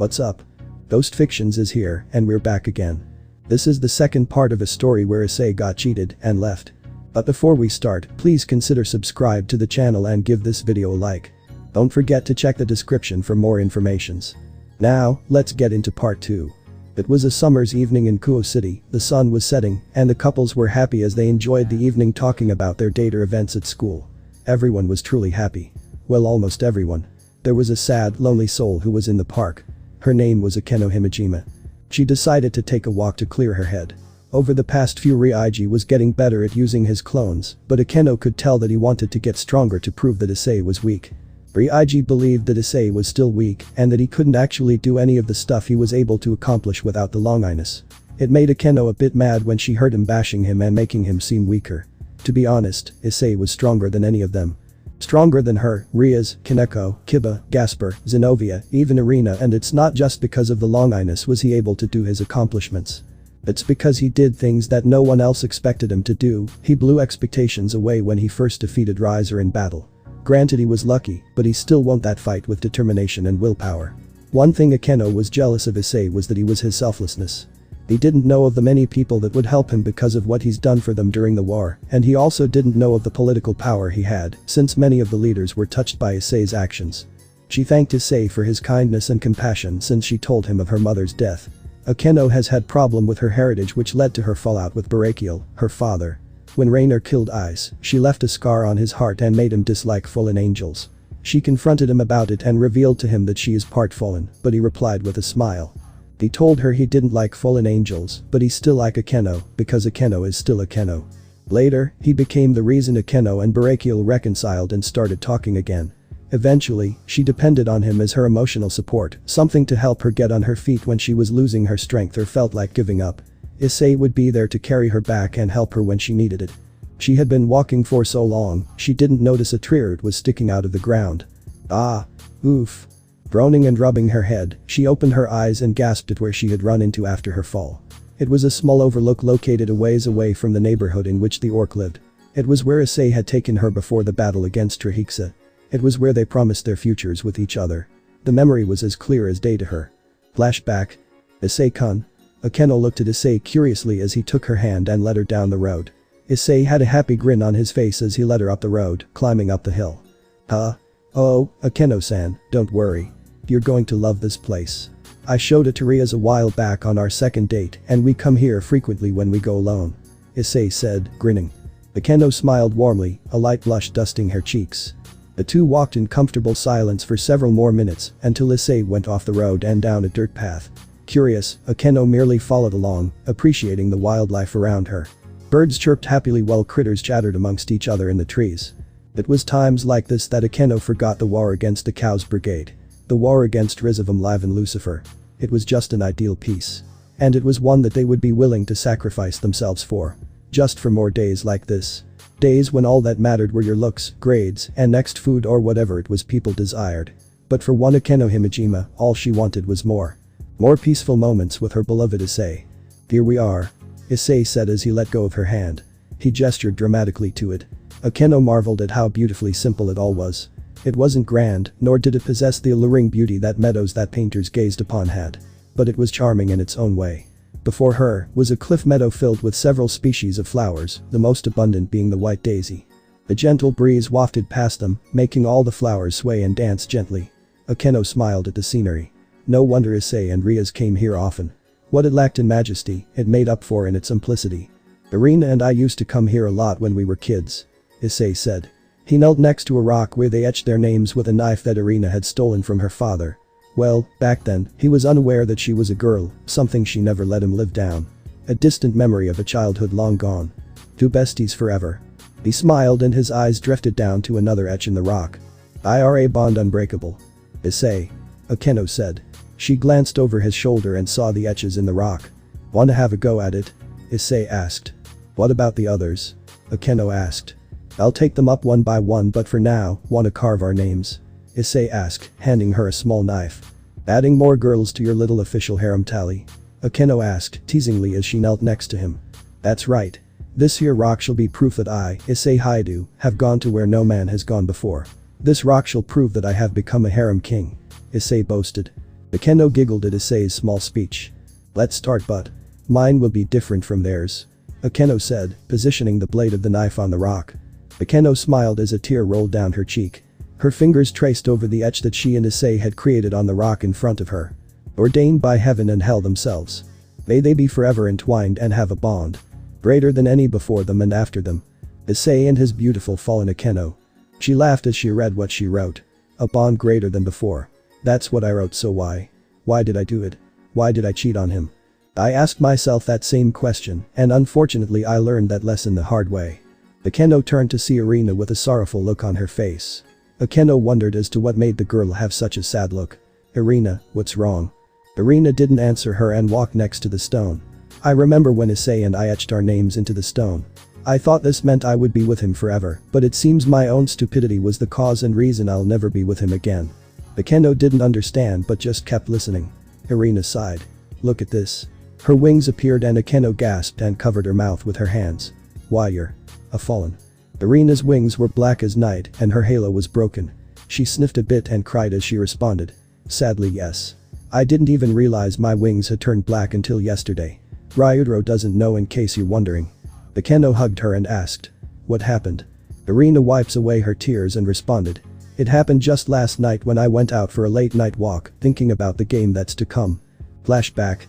What's up? Ghost Fictions is here, and we're back again. This is the second part of a story where Issei got cheated and left. But before we start, please consider subscribe to the channel and give this video a like. Don't forget to check the description for more informations. Now, let's get into part 2. It was a summer's evening in Kuo City, the sun was setting, and the couples were happy as they enjoyed the evening talking about their date or events at school. Everyone was truly happy. Well, almost everyone. There was a sad, lonely soul who was in the park. Her name was Akeno Himejima. She decided to take a walk to clear her head. Over the past few Ryuji was getting better at using his clones, but Akeno could tell that he wanted to get stronger to prove that Issei was weak. Ryuji believed that Issei was still weak and that he couldn't actually do any of the stuff he was able to accomplish without the Longinus. It made Akeno a bit mad when she heard him bashing him and making him seem weaker. To be honest, Issei was stronger than any of them. Stronger than her, Rias, Kaneko, Kiba, Gasper, Zenobia, even Irina, and it's not just because of the Longinus was he able to do his accomplishments. It's because he did things that no one else expected him to do. He blew expectations away when he first defeated Riser in battle. Granted, he was lucky, but he still won that fight with determination and willpower. One thing Akeno was jealous of Issei was that he was his selflessness. He didn't know of the many people that would help him because of what he's done for them during the war, and he also didn't know of the political power he had, since many of the leaders were touched by Issei's actions. She thanked Issei for his kindness and compassion since she told him of her mother's death. Akeno has had problem with her heritage, which led to her fallout with Barakiel, her father. When Rainer killed Ice, she left a scar on his heart and made him dislike fallen angels. She confronted him about it and revealed to him that she is part fallen, but he replied with a smile. He told her he didn't like fallen angels, but he still liked Akeno, because Akeno is still Akeno. Later, he became the reason Akeno and Barakiel reconciled and started talking again. Eventually, she depended on him as her emotional support, something to help her get on her feet when she was losing her strength or felt like giving up. Issei would be there to carry her back and help her when she needed it. She had been walking for so long, she didn't notice a tree root was sticking out of the ground. Ah. Oof. Groaning and rubbing her head, she opened her eyes and gasped at where she had run into after her fall. It was a small overlook located a ways away from the neighborhood in which the orc lived. It was where Issei had taken her before the battle against Trihiksa. It was where they promised their futures with each other. The memory was as clear as day to her. Flashback. Issei-kun. Akeno looked at Issei curiously as he took her hand and led her down the road. Issei had a happy grin on his face as he led her up the road, climbing up the hill. Huh? Oh, Akeno-san, don't worry. You're going to love this place. I showed it to Rias a while back on our second date, and we come here frequently when we go alone. Issei said, grinning. Akeno smiled warmly, a light blush dusting her cheeks. The two walked in comfortable silence for several more minutes, until Issei went off the road and down a dirt path. Curious, Akeno merely followed along, appreciating the wildlife around her. Birds chirped happily while critters chattered amongst each other in the trees. It was times like this that Akeno forgot the war against the Cows Brigade. The war against Rizavam Live and Lucifer. It was just an ideal peace. And it was one that they would be willing to sacrifice themselves for. Just for more days like this. Days when all that mattered were your looks, grades, and next food or whatever it was people desired. But for one Akeno Himejima, all she wanted was more. More peaceful moments with her beloved Issei. Here we are. Issei said as he let go of her hand. He gestured dramatically to it. Akeno marveled at how beautifully simple it all was. It wasn't grand, nor did it possess the alluring beauty that meadows that painters gazed upon had. But it was charming in its own way. Before her was a cliff meadow filled with several species of flowers, the most abundant being the white daisy. A gentle breeze wafted past them, making all the flowers sway and dance gently. Akeno smiled at the scenery. No wonder Issei and Rias came here often. What it lacked in majesty, it made up for in its simplicity. Irina and I used to come here a lot when we were kids. Issei said. He knelt next to a rock where they etched their names with a knife that Irina had stolen from her father. Well, back then, he was unaware that she was a girl, something she never let him live down. A distant memory of a childhood long gone. Two besties forever. He smiled and his eyes drifted down to another etch in the rock. IRA bond unbreakable. Issei. Akeno said. She glanced over his shoulder and saw the etches in the rock. Wanna have a go at it? Issei asked. What about the others? Akeno asked. I'll take them up one by one, but for now, wanna carve our names? Issei asked, handing her a small knife. Adding more girls to your little official harem tally? Akeno asked, teasingly as she knelt next to him. That's right. This here rock shall be proof that I, Issei Haidu, have gone to where no man has gone before. This rock shall prove that I have become a harem king. Issei boasted. Akeno giggled at Issei's small speech. Let's start, but mine will be different from theirs. Akeno said, positioning the blade of the knife on the rock. Akeno smiled as a tear rolled down her cheek. Her fingers traced over the etch that she and Issei had created on the rock in front of her. Ordained by heaven and hell themselves. May they be forever entwined and have a bond. Greater than any before them and after them. Issei and his beautiful fallen Akeno. She laughed as she read what she wrote. A bond greater than before. That's what I wrote, so why? Why did I do it? Why did I cheat on him? I asked myself that same question, and unfortunately I learned that lesson the hard way. Akeno turned to see Irina with a sorrowful look on her face. Akeno wondered as to what made the girl have such a sad look. Irina, what's wrong? Irina didn't answer her and walked next to the stone. I remember when Issei and I etched our names into the stone. I thought this meant I would be with him forever, but it seems my own stupidity was the cause and reason I'll never be with him again. Akeno didn't understand but just kept listening. Irina sighed. Look at this. Her wings appeared and Akeno gasped and covered her mouth with her hands. Why, you're a fallen. Irina's wings were black as night and her halo was broken. She sniffed a bit and cried as she responded. Sadly, yes. I didn't even realize my wings had turned black until yesterday. Ryudro doesn't know, in case you're wondering. Akeno hugged her and asked. What happened? Irina wipes away her tears and responded. It happened just last night when I went out for a late night walk, thinking about the game that's to come. Flashback.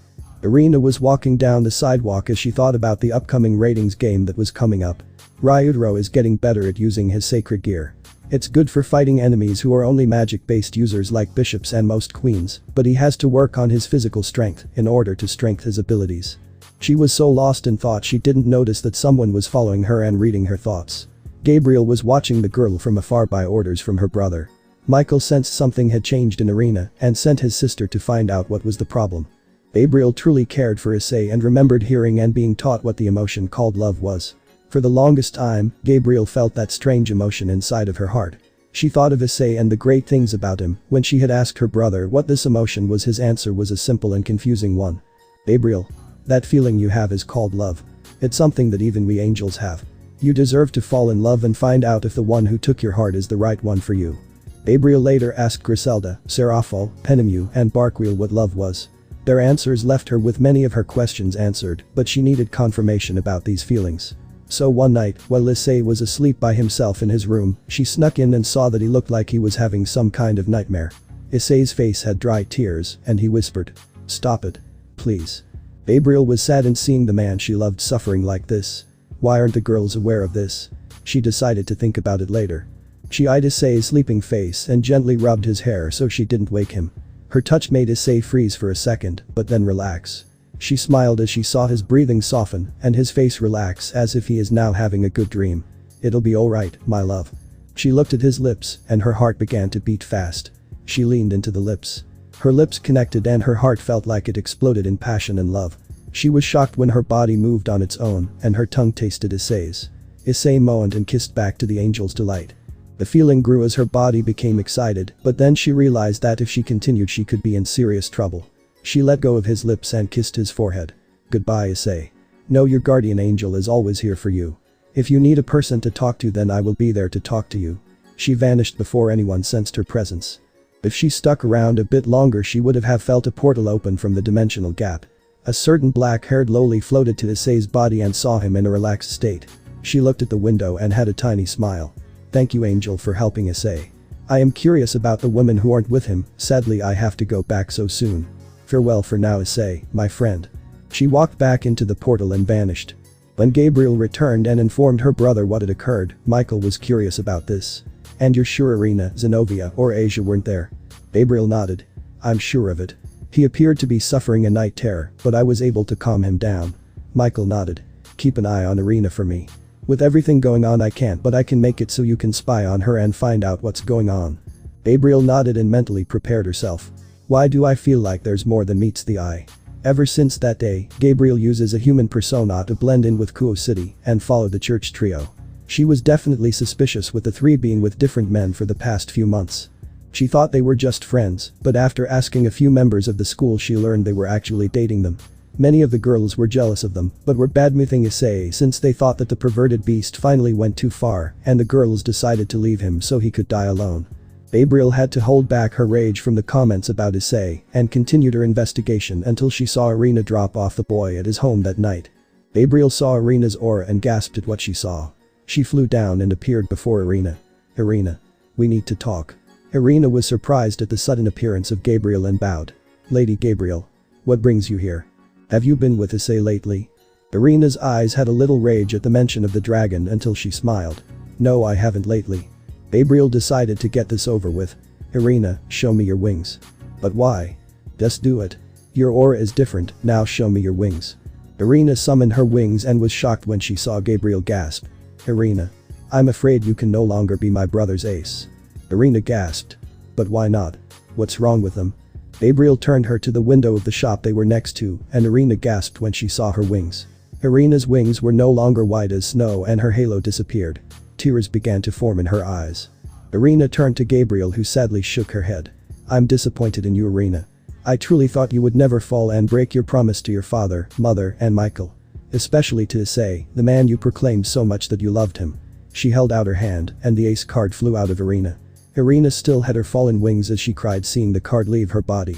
Irina was walking down the sidewalk as she thought about the upcoming ratings game that was coming up. Ryudro is getting better at using his sacred gear. It's good for fighting enemies who are only magic-based users like bishops and most queens, but he has to work on his physical strength in order to strengthen his abilities. She was so lost in thought she didn't notice that someone was following her and reading her thoughts. Gabriel was watching the girl from afar by orders from her brother. Michael sensed something had changed in Irina and sent his sister to find out what was the problem. Gabriel truly cared for Issei and remembered hearing and being taught what the emotion called love was. For the longest time, Gabriel felt that strange emotion inside of her heart. She thought of Issei and the great things about him. When she had asked her brother what this emotion was, his answer was a simple and confusing one. Gabriel. That feeling you have is called love. It's something that even we angels have. You deserve to fall in love and find out if the one who took your heart is the right one for you. Gabriel later asked Griselda, Seraphol, Penemu, and Barkwheel what love was. Their answers left her with many of her questions answered, but she needed confirmation about these feelings. So one night, while Issei was asleep by himself in his room, she snuck in and saw that he looked like he was having some kind of nightmare. Issei's face had dry tears, and he whispered. Stop it. Please. Gabriel was saddened seeing the man she loved suffering like this. Why aren't the girls aware of this? She decided to think about it later. She eyed Issei's sleeping face and gently rubbed his hair so she didn't wake him. Her touch made Issei freeze for a second, but then relax. She smiled as she saw his breathing soften and his face relax as if he is now having a good dream. It'll be alright, my love. She looked at his lips and her heart began to beat fast. She leaned into the lips. Her lips connected and her heart felt like it exploded in passion and love. She was shocked when her body moved on its own and her tongue tasted Issei's. Issei moaned and kissed back to the angel's delight. The feeling grew as her body became excited, but then she realized that if she continued she could be in serious trouble. She let go of his lips and kissed his forehead. Goodbye, Issei. Know your guardian angel is always here for you. If you need a person to talk to, then I will be there to talk to you. She vanished before anyone sensed her presence. If she stuck around a bit longer she would have felt a portal open from the dimensional gap. A certain black-haired lowly floated to Issei's body and saw him in a relaxed state. She looked at the window and had a tiny smile. Thank you, angel, for helping Issei. I am curious about the women who aren't with him. Sadly, I have to go back so soon. Farewell for now, Issei, my friend. She walked back into the portal and vanished. When Gabriel returned and informed her brother what had occurred, Michael was curious about this. And you're sure Irina, Zenobia, or Asia weren't there? Gabriel nodded. I'm sure of it. He appeared to be suffering a night terror, but I was able to calm him down. Michael nodded. Keep an eye on Irina for me. With everything going on I can't, but I can make it so you can spy on her and find out what's going on. Gabriel nodded and mentally prepared herself. Why do I feel like there's more than meets the eye? Ever since that day, Gabriel uses a human persona to blend in with Kuo City and follow the church trio. She was definitely suspicious with the three being with different men for the past few months. She thought they were just friends, but after asking a few members of the school she learned they were actually dating them. Many of the girls were jealous of them, but were badmouthing Issei since they thought that the perverted beast finally went too far and the girls decided to leave him so he could die alone. Gabriel had to hold back her rage from the comments about Issei and continued her investigation until she saw Irina drop off the boy at his home that night. Gabriel saw Irina's aura and gasped at what she saw. She flew down and appeared before Irina. "Irina. We need to talk." Irina was surprised at the sudden appearance of Gabriel and bowed. "Lady Gabriel. What brings you here? Have you been with Issei lately?" Irina's eyes had a little rage at the mention of the dragon until she smiled. "No, I haven't lately." Gabriel decided to get this over with. "Irina, show me your wings." "But why?" "Just do it. Your aura is different, now show me your wings." Irina summoned her wings and was shocked when she saw Gabriel gasp. "Irina. I'm afraid you can no longer be my brother's ace." Irina gasped. "But why not? What's wrong with them?" Gabriel turned her to the window of the shop they were next to, and Irina gasped when she saw her wings. Irina's wings were no longer white as snow and her halo disappeared. Tears began to form in her eyes. Irina turned to Gabriel, who sadly shook her head. "I'm disappointed in you, Irina. I truly thought you would never fall and break your promise to your father, mother, and Michael. Especially to Issei, the man you proclaimed so much that you loved him." She held out her hand, and the ace card flew out of Irina. Irina still had her fallen wings as she cried, seeing the card leave her body.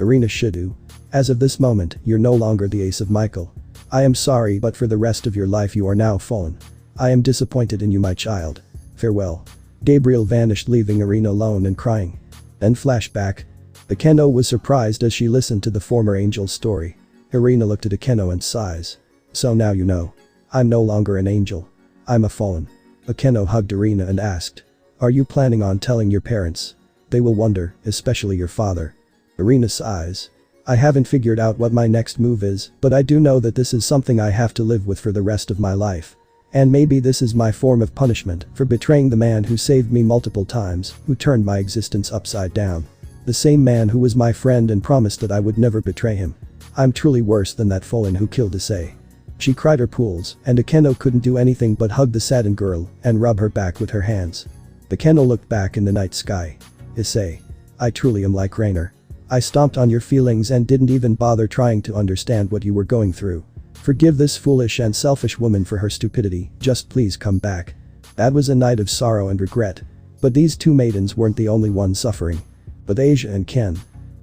"Irina Shidu. As of this moment, you're no longer the ace of Michael. I am sorry, but for the rest of your life you are now fallen. I am disappointed in you, my child. Farewell." Gabriel vanished, leaving Irina alone and crying. Then flashback. Akeno was surprised as she listened to the former angel's story. Irina looked at Akeno and sighs. "So now you know. I'm no longer an angel. I'm a fallen." Akeno hugged Irina and asked. "Are you planning on telling your parents? They will wonder, especially your father." Irina sighs. "I haven't figured out what my next move is, but I do know that this is something I have to live with for the rest of my life. And maybe this is my form of punishment for betraying the man who saved me multiple times, who turned my existence upside down. The same man who was my friend and promised that I would never betray him. I'm truly worse than that fallen who killed Issei." She cried her pools, and Akeno couldn't do anything but hug the saddened girl and rub her back with her hands. Akeno looked back in the night sky. "Issei. I truly am like Rainer. I stomped on your feelings and didn't even bother trying to understand what you were going through. Forgive this foolish and selfish woman for her stupidity, just please come back." That was a night of sorrow and regret. But these two maidens weren't the only ones suffering. But Asia and Ken.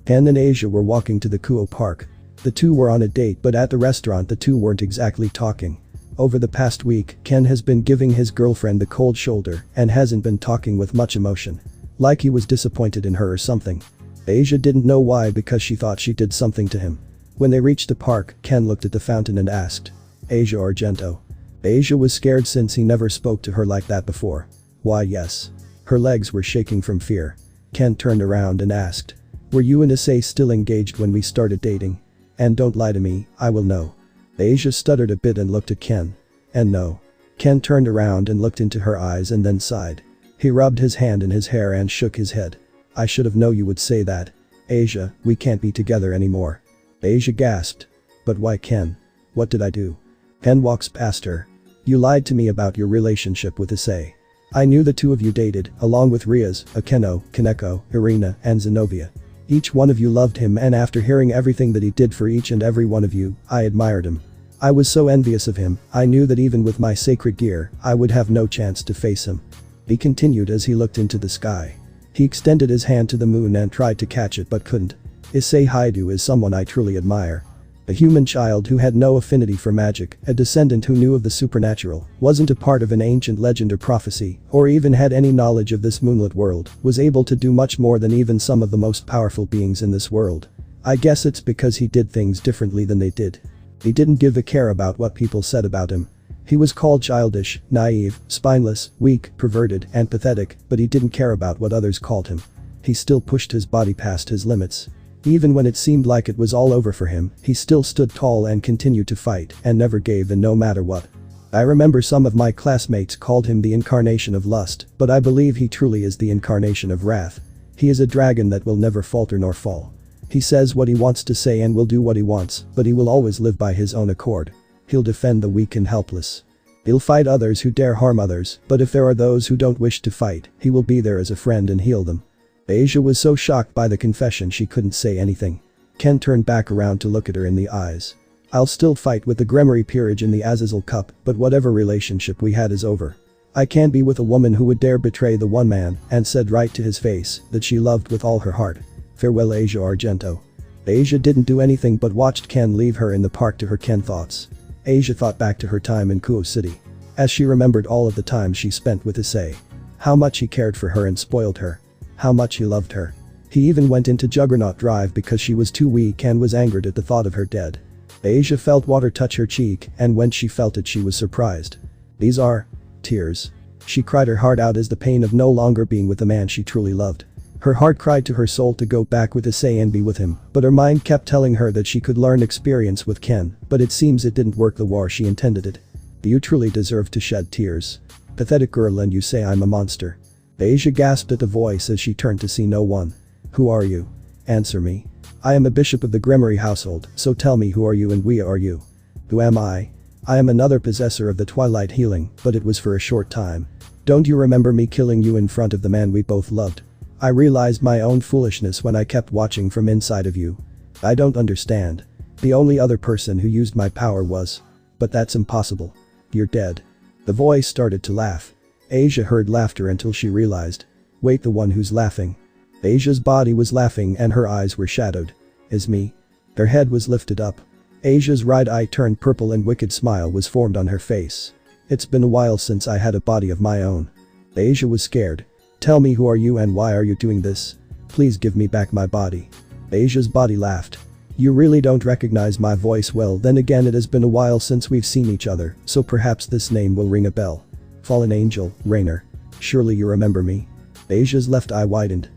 Ken and Asia were walking to the Kuo Park. The two were on a date, but at the restaurant the two weren't exactly talking. Over the past week, Ken has been giving his girlfriend the cold shoulder and hasn't been talking with much emotion. Like he was disappointed in her or something. Asia didn't know why, because she thought she did something to him. When they reached the park, Ken looked at the fountain and asked, "Asia Argento?" Asia was scared since he never spoke to her like that before. "Why, yes." Her legs were shaking from fear. Ken turned around and asked, "Were you and Issei still engaged when we started dating? And don't lie to me, I will know." Asia stuttered a bit and looked at Ken. "And no." Ken turned around and looked into her eyes and then sighed. He rubbed his hand in his hair and shook his head. "I should have known you would say that. Asia, we can't be together anymore." Asia gasped. "But why, Ken? What did I do?" Ken walks past her. "You lied to me about your relationship with Issei. I knew the two of you dated, along with Rias, Akeno, Kaneko, Irina, and Zenobia. Each one of you loved him, and after hearing everything that he did for each and every one of you, I admired him. I was so envious of him, I knew that even with my sacred gear, I would have no chance to face him." He continued as he looked into the sky. He extended his hand to the moon and tried to catch it but couldn't. "Issei Haidu is someone I truly admire. A human child who had no affinity for magic, a descendant who knew of the supernatural, wasn't a part of an ancient legend or prophecy, or even had any knowledge of this moonlit world, was able to do much more than even some of the most powerful beings in this world. I guess it's because he did things differently than they did. He didn't give a care about what people said about him. He was called childish, naive, spineless, weak, perverted, and pathetic, but he didn't care about what others called him. He still pushed his body past his limits. Even when it seemed like it was all over for him, he still stood tall and continued to fight and never gave in no matter what. I remember some of my classmates called him the incarnation of lust, but I believe he truly is the incarnation of wrath. He is a dragon that will never falter nor fall. He says what he wants to say and will do what he wants, but he will always live by his own accord. He'll defend the weak and helpless. He'll fight others who dare harm others, but if there are those who don't wish to fight, he will be there as a friend and heal them." Asia was so shocked by the confession she couldn't say anything. Ken turned back around to look at her in the eyes. "I'll still fight with the Gremory peerage in the Azazel Cup, but whatever relationship we had is over. I can't be with a woman who would dare betray the one man and said right to his face that she loved with all her heart. Farewell Asia Argento. Asia didn't do anything but watched Ken leave her in the park to her Ken thoughts. Asia thought back to her time in Kuo City. As she remembered all of the time she spent with Issei. How much he cared for her and spoiled her. How much he loved her. He even went into Juggernaut Drive because she was too weak and was angered at the thought of her dead. Asia felt water touch her cheek, and when she felt it she was surprised. These are tears. She cried her heart out as the pain of no longer being with the man she truly loved. Her heart cried to her soul to go back with Issei and be with him, but her mind kept telling her that she could learn experience with Ken, but it seems it didn't work the way she intended it. You truly deserve to shed tears. Pathetic girl, and you say I'm a monster. Asia gasped at the voice as she turned to see no one. Who are you? Answer me. I am a bishop of the Gremory household, so tell me who are you and we are you? Who am I? I am another possessor of the Twilight Healing, but it was for a short time. Don't you remember me killing you in front of the man we both loved? I realized my own foolishness when I kept watching from inside of you. I don't understand. The only other person who used my power was. But that's impossible. You're dead. The voice started to laugh. Asia heard laughter until she realized. Wait, the one who's laughing. Asia's body was laughing and her eyes were shadowed. Is me? Her head was lifted up. Asia's right eye turned purple and wicked smile was formed on her face. It's been a while since I had a body of my own. Asia was scared. Tell me who are you and why are you doing this? Please give me back my body. Asia's body laughed. You really don't recognize my voice. Well, then again, it has been a while since we've seen each other, so perhaps this name will ring a bell. Fallen Angel, Rainer. Surely you remember me. Asia's left eye widened.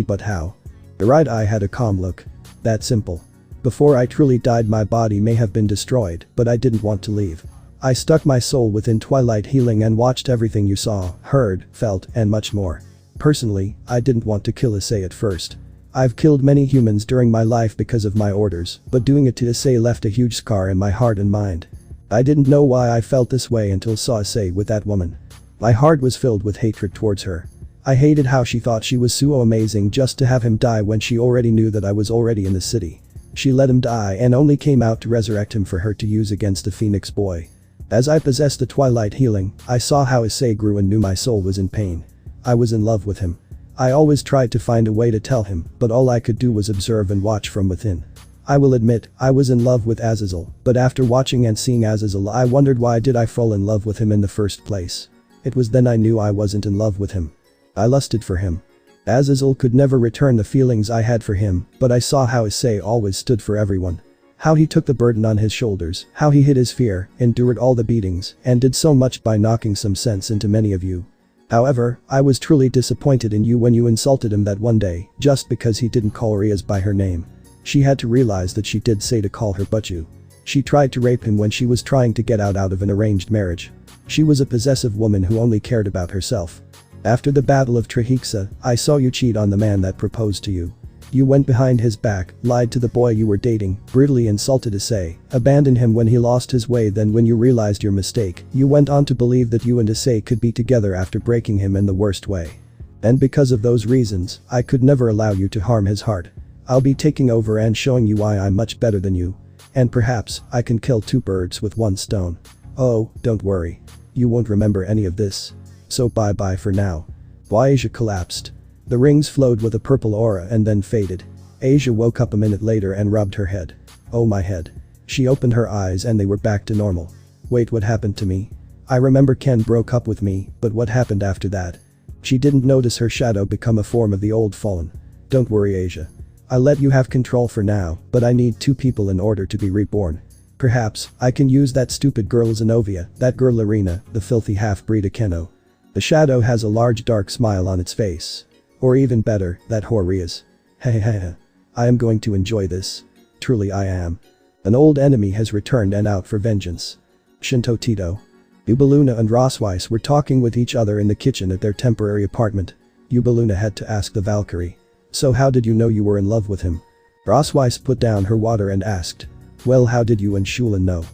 But how? The right eye had a calm look. That simple. Before I truly died my body may have been destroyed, but I didn't want to leave. I stuck my soul within Twilight Healing and watched everything you saw, heard, felt, and much more. Personally, I didn't want to kill Issei at first. I've killed many humans during my life because of my orders, but doing it to Issei left a huge scar in my heart and mind. I didn't know why I felt this way until saw Issei with that woman. My heart was filled with hatred towards her. I hated how she thought she was so amazing just to have him die when she already knew that I was already in the city. She let him die and only came out to resurrect him for her to use against the Phoenix boy. As I possessed the Twilight Healing, I saw how Issei grew and knew my soul was in pain. I was in love with him. I always tried to find a way to tell him, but all I could do was observe and watch from within. I will admit, I was in love with Azazel, but after watching and seeing Azazel I wondered why did I fall in love with him in the first place. It was then I knew I wasn't in love with him. I lusted for him. Azazel could never return the feelings I had for him, but I saw how Issei always stood for everyone. How he took the burden on his shoulders, how he hid his fear, endured all the beatings, and did so much by knocking some sense into many of you. However, I was truly disappointed in you when you insulted him that one day, just because he didn't call Riaz by her name. She had to realize that she did say to call her Butchu. She tried to rape him when she was trying to get out of an arranged marriage. She was a possessive woman who only cared about herself. After the Battle of Trihixa, I saw you cheat on the man that proposed to you. You went behind his back, lied to the boy you were dating, brutally insulted Issei, abandoned him when he lost his way. Then when you realized your mistake, you went on to believe that you and Issei could be together after breaking him in the worst way. And because of those reasons, I could never allow you to harm his heart. I'll be taking over and showing you why I'm much better than you. And perhaps, I can kill two birds with one stone. Oh, don't worry. You won't remember any of this. So bye-bye for now. Asia collapsed. The rings flowed with a purple aura and then faded. Asia woke up a minute later and rubbed her head. Oh, my head. She opened her eyes and they were back to normal. Wait, what happened to me? I remember Ken broke up with me, but what happened after that? She didn't notice her shadow become a form of the old fallen. Don't worry, Asia. I'll let you have control for now, but I need two people in order to be reborn. Perhaps, I can use that stupid girl Zenobia, that girl Irina, the filthy half-breed Akeno. The shadow has a large dark smile on its face. Or even better, that whore Riaz. Hehehe. I am going to enjoy this. Truly I am. An old enemy has returned and out for vengeance. Shinto Teito. Ubaluna and Rosweiss were talking with each other in the kitchen at their temporary apartment. Ubaluna had to ask the Valkyrie. So how did you know you were in love with him? Rosweiss put down her water and asked. Well, how did you and Shulin know?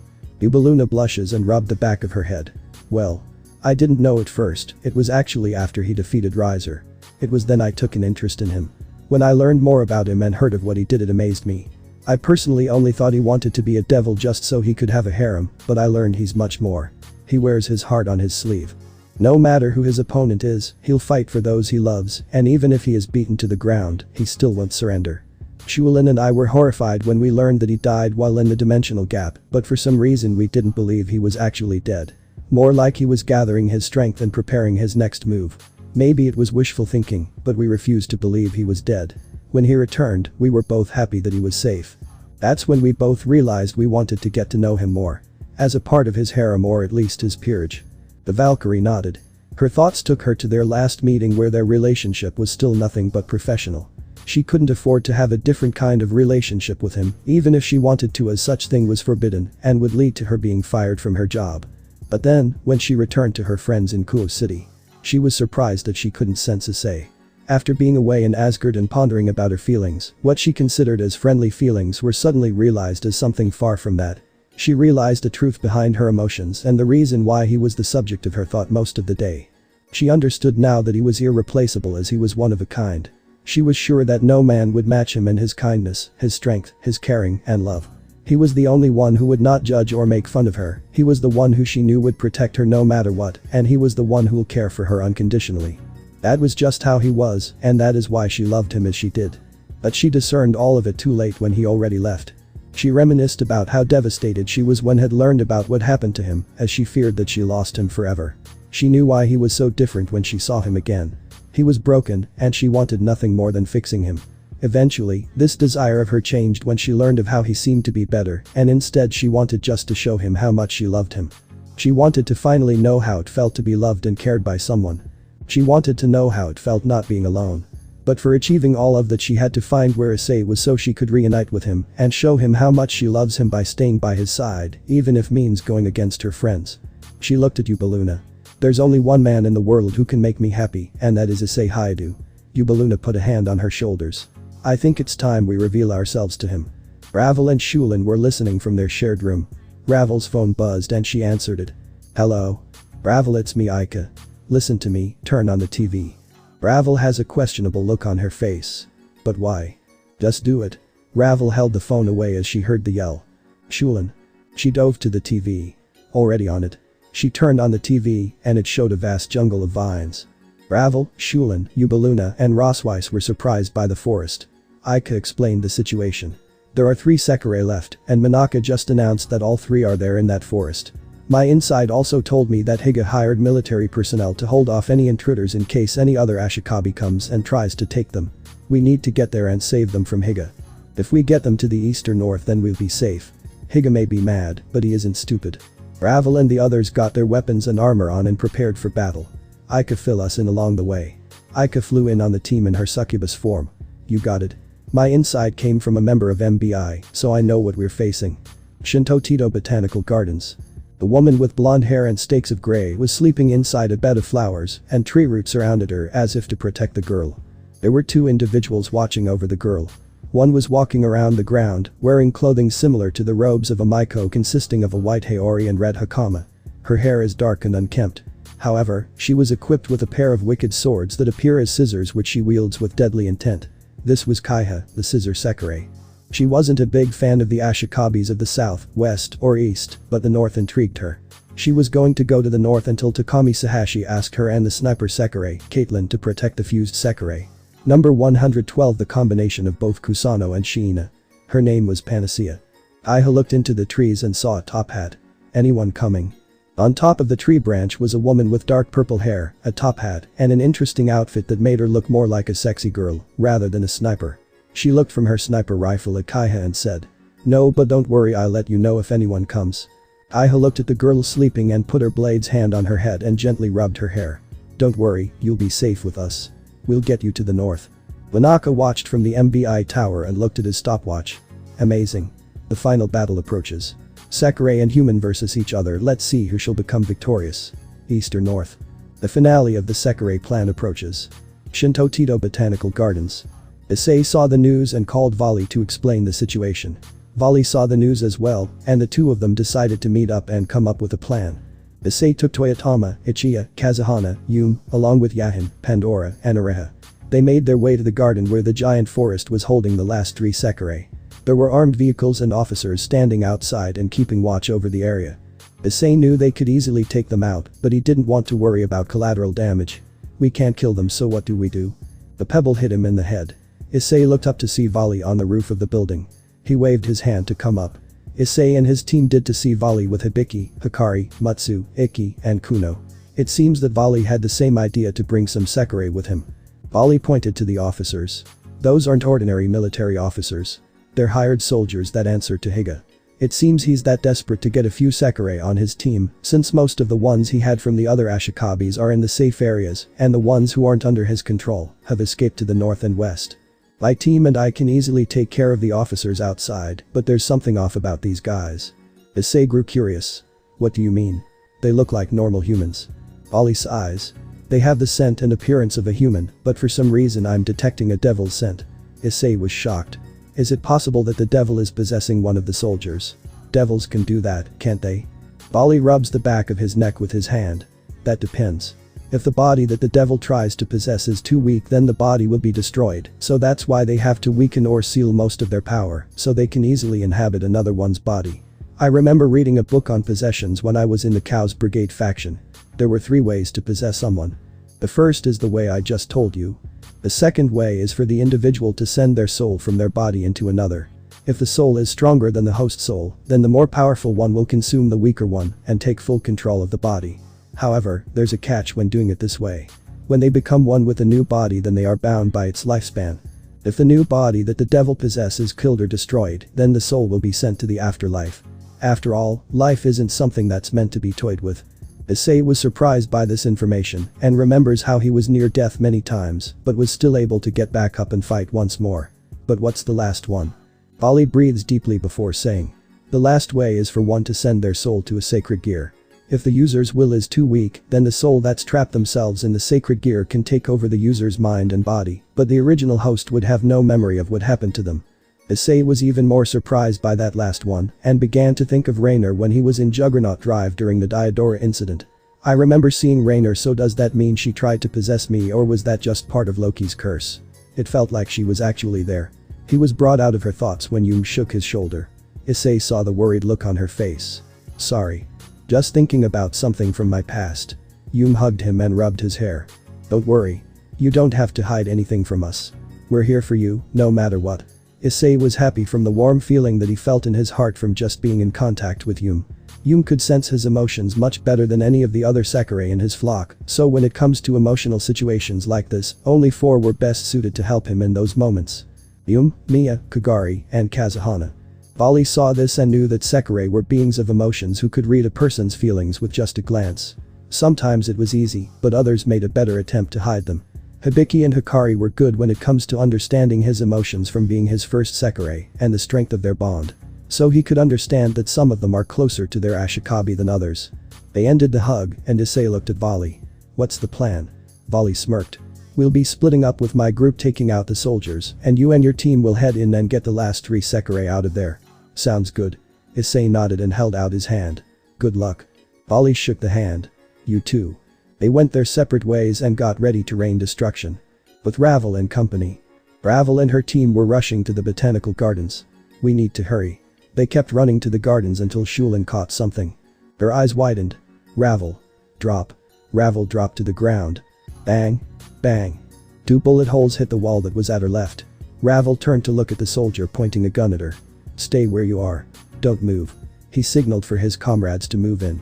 Ubaluna blushes and rubbed the back of her head. Well, I didn't know at first, it was actually after he defeated Riser. It was then I took an interest in him. When I learned more about him and heard of what he did, it amazed me. I personally only thought he wanted to be a devil just so he could have a harem, but I learned he's much more. He wears his heart on his sleeve. No matter who his opponent is, he'll fight for those he loves, and even if he is beaten to the ground, he still won't surrender. Shulin and I were horrified when we learned that he died while in the dimensional gap, but for some reason we didn't believe he was actually dead. More like he was gathering his strength and preparing his next move. Maybe it was wishful thinking, but we refused to believe he was dead. When he returned, we were both happy that he was safe. That's when we both realized we wanted to get to know him more. As a part of his harem, or at least his peerage. The Valkyrie nodded. Her thoughts took her to their last meeting where their relationship was still nothing but professional. She couldn't afford to have a different kind of relationship with him, even if she wanted to, as such thing was forbidden and would lead to her being fired from her job. But then, when she returned to her friends in Kuo City, she was surprised that she couldn't sense Issei. After being away in Asgard and pondering about her feelings, what she considered as friendly feelings were suddenly realized as something far from that. She realized the truth behind her emotions and the reason why he was the subject of her thought most of the day. She understood now that he was irreplaceable, as he was one of a kind. She was sure that no man would match him in his kindness, his strength, his caring, and love. He was the only one who would not judge or make fun of her. He was the one who she knew would protect her no matter what, and he was the one who'll care for her unconditionally. That was just how he was, and that is why she loved him as she did. But she discerned all of it too late when he already left. She reminisced about how devastated she was when had learned about what happened to him, as she feared that she lost him forever. She knew why he was so different when she saw him again. He was broken, and she wanted nothing more than fixing him. Eventually, this desire of her changed when she learned of how he seemed to be better, and instead she wanted just to show him how much she loved him. She wanted to finally know how it felt to be loved and cared by someone. She wanted to know how it felt not being alone. But for achieving all of that, she had to find where Issei was so she could reunite with him and show him how much she loves him by staying by his side, even if means going against her friends. She looked at Yubaluna. There's only one man in the world who can make me happy, and that is Issei Haidu. Yubaluna put a hand on her shoulders. I think it's time we reveal ourselves to him. Ravel and Shulin were listening from their shared room. Ravel's phone buzzed and she answered it. Hello? Ravel, it's me, Aika. Listen to me, turn on the TV. Ravel has a questionable look on her face. But why? Just do it. Ravel held the phone away as she heard the yell. Shulin. She dove to the TV. Already on it. She turned on the TV, and it showed a vast jungle of vines. Ravel, Shulin, Yubaluna, and Rosweiss were surprised by the forest. Aika explained the situation. There are 3 Sekirei left, and Minaka just announced that all 3 are there in that forest. My inside also told me that Higa hired military personnel to hold off any intruders in case any other Ashikabi comes and tries to take them. We need to get there and save them from Higa. If we get them to the east or north, then we'll be safe. Higa may be mad, but he isn't stupid. Ravel and the others got their weapons and armor on and prepared for battle. Aika fill us in along the way. Aika flew in on the team in her succubus form. You got it. My insight came from a member of MBI, so I know what we're facing. Shinto Teito Botanical Gardens. The woman with blonde hair and stakes of gray was sleeping inside a bed of flowers, and tree roots surrounded her as if to protect the girl. There were 2 individuals watching over the girl. One was walking around the ground, wearing clothing similar to the robes of a Maiko, consisting of a white haori and red hakama. Her hair is dark and unkempt. However, she was equipped with a pair of wicked swords that appear as scissors, which she wields with deadly intent. This was Kaiha, the Scissor Sekirei. She wasn't a big fan of the Ashikabis of the south, west, or east, but the north intrigued her. She was going to go to the north until Takami Sahashi asked her and the sniper Sekirei, Caitlin, to protect the fused Sekirei. Number 112, the combination of both Kusano and Shiina. Her name was Panacea. Kaiha looked into the trees and saw a top hat. Anyone coming? On top of the tree branch was a woman with dark purple hair, a top hat, and an interesting outfit that made her look more like a sexy girl, rather than a sniper. She looked from her sniper rifle at Kaiha and said, "No, but don't worry, I'll let you know if anyone comes." Kaiha looked at the girl sleeping and put her blade's hand on her head and gently rubbed her hair. "Don't worry, you'll be safe with us. We'll get you to the north." Wanaka watched from the MBI tower and looked at his stopwatch. Amazing. The final battle approaches. Sekirei and human versus each other. Let's see who shall become victorious. East or north? The finale of the Sekirei plan approaches. Shinto Teito Botanical Gardens. Issei saw the news and called Vali to explain the situation. Vali saw the news as well, and the 2 of them decided to meet up and come up with a plan. Issei took Toyotama, Ichiya, Kazuhana, Yume, along with Yahin, Pandora, and Areha. They made their way to the garden where the giant forest was holding the last 3 Sekirei. There were armed vehicles and officers standing outside and keeping watch over the area. Issei knew they could easily take them out, but he didn't want to worry about collateral damage. We can't kill them, so what do we do? The pebble hit him in the head. Issei looked up to see Volley on the roof of the building. He waved his hand to come up. Issei and his team did to see Volley with Hibiki, Hikari, Matsu, Ikki, and Kuno. It seems that Volley had the same idea to bring some Sekirei with him. Volley pointed to the officers. Those aren't ordinary military officers. They're hired soldiers that answer to Higa. It seems he's that desperate to get a few Sekirei on his team, since most of the ones he had from the other Ashikabis are in the safe areas, and the ones who aren't under his control have escaped to the north and west. My team and I can easily take care of the officers outside, but there's something off about these guys. Issei grew curious. What do you mean? They look like normal humans. Volley sighs. They have the scent and appearance of a human, but for some reason I'm detecting a devil's scent. Issei was shocked. Is it possible that the devil is possessing one of the soldiers? Devils can do that, can't they? Volley rubs the back of his neck with his hand. That depends. If the body that the devil tries to possess is too weak, then the body will be destroyed, so that's why they have to weaken or seal most of their power, so they can easily inhabit another one's body. I remember reading a book on possessions when I was in the Chaos Brigade faction. There were 3 ways to possess someone. The first is the way I just told you. The second way is for the individual to send their soul from their body into another. If the soul is stronger than the host soul, then the more powerful one will consume the weaker one and take full control of the body. However, there's a catch when doing it this way. When they become one with a new body, then they are bound by its lifespan. If the new body that the devil possesses is killed or destroyed, then the soul will be sent to the afterlife. After all, life isn't something that's meant to be toyed with. Issei was surprised by this information and remembers how he was near death many times but was still able to get back up and fight once more. But what's the last one? Volley breathes deeply before saying. The last way is for one to send their soul to a sacred gear. If the user's will is too weak, then the soul that's trapped themselves in the sacred gear can take over the user's mind and body, but the original host would have no memory of what happened to them. Issei was even more surprised by that last one and began to think of Rainer when he was in Juggernaut Drive during the Diodora incident. I remember seeing Rainer, so does that mean she tried to possess me, or was that just part of Loki's curse? It felt like she was actually there. He was brought out of her thoughts when Yum shook his shoulder. Issei saw the worried look on her face. Sorry. Just thinking about something from my past. Yum hugged him and rubbed his hair. Don't worry. You don't have to hide anything from us. We're here for you, no matter what. Issei was happy from the warm feeling that he felt in his heart from just being in contact with Yum. Yum could sense his emotions much better than any of the other Sekirei in his flock, so when it comes to emotional situations like this, only 4 were best suited to help him in those moments. Yum, Mia, Kagari, and Kazuhana. Volley saw this and knew that Sekirei were beings of emotions who could read a person's feelings with just a glance. Sometimes it was easy, but others made a better attempt to hide them. Hibiki and Hikari were good when it comes to understanding his emotions from being his first Sekirei and the strength of their bond. So he could understand that some of them are closer to their Ashikabi than others. They ended the hug and Issei looked at Volley. What's the plan? Volley smirked. We'll be splitting up with my group taking out the soldiers, and you and your team will head in and get the last 3 Sekirei out of there. Sounds good. Issei nodded and held out his hand. Good luck. Volley shook the hand. You too. They went their separate ways and got ready to rain destruction. With Ravel and company. Ravel and her team were rushing to the botanical gardens. We need to hurry. They kept running to the gardens until Shulin caught something. Their eyes widened. Ravel. Drop. Ravel dropped to the ground. Bang. Bang. 2 bullet holes hit the wall that was at her left. Ravel turned to look at the soldier pointing a gun at her. Stay where you are. Don't move. He signaled for his comrades to move in.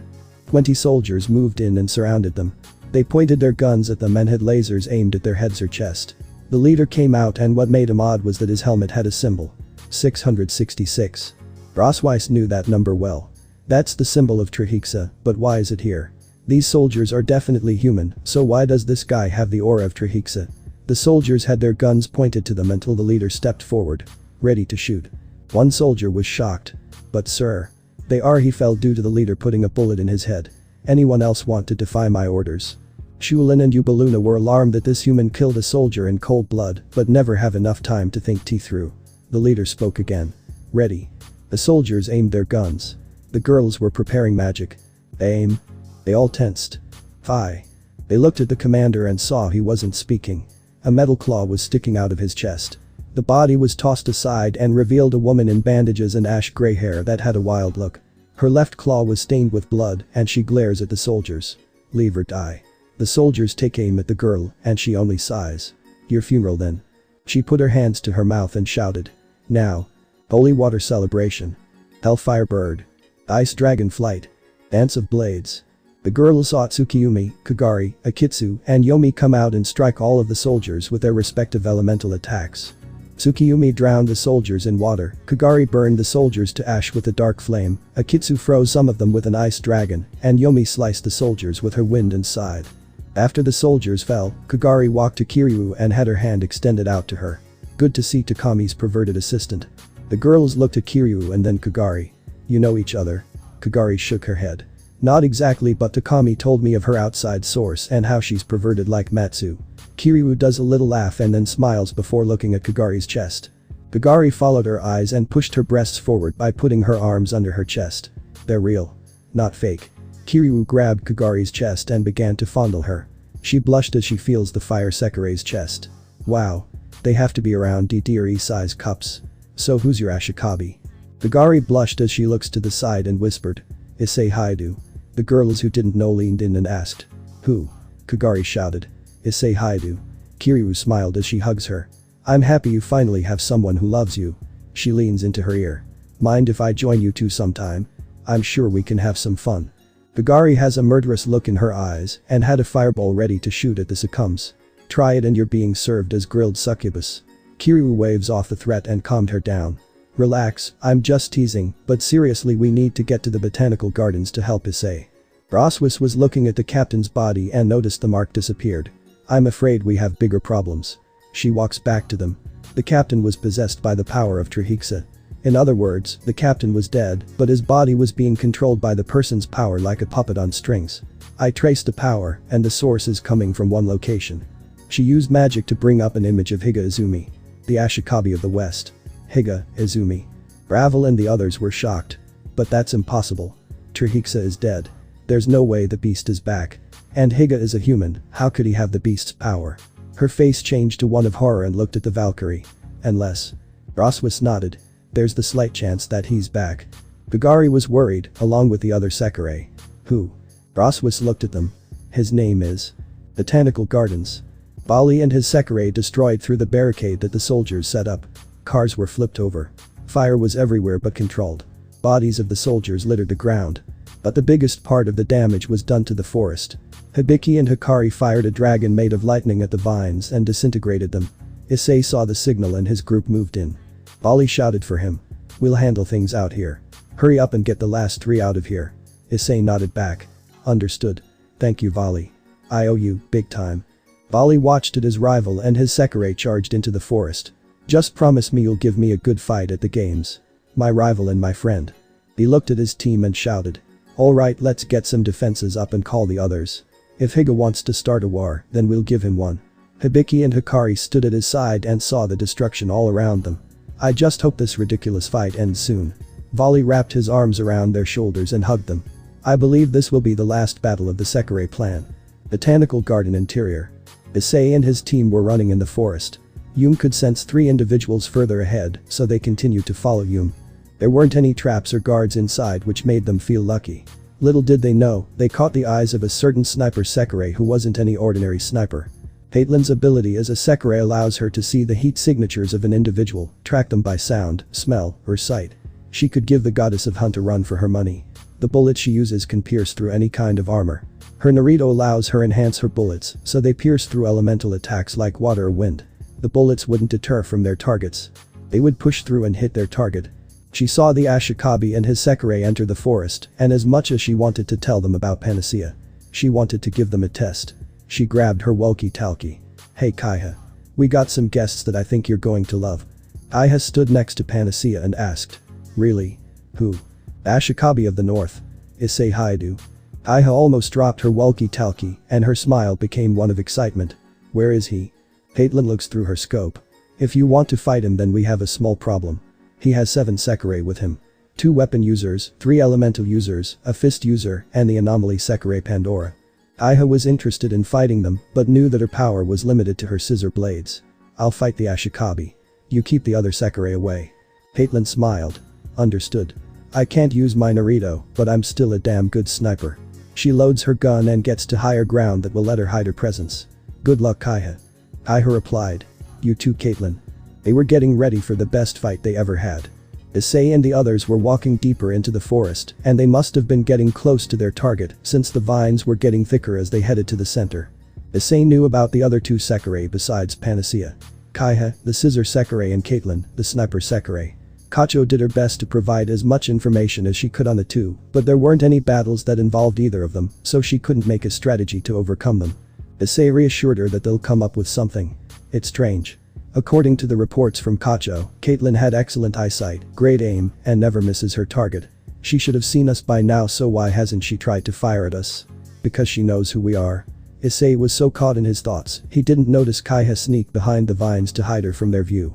20 soldiers moved in and surrounded them. They pointed their guns at them and had lasers aimed at their heads or chest. The leader came out, and what made him odd was that his helmet had a symbol. 666. Brosweiss knew that number well. That's the symbol of Trihixa, but why is it here? These soldiers are definitely human, so why does this guy have the aura of Trihixa? The soldiers had their guns pointed to them until the leader stepped forward. Ready to shoot. One soldier was shocked. But sir. They are, he fell due to the leader putting a bullet in his head. Anyone else want to defy my orders? Shulin and Ubaluna were alarmed that this human killed a soldier in cold blood, but never have enough time to think through. The leader spoke again. Ready. The soldiers aimed their guns. The girls were preparing magic. Aim. They all tensed. Phi. They looked at the commander and saw he wasn't speaking. A metal claw was sticking out of his chest. The body was tossed aside and revealed a woman in bandages and ash gray hair that had a wild look. Her left claw was stained with blood and she glares at the soldiers. Leave her die. The soldiers take aim at the girl and she only sighs. Your funeral then. She put her hands to her mouth and shouted. Now. Holy water celebration. Hellfire bird. Ice dragon flight. Dance of blades. The girls saw Tsukiyumi, Kagari, Akitsu, and Yomi come out and strike all of the soldiers with their respective elemental attacks. Tsukiyumi drowned the soldiers in water, Kagari burned the soldiers to ash with a dark flame, Akitsu froze some of them with an ice dragon, and Yomi sliced the soldiers with her wind and scythe. After the soldiers fell, Kagari walked to Kiryu and had her hand extended out to her. Good to see Takami's perverted assistant. The girls looked at Kiryu and then Kagari. You know each other? Kagari shook her head. Not exactly, but Takami told me of her outside source and how she's perverted like Matsu. Kiryu does a little laugh and then smiles before looking at Kagari's chest. Kagari followed her eyes and pushed her breasts forward by putting her arms under her chest. They're real. Not fake. Kiryu grabbed Kagari's chest and began to fondle her. She blushed as she feels the fire Sekirei's chest. Wow. They have to be around DD or E-size cups. So who's your Ashikabi? Kagari blushed as she looks to the side and whispered. Issei Haidu. The girls who didn't know leaned in and asked. Who? Kagari shouted. Issei Haidu. Kiryu smiled as she hugs her. I'm happy you finally have someone who loves you. She leans into her ear. Mind if I join you two sometime? I'm sure we can have some fun. Kagari has a murderous look in her eyes and had a fireball ready to shoot at the succumbs. Try it and you're being served as grilled succubus. Kiryu waves off the threat and calmed her down. Relax, I'm just teasing, but seriously we need to get to the botanical gardens to help Issei. Roswis was looking at the captain's body and noticed the mark disappeared. I'm afraid we have bigger problems. She walks back to them. The captain was possessed by the power of Trihiksa. In other words, the captain was dead, but his body was being controlled by the person's power like a puppet on strings. I traced the power, and the source is coming from one location. She used magic to bring up an image of Higa Izumi. The Ashikabi of the West. Higa, Izumi. Ravel and the others were shocked. But that's impossible. Trihiksa is dead. There's no way the beast is back. And Higa is a human, how could he have the beast's power? Her face changed to one of horror and looked at the Valkyrie. Unless. Roswis nodded. There's the slight chance that he's back. Kagari was worried, along with the other Sekirei. Who? Roswis looked at them. His name is. Botanical Gardens. Bali and his Sekirei destroyed through the barricade that the soldiers set up. Cars were flipped over. Fire was everywhere but controlled. Bodies of the soldiers littered the ground. But the biggest part of the damage was done to the forest. Hibiki and Hikari fired a dragon made of lightning at the vines and disintegrated them. Issei saw the signal and his group moved in. Bali shouted for him. We'll handle things out here. Hurry up and get the last 3 out of here. Issei nodded back. Understood. Thank you, Vali. I owe you, big time. Vali watched as his rival and his Sekirei charged into the forest. Just promise me you'll give me a good fight at the games. My rival and my friend. He looked at his team and shouted. Alright, let's get some defenses up and call the others. If Higa wants to start a war, then we'll give him one. Hibiki and Hikari stood at his side and saw the destruction all around them. I just hope this ridiculous fight ends soon. Vali wrapped his arms around their shoulders and hugged them. I believe this will be the last battle of the Sekirei clan. Botanical Garden Interior. Issei and his team were running in the forest. Yum could sense 3 individuals further ahead, so they continued to follow Yum. There weren't any traps or guards inside which made them feel lucky. Little did they know, they caught the eyes of a certain sniper Sekirei who wasn't any ordinary sniper. Caitlin's ability as a Sekirei allows her to see the heat signatures of an individual, track them by sound, smell, or sight. She could give the goddess of hunt a run for her money. The bullets she uses can pierce through any kind of armor. Her Naruto allows her enhance her bullets, so they pierce through elemental attacks like water or wind. The bullets wouldn't deter from their targets. They would push through and hit their target. She saw the Ashikabi and his Sekirei enter the forest, and as much as she wanted to tell them about Panacea, she wanted to give them a test. She grabbed her walkie-talkie. Hey Kaiha. We got some guests that I think you're going to love. Kaiha stood next to Panacea and asked. Really? Who? Ashikabi of the North. Issei Haidu. Kaiha almost dropped her walkie-talkie, and her smile became one of excitement. Where is he? Caitlin looks through her scope. If you want to fight him then we have a small problem. He has 7 Sekirei with him. 2 weapon users, 3 elemental users, a fist user, and the anomaly Sekirei Pandora. Kaiha was interested in fighting them, but knew that her power was limited to her scissor blades. I'll fight the Ashikabi. You keep the other Sekirei away. Caitlin smiled. Understood. I can't use my Naruto, but I'm still a damn good sniper. She loads her gun and gets to higher ground that will let her hide her presence. Good luck, Kaiha. Kaiha replied. You too, Caitlin. They were getting ready for the best fight they ever had. Issei and the others were walking deeper into the forest, and they must have been getting close to their target since the vines were getting thicker as they headed to the center. Issei knew about the other two Sekirei besides Panacea. Kaiha, the scissor Sekirei, and Caitlin, the sniper Sekirei. Kacho did her best to provide as much information as she could on the two, but there weren't any battles that involved either of them, so she couldn't make a strategy to overcome them. Issei reassured her that they'll come up with something. It's strange. According to the reports from Kacho, Caitlin had excellent eyesight, great aim, and never misses her target. She should have seen us by now, so why hasn't she tried to fire at us? Because she knows who we are. Issei was so caught in his thoughts, he didn't notice Kaiha sneak behind the vines to hide her from their view.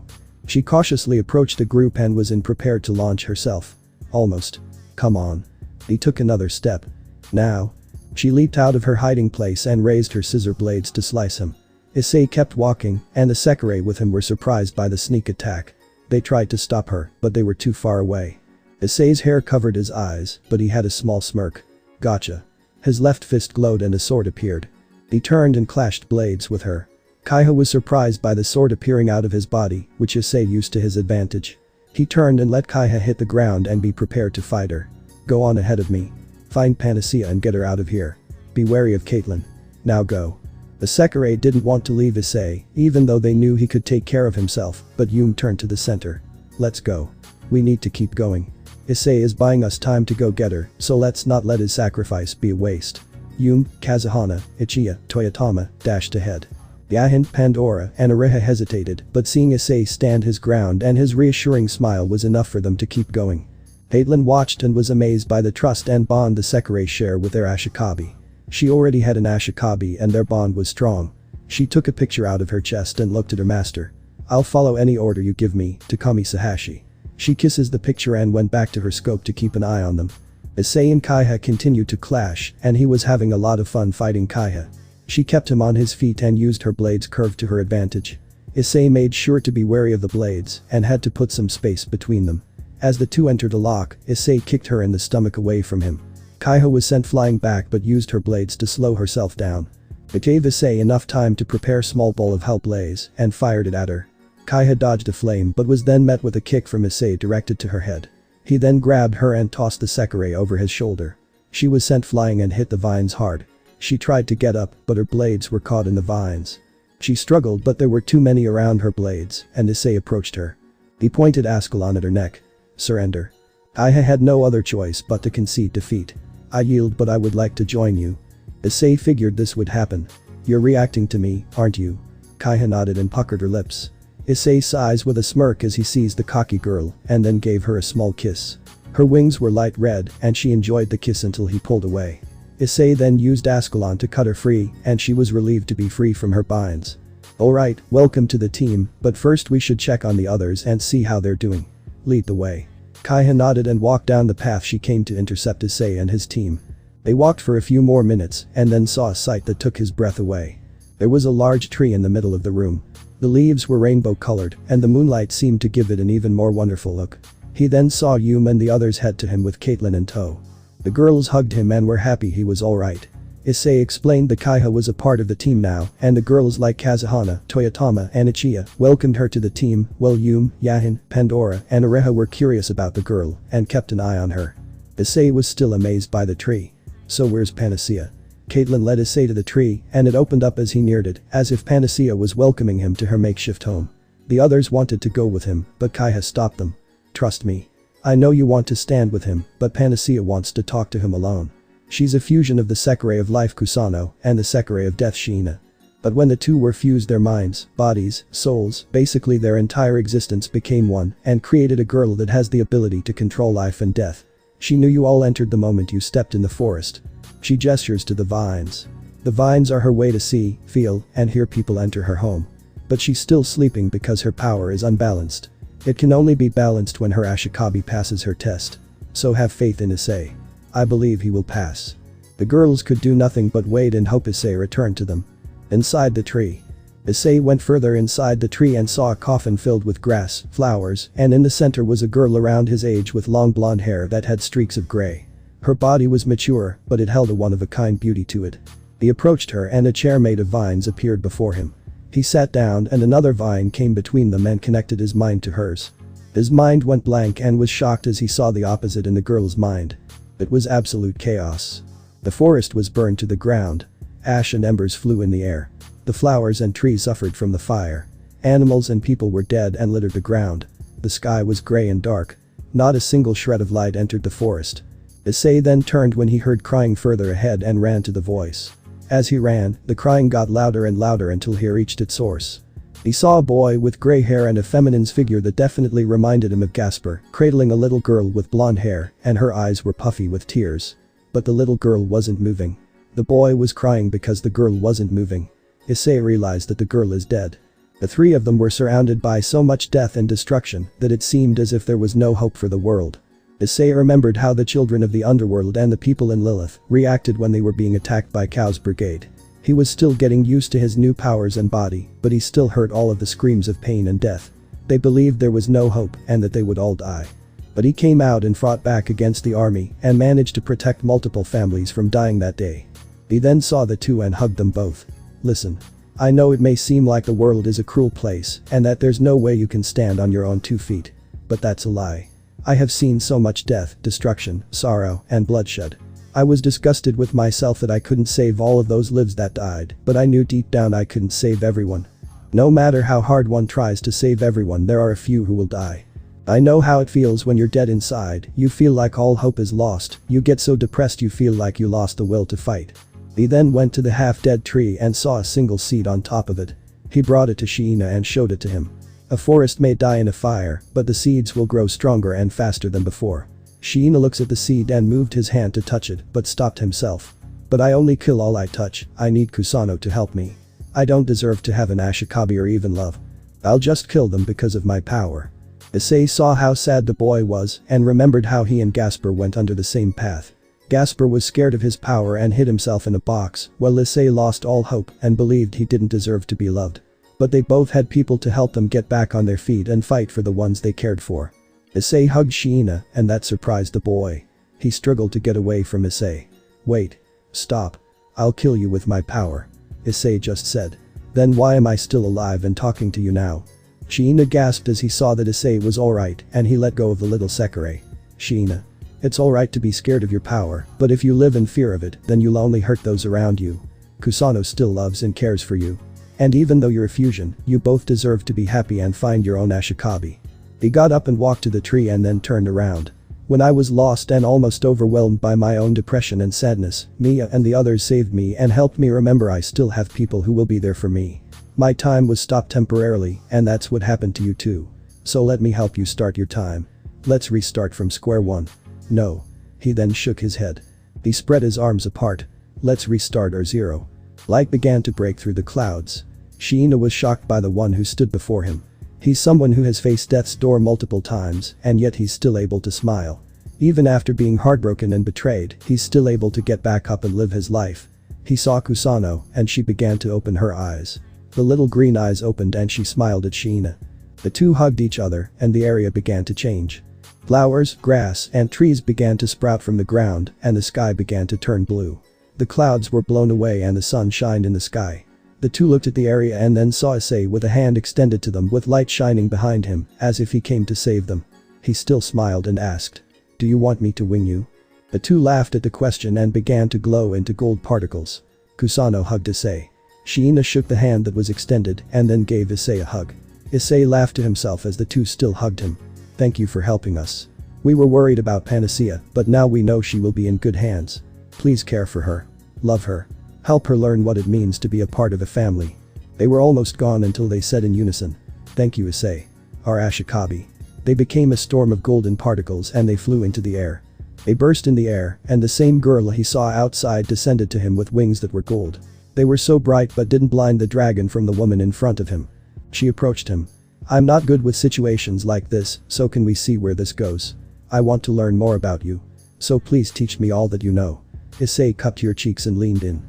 She cautiously approached the group and was prepared to launch herself. Almost. Come on. He took another step. Now. She leaped out of her hiding place and raised her scissor blades to slice him. Issei kept walking, and the Sekirei with him were surprised by the sneak attack. They tried to stop her, but they were too far away. Issei's hair covered his eyes, but he had a small smirk. Gotcha. His left fist glowed and a sword appeared. He turned and clashed blades with her. Kaiha was surprised by the sword appearing out of his body, which Issei used to his advantage. He turned and let Kaiha hit the ground and be prepared to fight her. Go on ahead of me. Find Panacea and get her out of here. Be wary of Caitlin. Now go. The Sekirei didn't want to leave Issei, even though they knew he could take care of himself, but Yum turned to the center. Let's go. We need to keep going. Issei is buying us time to go get her, so let's not let his sacrifice be a waste. Yum, Kazuhana, Ichiya, Toyotama dashed ahead. Yahin, Pandora, and Areha hesitated, but seeing Issei stand his ground and his reassuring smile was enough for them to keep going. Caitlin watched and was amazed by the trust and bond the Sekirei share with their Ashikabi. She already had an Ashikabi and their bond was strong. She took a picture out of her chest and looked at her master. I'll follow any order you give me, Takami Sahashi. She kisses the picture and went back to her scope to keep an eye on them. Issei and Kaiha continued to clash, and he was having a lot of fun fighting Kaiha. She kept him on his feet and used her blades curved to her advantage. Issei made sure to be wary of the blades and had to put some space between them. As the two entered a lock, Issei kicked her in the stomach away from him. Kaiha was sent flying back but used her blades to slow herself down. It gave Issei enough time to prepare a small ball of hell blaze and fired it at her. Kaiha dodged a flame but was then met with a kick from Issei directed to her head. He then grabbed her and tossed the Sekirei over his shoulder. She was sent flying and hit the vines hard. She tried to get up, but her blades were caught in the vines. She struggled, but there were too many around her blades, and Issei approached her. He pointed Ascalon at her neck. Surrender. Kaiha had no other choice but to concede defeat. I yield, but I would like to join you. Issei figured this would happen. You're reacting to me, aren't you? Kaiha nodded and puckered her lips. Issei sighs with a smirk as he sees the cocky girl and then gave her a small kiss. Her wings were light red and she enjoyed the kiss until he pulled away. Issei then used Ascalon to cut her free and she was relieved to be free from her binds. Alright, welcome to the team, but first we should check on the others and see how they're doing. Lead the way. Kaiha nodded and walked down the path she came to intercept Issei and his team. They walked for a few more minutes and then saw a sight that took his breath away. There was a large tree in the middle of the room. The leaves were rainbow colored and the moonlight seemed to give it an even more wonderful look. He then saw Yum and the others head to him with Caitlin in tow. The girls hugged him and were happy he was alright. Issei explained that Kaiha was a part of the team now and the girls like Kazuhana, Toyotama and Ichiya welcomed her to the team while Yum, Yahin, Pandora and Areha were curious about the girl and kept an eye on her. Issei was still amazed by the tree. So where's Panacea? Caitlin led Issei to the tree and it opened up as he neared it as if Panacea was welcoming him to her makeshift home. The others wanted to go with him but Kaiha stopped them. Trust me. I know you want to stand with him but Panacea wants to talk to him alone. She's a fusion of the Sekirei of life Kusano and the Sekirei of death Shina. But when the two were fused their minds, bodies, souls, basically their entire existence became one and created a girl that has the ability to control life and death. She knew you all entered the moment you stepped in the forest. She gestures to the vines. The vines are her way to see, feel, and hear people enter her home. But she's still sleeping because her power is unbalanced. It can only be balanced when her Ashikabi passes her test. So have faith in Issei. I believe he will pass. The girls could do nothing but wait and hope Issei returned to them. Inside the tree. Issei went further inside the tree and saw a coffin filled with grass, flowers, and in the center was a girl around his age with long blonde hair that had streaks of gray. Her body was mature, but it held a one-of-a-kind beauty to it. He approached her and a chair made of vines appeared before him. He sat down and another vine came between them and connected his mind to hers. His mind went blank and was shocked as he saw the opposite in the girl's mind. It was absolute chaos. The forest was burned to the ground. Ash and embers flew in the air. The flowers and trees suffered from the fire. Animals and people were dead and littered the ground. The sky was gray and dark. Not a single shred of light entered the forest. Issei then turned when he heard crying further ahead and ran to the voice. As he ran, the crying got louder and louder until he reached its source. He saw a boy with gray hair and a feminine's figure that definitely reminded him of Gasper, cradling a little girl with blonde hair, and her eyes were puffy with tears. But the little girl wasn't moving. The boy was crying because the girl wasn't moving. Issei realized that the girl is dead. The three of them were surrounded by so much death and destruction that it seemed as if there was no hope for the world. Issei remembered how the children of the underworld and the people in Lilith reacted when they were being attacked by Chaos Brigade. He was still getting used to his new powers and body, but he still heard all of the screams of pain and death. They believed there was no hope and that they would all die. But he came out and fought back against the army and managed to protect multiple families from dying that day. He then saw the two and hugged them both. Listen. I know it may seem like the world is a cruel place and that there's no way you can stand on your own 2 feet. But that's a lie. I have seen so much death, destruction, sorrow, and bloodshed. I was disgusted with myself that I couldn't save all of those lives that died, but I knew deep down I couldn't save everyone. No matter how hard one tries to save everyone, there are a few who will die. I know how it feels when you're dead inside, you feel like all hope is lost, you get so depressed you feel like you lost the will to fight. He then went to the half-dead tree and saw a single seed on top of it. He brought it to Shiina and showed it to him. A forest may die in a fire, but the seeds will grow stronger and faster than before. Shiina looks at the seed and moved his hand to touch it, but stopped himself. But I only kill all I touch, I need Kusano to help me. I don't deserve to have an Ashikabi or even love. I'll just kill them because of my power. Issei saw how sad the boy was and remembered how he and Gasper went under the same path. Gasper was scared of his power and hid himself in a box, while Issei lost all hope and believed he didn't deserve to be loved. But they both had people to help them get back on their feet and fight for the ones they cared for. Issei hugged Shiina, and that surprised the boy. He struggled to get away from Issei. Wait. Stop. I'll kill you with my power. Issei just said. Then why am I still alive and talking to you now? Shiina gasped as he saw that Issei was alright and he let go of the little Sekirei. Shiina. It's alright to be scared of your power, but if you live in fear of it, then you'll only hurt those around you. Kusano still loves and cares for you. And even though you're a fusion, you both deserve to be happy and find your own Ashikabi. He got up and walked to the tree and then turned around. When I was lost and almost overwhelmed by my own depression and sadness, Mia and the others saved me and helped me remember I still have people who will be there for me. My time was stopped temporarily, and that's what happened to you too. So let me help you start your time. Let's restart from square one. No. He then shook his head. He spread his arms apart. Let's restart our zero. Light began to break through the clouds. Shiina was shocked by the one who stood before him. He's someone who has faced death's door multiple times, and yet he's still able to smile. Even after being heartbroken and betrayed, he's still able to get back up and live his life. He saw Kusano, and she began to open her eyes. The little green eyes opened and she smiled at Shiina. The two hugged each other, and the area began to change. Flowers, grass, and trees began to sprout from the ground, and the sky began to turn blue. The clouds were blown away and the sun shined in the sky. The two looked at the area and then saw Issei with a hand extended to them with light shining behind him, as if he came to save them. He still smiled and asked, "Do you want me to wing you?" The two laughed at the question and began to glow into gold particles. Kusano hugged Issei. Shiina shook the hand that was extended and then gave Issei a hug. Issei laughed to himself as the two still hugged him. "Thank you for helping us. We were worried about Panacea, but now we know she will be in good hands. Please care for her. Love her. Help her learn what it means to be a part of a family." They were almost gone until they said in unison, "Thank you, Issei. Our Ashikabi." They became a storm of golden particles and they flew into the air. They burst in the air, and the same girl he saw outside descended to him with wings that were gold. They were so bright but didn't blind the dragon from the woman in front of him. She approached him. "I'm not good with situations like this, so can we see where this goes? I want to learn more about you. So please teach me all that you know." Issei cupped her cheeks and leaned in.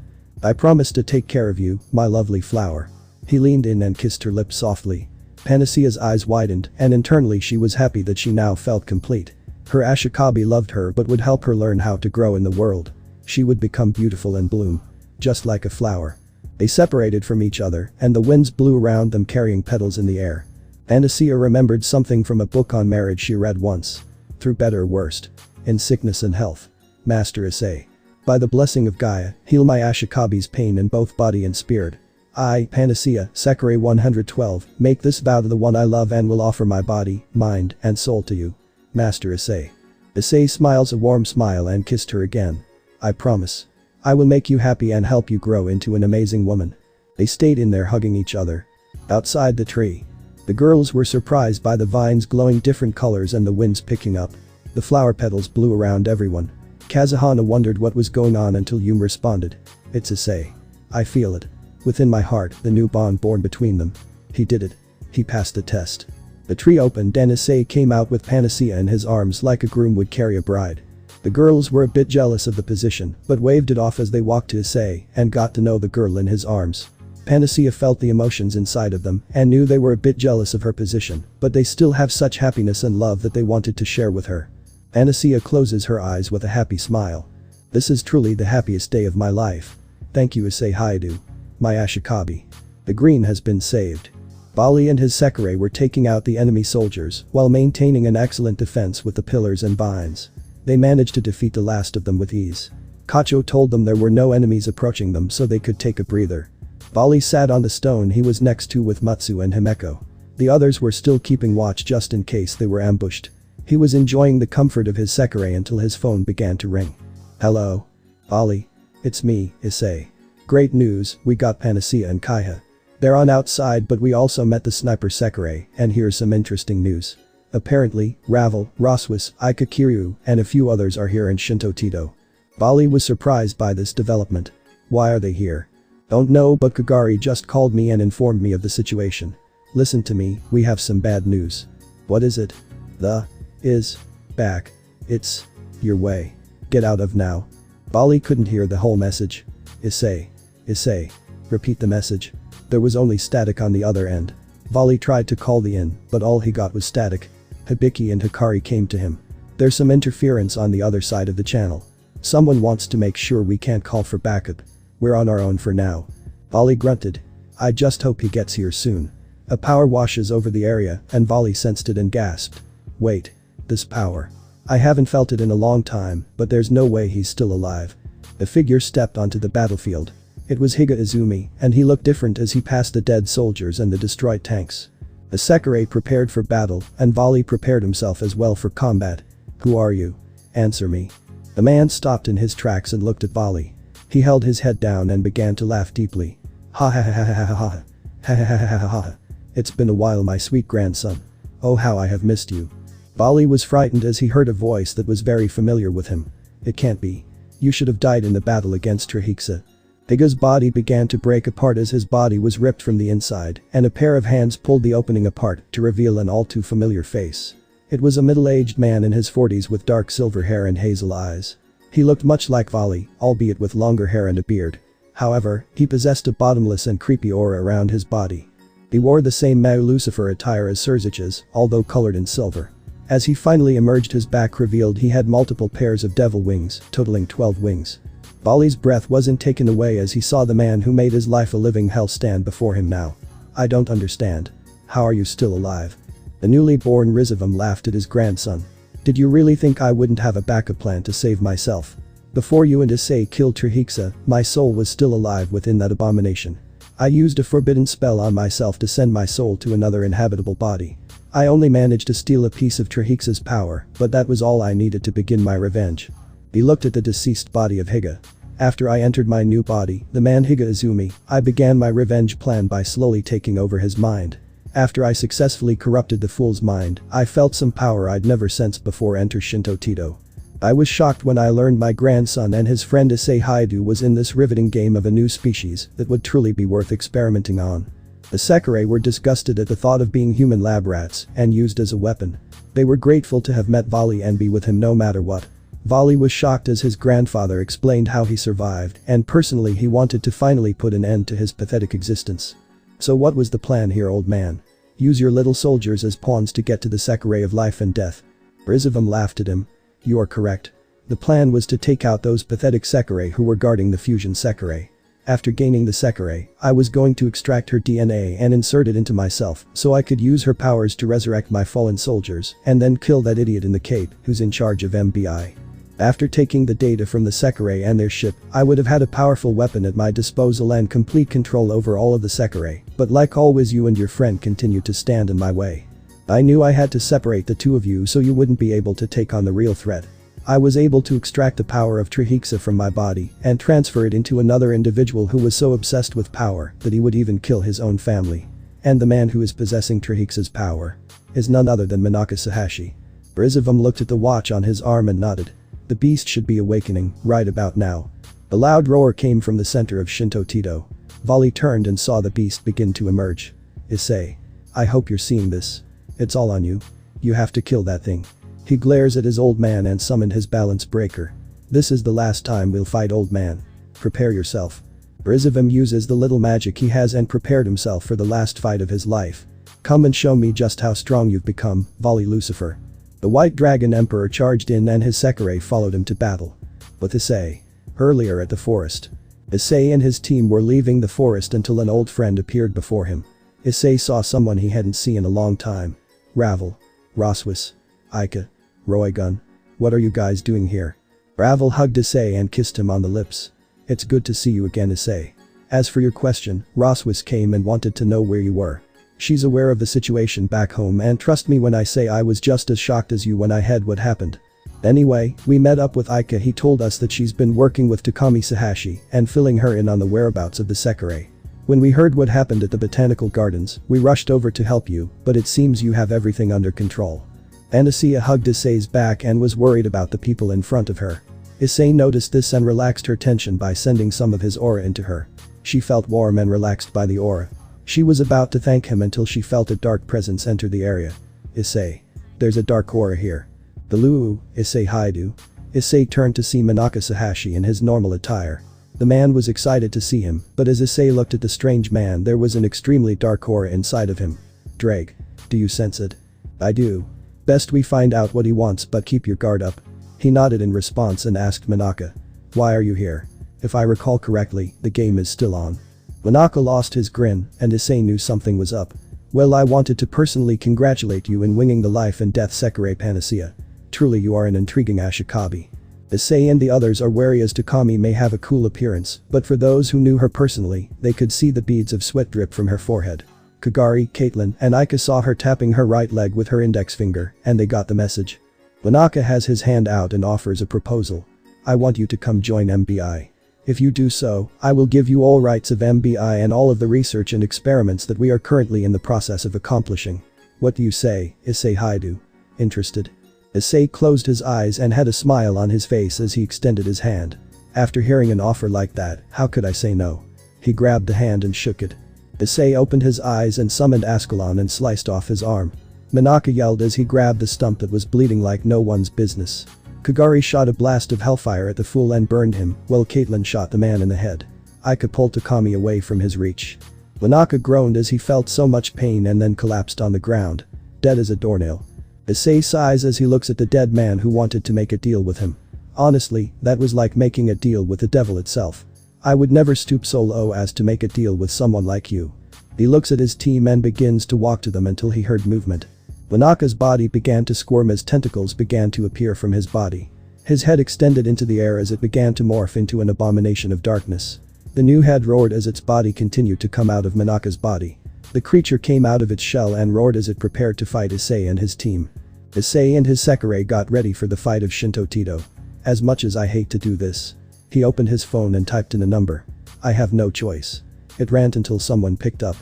"I promise to take care of you, my lovely flower." He leaned in and kissed her lips softly. Panacea's eyes widened, and internally she was happy that she now felt complete. Her Ashikabi loved her but would help her learn how to grow in the world. She would become beautiful and bloom. Just like a flower. They separated from each other, and the winds blew around them carrying petals in the air. Panacea remembered something from a book on marriage she read once. Through better or worst. In sickness and health. Master Issei. By the blessing of Gaia, heal my Ashikabi's pain in both body and spirit. I, Panacea, Sekirei 112, make this vow to the one I love and will offer my body, mind, and soul to you. Master Issei. Issei smiles a warm smile and kissed her again. I promise. I will make you happy and help you grow into an amazing woman. They stayed in there hugging each other. Outside the tree. The girls were surprised by the vines glowing different colors and the winds picking up. The flower petals blew around everyone. Kazuhana wondered what was going on until Yum responded. It's Issei. I feel it. Within my heart, the new bond born between them. He did it. He passed the test. The tree opened and Issei came out with Panacea in his arms like a groom would carry a bride. The girls were a bit jealous of the position, but waved it off as they walked to Issei and got to know the girl in his arms. Panacea felt the emotions inside of them and knew they were a bit jealous of her position, but they still have such happiness and love that they wanted to share with her. Panacea closes her eyes with a happy smile. This is truly the happiest day of my life. Thank you Issei Haidu. My Ashikabi. The green has been saved. Bali and his Sekirei were taking out the enemy soldiers while maintaining an excellent defense with the pillars and vines. They managed to defeat the last of them with ease. Kacho told them there were no enemies approaching them so they could take a breather. Bali sat on the stone he was next to with Matsu and Himeko. The others were still keeping watch just in case they were ambushed. He was enjoying the comfort of his Sekirei until his phone began to ring. Hello? Bali? It's me, Issei. Great news, we got Panacea and Kaiha. They're on outside but we also met the sniper Sekirei, and here's some interesting news. Apparently, Ravel, Roswis, Ika Kiryu, and a few others are here in Shinto Teito. Bali was surprised by this development. Why are they here? Don't know but Kagari just called me and informed me of the situation. Listen to me, we have some bad news. What is it? The is back. It's your way. Get out of now. Bali couldn't hear the whole message. Issei. Issei. Repeat the message. There was only static on the other end. Bali tried to call the inn, but all he got was static. Hibiki and Hikari came to him. There's some interference on the other side of the channel. Someone wants to make sure we can't call for backup. We're on our own for now. Bali grunted. I just hope he gets here soon. A power washes over the area and Bali sensed it and gasped. Wait. This power. I haven't felt it in a long time, but there's no way he's still alive. A figure stepped onto the battlefield. It was Higa Izumi, and he looked different as he passed the dead soldiers and the destroyed tanks. The Sekirei prepared for battle, and Bali prepared himself as well for combat. Who are you? Answer me. The man stopped in his tracks and looked at Bali. He held his head down and began to laugh deeply. Ha ha ha ha ha ha ha. Ha ha ha ha ha ha. It's been a while my sweet grandson. Oh how I have missed you. Bali was frightened as he heard a voice that was very familiar with him. It can't be. You should have died in the battle against Trihiksa. Higa's body began to break apart as his body was ripped from the inside, and a pair of hands pulled the opening apart to reveal an all too familiar face. It was a middle-aged man in his 40s with dark silver hair and hazel eyes. He looked much like Vali, albeit with longer hair and a beard. However, he possessed a bottomless and creepy aura around his body. He wore the same Mao Lucifer attire as Surzich's, although colored in silver. As he finally emerged, his back revealed he had multiple pairs of devil wings, totaling 12 wings. Bali's breath wasn't taken away as he saw the man who made his life a living hell stand before him now. I don't understand. How are you still alive? The newly born Rizavam laughed at his grandson. Did you really think I wouldn't have a backup plan to save myself? Before you and Issei killed Trihiksa, my soul was still alive within that abomination. I used a forbidden spell on myself to send my soul to another inhabitable body. I only managed to steal a piece of Trihiksa's power, but that was all I needed to begin my revenge. He looked at the deceased body of Higa. After I entered my new body, the man Higa Izumi, I began my revenge plan by slowly taking over his mind. After I successfully corrupted the fool's mind, I felt some power I'd never sensed before enter Shinto Teito. I was shocked when I learned my grandson and his friend Issei Haidu was in this riveting game of a new species that would truly be worth experimenting on. The Sekirei were disgusted at the thought of being human lab rats and used as a weapon. They were grateful to have met Vali and be with him no matter what. Vali was shocked as his grandfather explained how he survived, and personally he wanted to finally put an end to his pathetic existence. So what was the plan here, old man? Use your little soldiers as pawns to get to the Sekirei of life and death. Rizavum laughed at him. You are correct. The plan was to take out those pathetic Sekirei who were guarding the fusion Sekirei. After gaining the Sekirei, I was going to extract her DNA and insert it into myself so I could use her powers to resurrect my fallen soldiers and then kill that idiot in the cape who's in charge of MBI. After taking the data from the Sekirei and their ship, I would have had a powerful weapon at my disposal and complete control over all of the Sekirei, but like always you and your friend continued to stand in my way. I knew I had to separate the two of you so you wouldn't be able to take on the real threat. I was able to extract the power of Trihexa from my body and transfer it into another individual who was so obsessed with power that he would even kill his own family. And the man who is possessing Trihexa's power is none other than Minato Sahashi. Rizavum looked at the watch on his arm and nodded. The beast should be awakening right about now. A loud roar came from the center of Shinto Teito. Volley turned and saw the beast begin to emerge. Issei. I hope you're seeing this. It's all on you. You have to kill that thing. He glares at his old man and summoned his balance breaker. This is the last time we'll fight, old man. Prepare yourself. Rizavum uses the little magic he has and prepared himself for the last fight of his life. Come and show me just how strong you've become, Volley Lucifer. The White Dragon Emperor charged in and his Sekirei followed him to battle. With Issei. Earlier at the forest. Issei and his team were leaving the forest until an old friend appeared before him. Issei saw someone he hadn't seen in a long time. Ravel. Roswis. Ika. Roigun. What are you guys doing here? Ravel hugged Issei and kissed him on the lips. It's good to see you again, Issei. As for your question, Roswis came and wanted to know where you were. She's aware of the situation back home and trust me when I say I was just as shocked as you when I heard what happened. Anyway, we met up with Ika. He told us that she's been working with Takami Sahashi and filling her in on the whereabouts of the Sekirei. When we heard what happened at the botanical gardens, we rushed over to help you, but it seems you have everything under control. Anasia hugged Issei's back and was worried about the people in front of her. Issei noticed this and relaxed her tension by sending some of his aura into her. She felt warm and relaxed by the aura. She was about to thank him until she felt a dark presence enter the area. Issei. There's a dark aura here. The Luu, Issei Haidu. Issei turned to see Minato Sahashi in his normal attire. The man was excited to see him, but as Issei looked at the strange man there was an extremely dark aura inside of him. Drake. Do you sense it? I do. Best we find out what he wants but keep your guard up. He nodded in response and asked Minato. Why are you here? If I recall correctly, the game is still on. Minato lost his grin and Issei knew something was up. Well, I wanted to personally congratulate you in winning the life and death Sekirei panacea. Truly you are an intriguing Ashikabi. Issei and the others are wary as Takami may have a cool appearance, but for those who knew her personally, they could see the beads of sweat drip from her forehead. Kagari, Caitlin, and Ika saw her tapping her right leg with her index finger, and they got the message. Minato has his hand out and offers a proposal. I want you to come join MBI. If you do so, I will give you all rights of MBI and all of the research and experiments that we are currently in the process of accomplishing. What do you say, Issei Haidu? Interested? Issei closed his eyes and had a smile on his face as he extended his hand. After hearing an offer like that, how could I say no? He grabbed the hand and shook it. Issei opened his eyes and summoned Ascalon and sliced off his arm. Minato yelled as he grabbed the stump that was bleeding like no one's business. Kagari shot a blast of hellfire at the fool and burned him, while Caitlin shot the man in the head. Ika pulled Takami away from his reach. Minato groaned as he felt so much pain and then collapsed on the ground. Dead as a doornail. Issei sighs as he looks at the dead man who wanted to make a deal with him. Honestly, that was like making a deal with the devil itself. I would never stoop so low as to make a deal with someone like you. He looks at his team and begins to walk to them until he heard movement. Minato's body began to squirm as tentacles began to appear from his body. His head extended into the air as it began to morph into an abomination of darkness. The new head roared as its body continued to come out of Minato's body. The creature came out of its shell and roared as it prepared to fight Issei and his team. Issei and his Sekirei got ready for the fight of Shinto Teito. As much as I hate to do this. He opened his phone and typed in a number. I have no choice. It ran until someone picked up.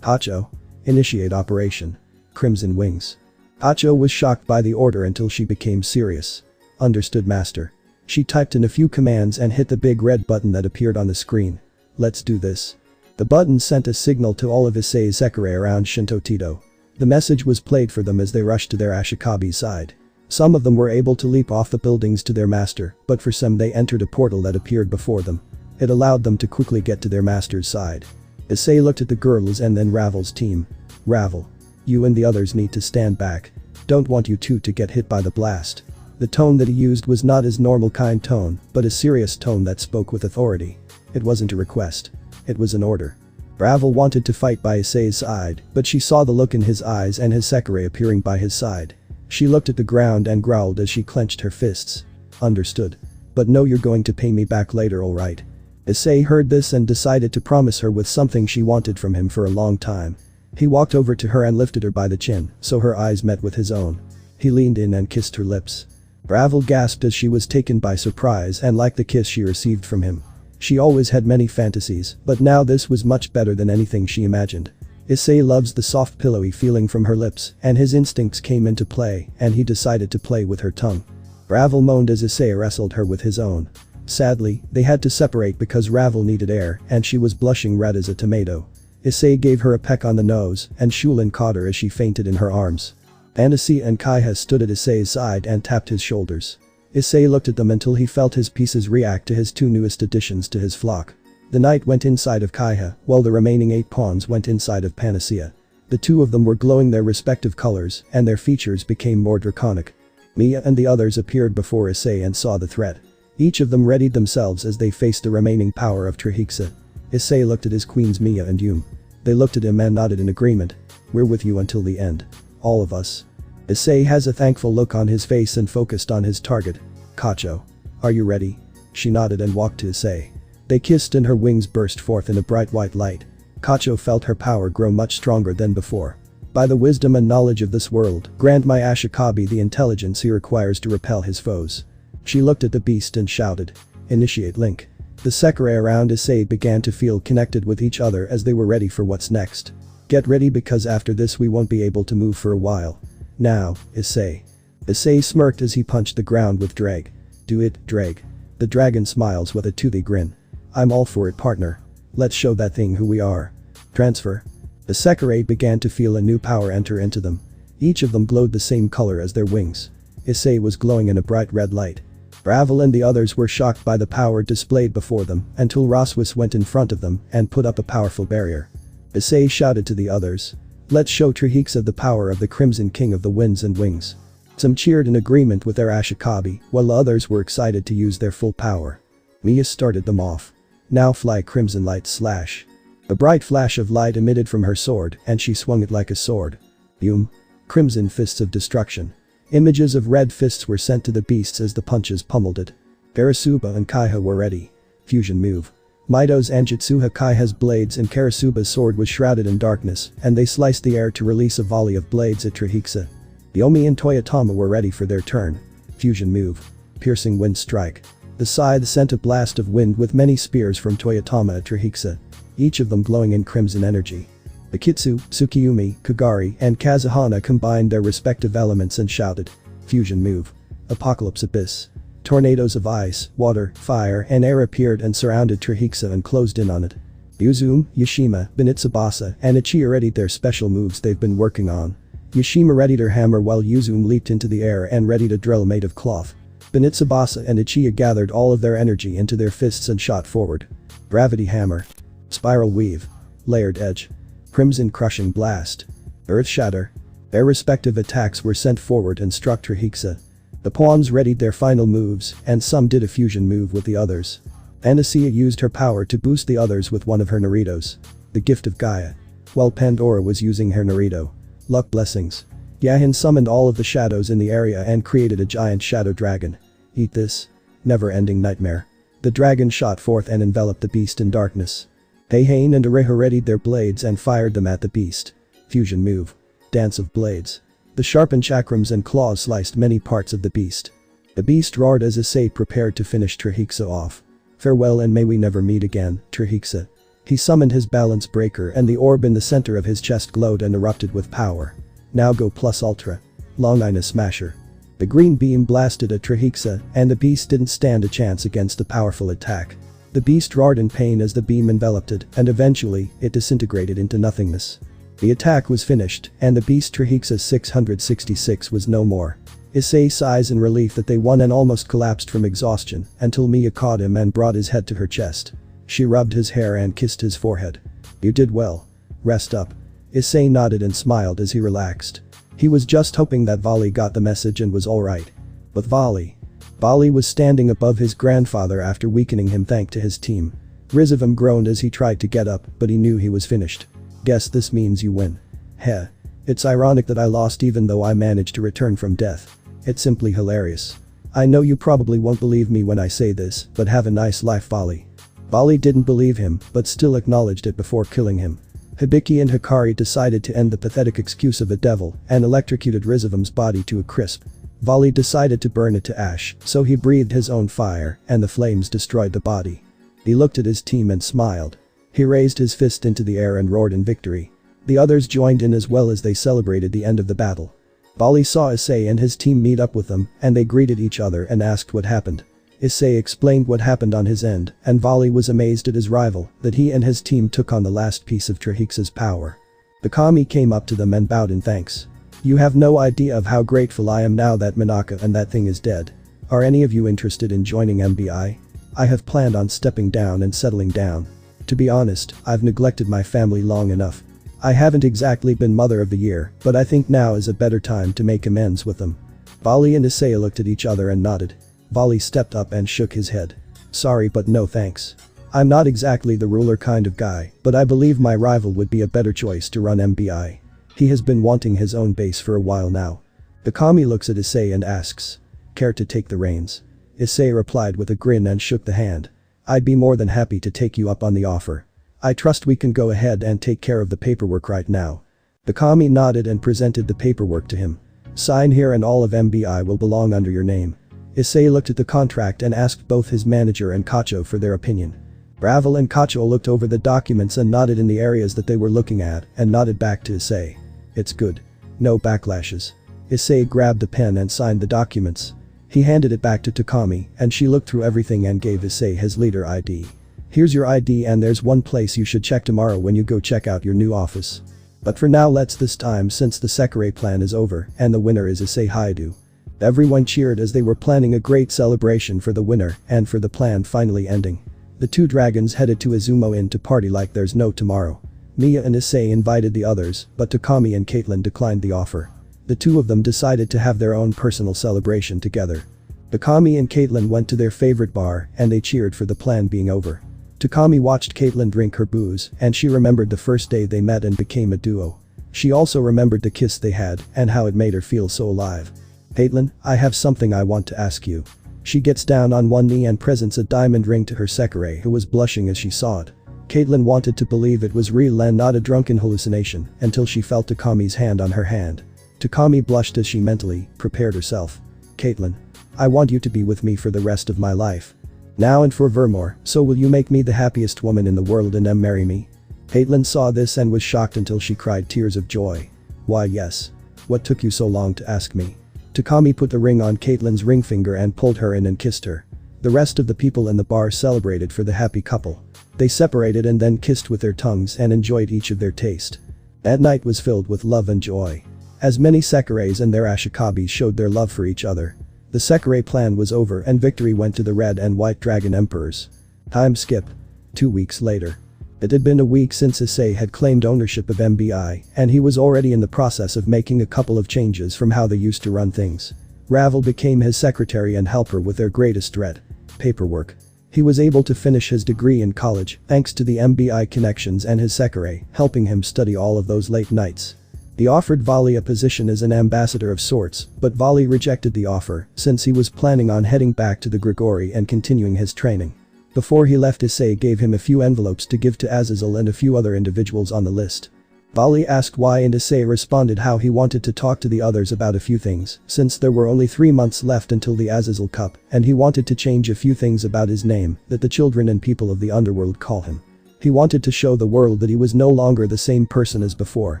Hacho. Initiate operation. Crimson Wings. Hacho was shocked by the order until she became serious. Understood, master. She typed in a few commands and hit the big red button that appeared on the screen. Let's do this. The button sent a signal to all of Issei's Sekirei around Shinto Teito. The message was played for them as they rushed to their Ashikabi side. Some of them were able to leap off the buildings to their master, but for some they entered a portal that appeared before them. It allowed them to quickly get to their master's side. Issei looked at the girls and then Ravel's team. Ravel. You and the others need to stand back. Don't want you two to get hit by the blast. The tone that he used was not his normal kind tone, but a serious tone that spoke with authority. It wasn't a request. It was an order. Ravel wanted to fight by Issei's side, but she saw the look in his eyes and his Sekirei appearing by his side. She looked at the ground and growled as she clenched her fists. Understood. But no, you're going to pay me back later, alright? Issei heard this and decided to promise her with something she wanted from him for a long time. He walked over to her and lifted her by the chin, so her eyes met with his own. He leaned in and kissed her lips. Ravel gasped as she was taken by surprise and liked the kiss she received from him. She always had many fantasies, but now this was much better than anything she imagined. Issei loves the soft pillowy feeling from her lips, and his instincts came into play, and he decided to play with her tongue. Ravel moaned as Issei wrestled her with his own. Sadly, they had to separate because Ravel needed air and she was blushing red as a tomato. Issei gave her a peck on the nose and Shulin caught her as she fainted in her arms. Anasia and Kaiha stood at Issei's side and tapped his shoulders. Issei looked at them until he felt his pieces react to his two newest additions to his flock. The knight went inside of Kaiha, while the remaining 8 pawns went inside of Panacea. The two of them were glowing their respective colors and their features became more draconic. Mia and the others appeared before Issei and saw the threat. Each of them readied themselves as they faced the remaining power of Trihixa. Issei looked at his queens Mia and Yum. They looked at him and nodded in agreement. We're with you until the end. All of us. Issei has a thankful look on his face and focused on his target. Kacho. Are you ready? She nodded and walked to Issei. They kissed and her wings burst forth in a bright white light. Kacho felt her power grow much stronger than before. By the wisdom and knowledge of this world, grant my Ashikabi the intelligence he requires to repel his foes. She looked at the beast and shouted. Initiate link. The Sekirei around Issei began to feel connected with each other as they were ready for what's next. Get ready because after this we won't be able to move for a while. Now, Issei. Issei smirked as he punched the ground with Drag. Do it, Drag. The dragon smiles with a toothy grin. I'm all for it, partner. Let's show that thing who we are. Transfer. The Sekirei began to feel a new power enter into them. Each of them glowed the same color as their wings. Issei was glowing in a bright red light. Ravel and the others were shocked by the power displayed before them until Roswis went in front of them and put up a powerful barrier. Issei shouted to the others. Let's show Trihixa the power of the Crimson King of the Winds and Wings. Some cheered in agreement with their Ashikabi, while others were excited to use their full power. Mia started them off. Now fly Crimson Light Slash. A bright flash of light emitted from her sword and she swung it like a sword. Boom. Crimson fists of destruction. Images of red fists were sent to the beasts as the punches pummeled it. Karasuba and Kaiha were ready. Fusion move. Mito's Anjutsuha Kaiha's blades and Karasuba's sword was shrouded in darkness and they sliced the air to release a volley of blades at Trihixa. Yomi and Toyotama were ready for their turn. Fusion move. Piercing wind strike. The scythe sent a blast of wind with many spears from Toyotama at Trihixa. Each of them glowing in crimson energy. Akitsu, Tsukiyumi, Kagari and Kazuhana combined their respective elements and shouted. Fusion move. Apocalypse Abyss. Tornadoes of ice, water, fire and air appeared and surrounded Trihixa and closed in on it. Yuzum, Yashima, Benitsubasa and Ichii readied their special moves they've been working on. Yashima readied her hammer while Yuzum leaped into the air and readied a drill made of cloth. Benitsubasa and Ichii gathered all of their energy into their fists and shot forward. Gravity hammer. Spiral weave. Layered edge. Crimson crushing blast. Earth shatter. Their respective attacks were sent forward and struck Trihixa. The pawns readied their final moves and some did a fusion move with the others. Anasia used her power to boost the others with one of her Naritos. The gift of Gaia. While Pandora was using her Narito. Luck blessings. Yahin summoned all of the shadows in the area and created a giant shadow dragon. Eat this. Never-ending nightmare. The dragon shot forth and enveloped the beast in darkness. Heihain and Areha readied their blades and fired them at the beast. Fusion move. Dance of blades. The sharpened chakrams and claws sliced many parts of the beast. The beast roared as Issei prepared to finish Trihixa off. Farewell and may we never meet again, Trihixa. He summoned his balance breaker and the orb in the center of his chest glowed and erupted with power. Now go plus ultra. Long Ina Smasher. The green beam blasted at Trihixa and the beast didn't stand a chance against the powerful attack. The beast roared in pain as the beam enveloped it and eventually it disintegrated into nothingness. The attack was finished and the beast Trihixa 666 was no more. Issei sighs in relief that they won and almost collapsed from exhaustion until Mia caught him and brought his head to her chest. She rubbed his hair and kissed his forehead. You did well. Rest up. Issei nodded and smiled as he relaxed. He was just hoping that Vali got the message and was alright. But Vali was standing above his grandfather after weakening him thanks to his team. Rizavum groaned as he tried to get up, but he knew he was finished. Guess this means you win. Heh. It's ironic that I lost even though I managed to return from death. It's simply hilarious. I know you probably won't believe me when I say this, but have a nice life, Vali. Vali didn't believe him, but still acknowledged it before killing him. Hibiki and Hikari decided to end the pathetic excuse of a devil and electrocuted Rizavum's body to a crisp. Vali decided to burn it to ash, so he breathed his own fire, and the flames destroyed the body. He looked at his team and smiled. He raised his fist into the air and roared in victory. The others joined in as well as they celebrated the end of the battle. Vali saw Issei and his team meet up with them, and they greeted each other and asked what happened. Issei explained what happened on his end, and Vali was amazed at his rival, that he and his team took on the last piece of Trihix's power. The kami came up to them and bowed in thanks. You have no idea of how grateful I am now that Minato and that thing is dead. Are any of you interested in joining MBI? I have planned on stepping down and settling down. To be honest, I've neglected my family long enough. I haven't exactly been mother of the year, but I think now is a better time to make amends with them. Vali and Issei looked at each other and nodded. Vali stepped up and shook his head. Sorry, but no thanks. I'm not exactly the ruler kind of guy, but I believe my rival would be a better choice to run MBI. He has been wanting his own base for a while now. The kami looks at Issei and asks, care to take the reins? Issei replied with a grin and shook the hand. I'd be more than happy to take you up on the offer. I trust we can go ahead and take care of the paperwork right now. The kami nodded and presented the paperwork to him. Sign here and all of MBI will belong under your name. Issei looked at the contract and asked both his manager and Kacho for their opinion. Ravel and Kacho looked over the documents and nodded in the areas that they were looking at and nodded back to Issei. It's good. No backlashes. Issei grabbed the pen and signed the documents. He handed it back to Takami and she looked through everything and gave Issei his leader ID. Here's your ID and there's one place you should check tomorrow when you go check out your new office. But for now let's this time since the Sekirei plan is over and the winner is Issei Haidu. Everyone cheered as they were planning a great celebration for the winner and for the plan finally ending. The two dragons headed to Izumo Inn to party like there's no tomorrow. Mia and Issei invited the others, but Takami and Caitlin declined the offer. The two of them decided to have their own personal celebration together. Takami and Caitlin went to their favorite bar and they cheered for the plan being over. Takami watched Caitlin drink her booze and she remembered the first day they met and became a duo. She also remembered the kiss they had and how it made her feel so alive. Caitlin, I have something I want to ask you. She gets down on one knee and presents a diamond ring to her Sekirei who was blushing as she saw it. Caitlin wanted to believe it was real and not a drunken hallucination until she felt Takami's hand on her hand. Takami blushed as she mentally prepared herself. Caitlin, I want you to be with me for the rest of my life. Now and forevermore, so will you make me the happiest woman in the world and marry me? Caitlin saw this and was shocked until she cried tears of joy. Why yes. What took you so long to ask me? Takami put the ring on Caitlin's ring finger and pulled her in and kissed her. The rest of the people in the bar celebrated for the happy couple. They separated and then kissed with their tongues and enjoyed each of their taste. That night was filled with love and joy. As many Sekireis and their Ashikabis showed their love for each other. The Sekirei plan was over and victory went to the Red and White Dragon Emperors. Time skip. 2 weeks later. It had been a week since Issei had claimed ownership of MBI and he was already in the process of making a couple of changes from how they used to run things. Ravel became his secretary and helper with their greatest dread. Paperwork. He was able to finish his degree in college thanks to the MBI connections and his Sekirei helping him study all of those late nights. He offered Vali a position as an ambassador of sorts, but Vali rejected the offer since he was planning on heading back to the Grigori and continuing his training. Before he left, Issei gave him a few envelopes to give to Azazel and a few other individuals on the list. Vali asked why and Issei responded how he wanted to talk to the others about a few things since there were only 3 months left until the Azazel Cup and he wanted to change a few things about his name that the children and people of the underworld call him. He wanted to show the world that he was no longer the same person as before,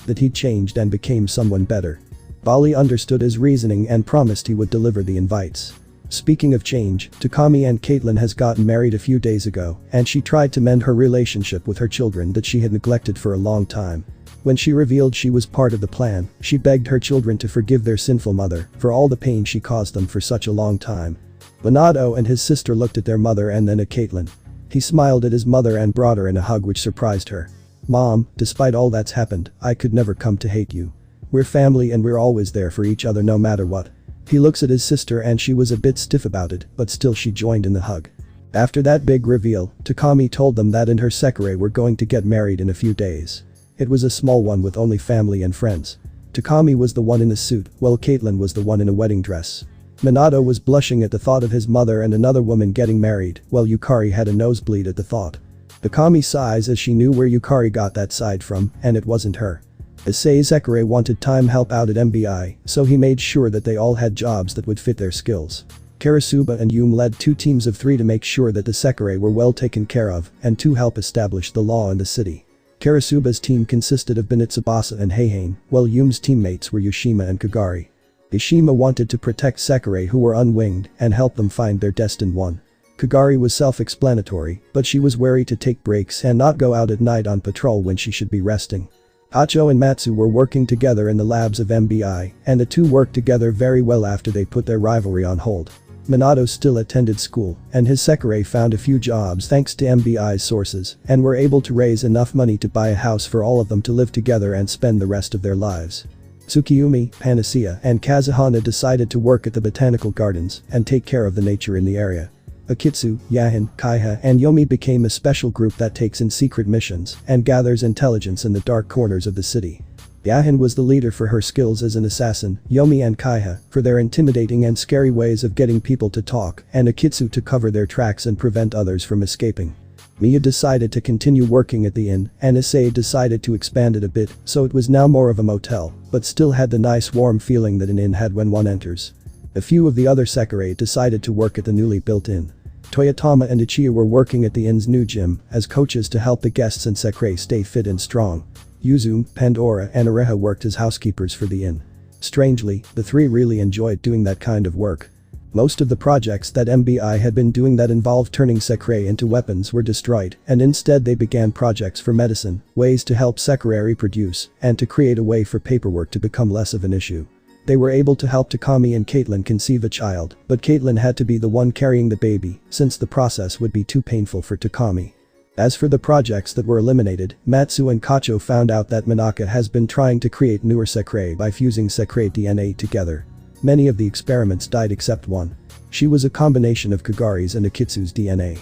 that he changed and became someone better. Vali understood his reasoning and promised he would deliver the invites. Speaking of change, Takami and Caitlin has gotten married a few days ago and she tried to mend her relationship with her children that she had neglected for a long time. When she revealed she was part of the plan, she begged her children to forgive their sinful mother for all the pain she caused them for such a long time. Minato and his sister looked at their mother and then at Caitlin. He smiled at his mother and brought her in a hug which surprised her. Mom, despite all that's happened, I could never come to hate you. We're family and we're always there for each other no matter what. He looks at his sister and she was a bit stiff about it, but still she joined in the hug. After that big reveal, Takami told them that in her Sekirei were going to get married in a few days. It was a small one with only family and friends. Takami was the one in the suit, while Caitlin was the one in a wedding dress. Minato was blushing at the thought of his mother and another woman getting married, while Yukari had a nosebleed at the thought. Takami sighs as she knew where Yukari got that side from, and it wasn't her. Issei Sekirei wanted time help out at MBI, so he made sure that they all had jobs that would fit their skills. Karasuba and Yume led 2 teams of 3 to make sure that the Sekirei were well taken care of and to help establish the law in the city. Karasuba's team consisted of Benitsubasa and Heihain, while Yume's teammates were Yoshima and Kagari. Yoshima wanted to protect Sekirei who were unwinged and help them find their destined one. Kagari was self-explanatory, but she was wary to take breaks and not go out at night on patrol when she should be resting. Acho and Matsu were working together in the labs of MBI, and the two worked together very well after they put their rivalry on hold. Minato still attended school, and his Sekirei found a few jobs thanks to MBI's sources, and were able to raise enough money to buy a house for all of them to live together and spend the rest of their lives. Tsukiyumi, Panacea, and Kazuhana decided to work at the botanical gardens and take care of the nature in the area. Akitsu, Yahin, Kaiha, and Yomi became a special group that takes in secret missions and gathers intelligence in the dark corners of the city. Yahin was the leader for her skills as an assassin, Yomi and Kaiha for their intimidating and scary ways of getting people to talk, and Akitsu to cover their tracks and prevent others from escaping. Miya decided to continue working at the inn, and Issei decided to expand it a bit, so it was now more of a motel, but still had the nice warm feeling that an inn had when one enters. A few of the other Sekirei decided to work at the newly built inn. Toyotama and Ichiya were working at the inn's new gym as coaches to help the guests and Sekirei stay fit and strong. Yuzu, Pandora, and Areha worked as housekeepers for the inn. Strangely, the 3 really enjoyed doing that kind of work. Most of the projects that MBI had been doing that involved turning Sekirei into weapons were destroyed, and instead they began projects for medicine, ways to help Sekirei reproduce, and to create a way for paperwork to become less of an issue. They were able to help Takami and Caitlin conceive a child, but Caitlin had to be the one carrying the baby, since the process would be too painful for Takami. As for the projects that were eliminated, Matsu and Kacho found out that Minaka has been trying to create newer Sekirei by fusing Sekirei DNA together. Many of the experiments died except one. She was a combination of Kagari's and Akitsu's DNA.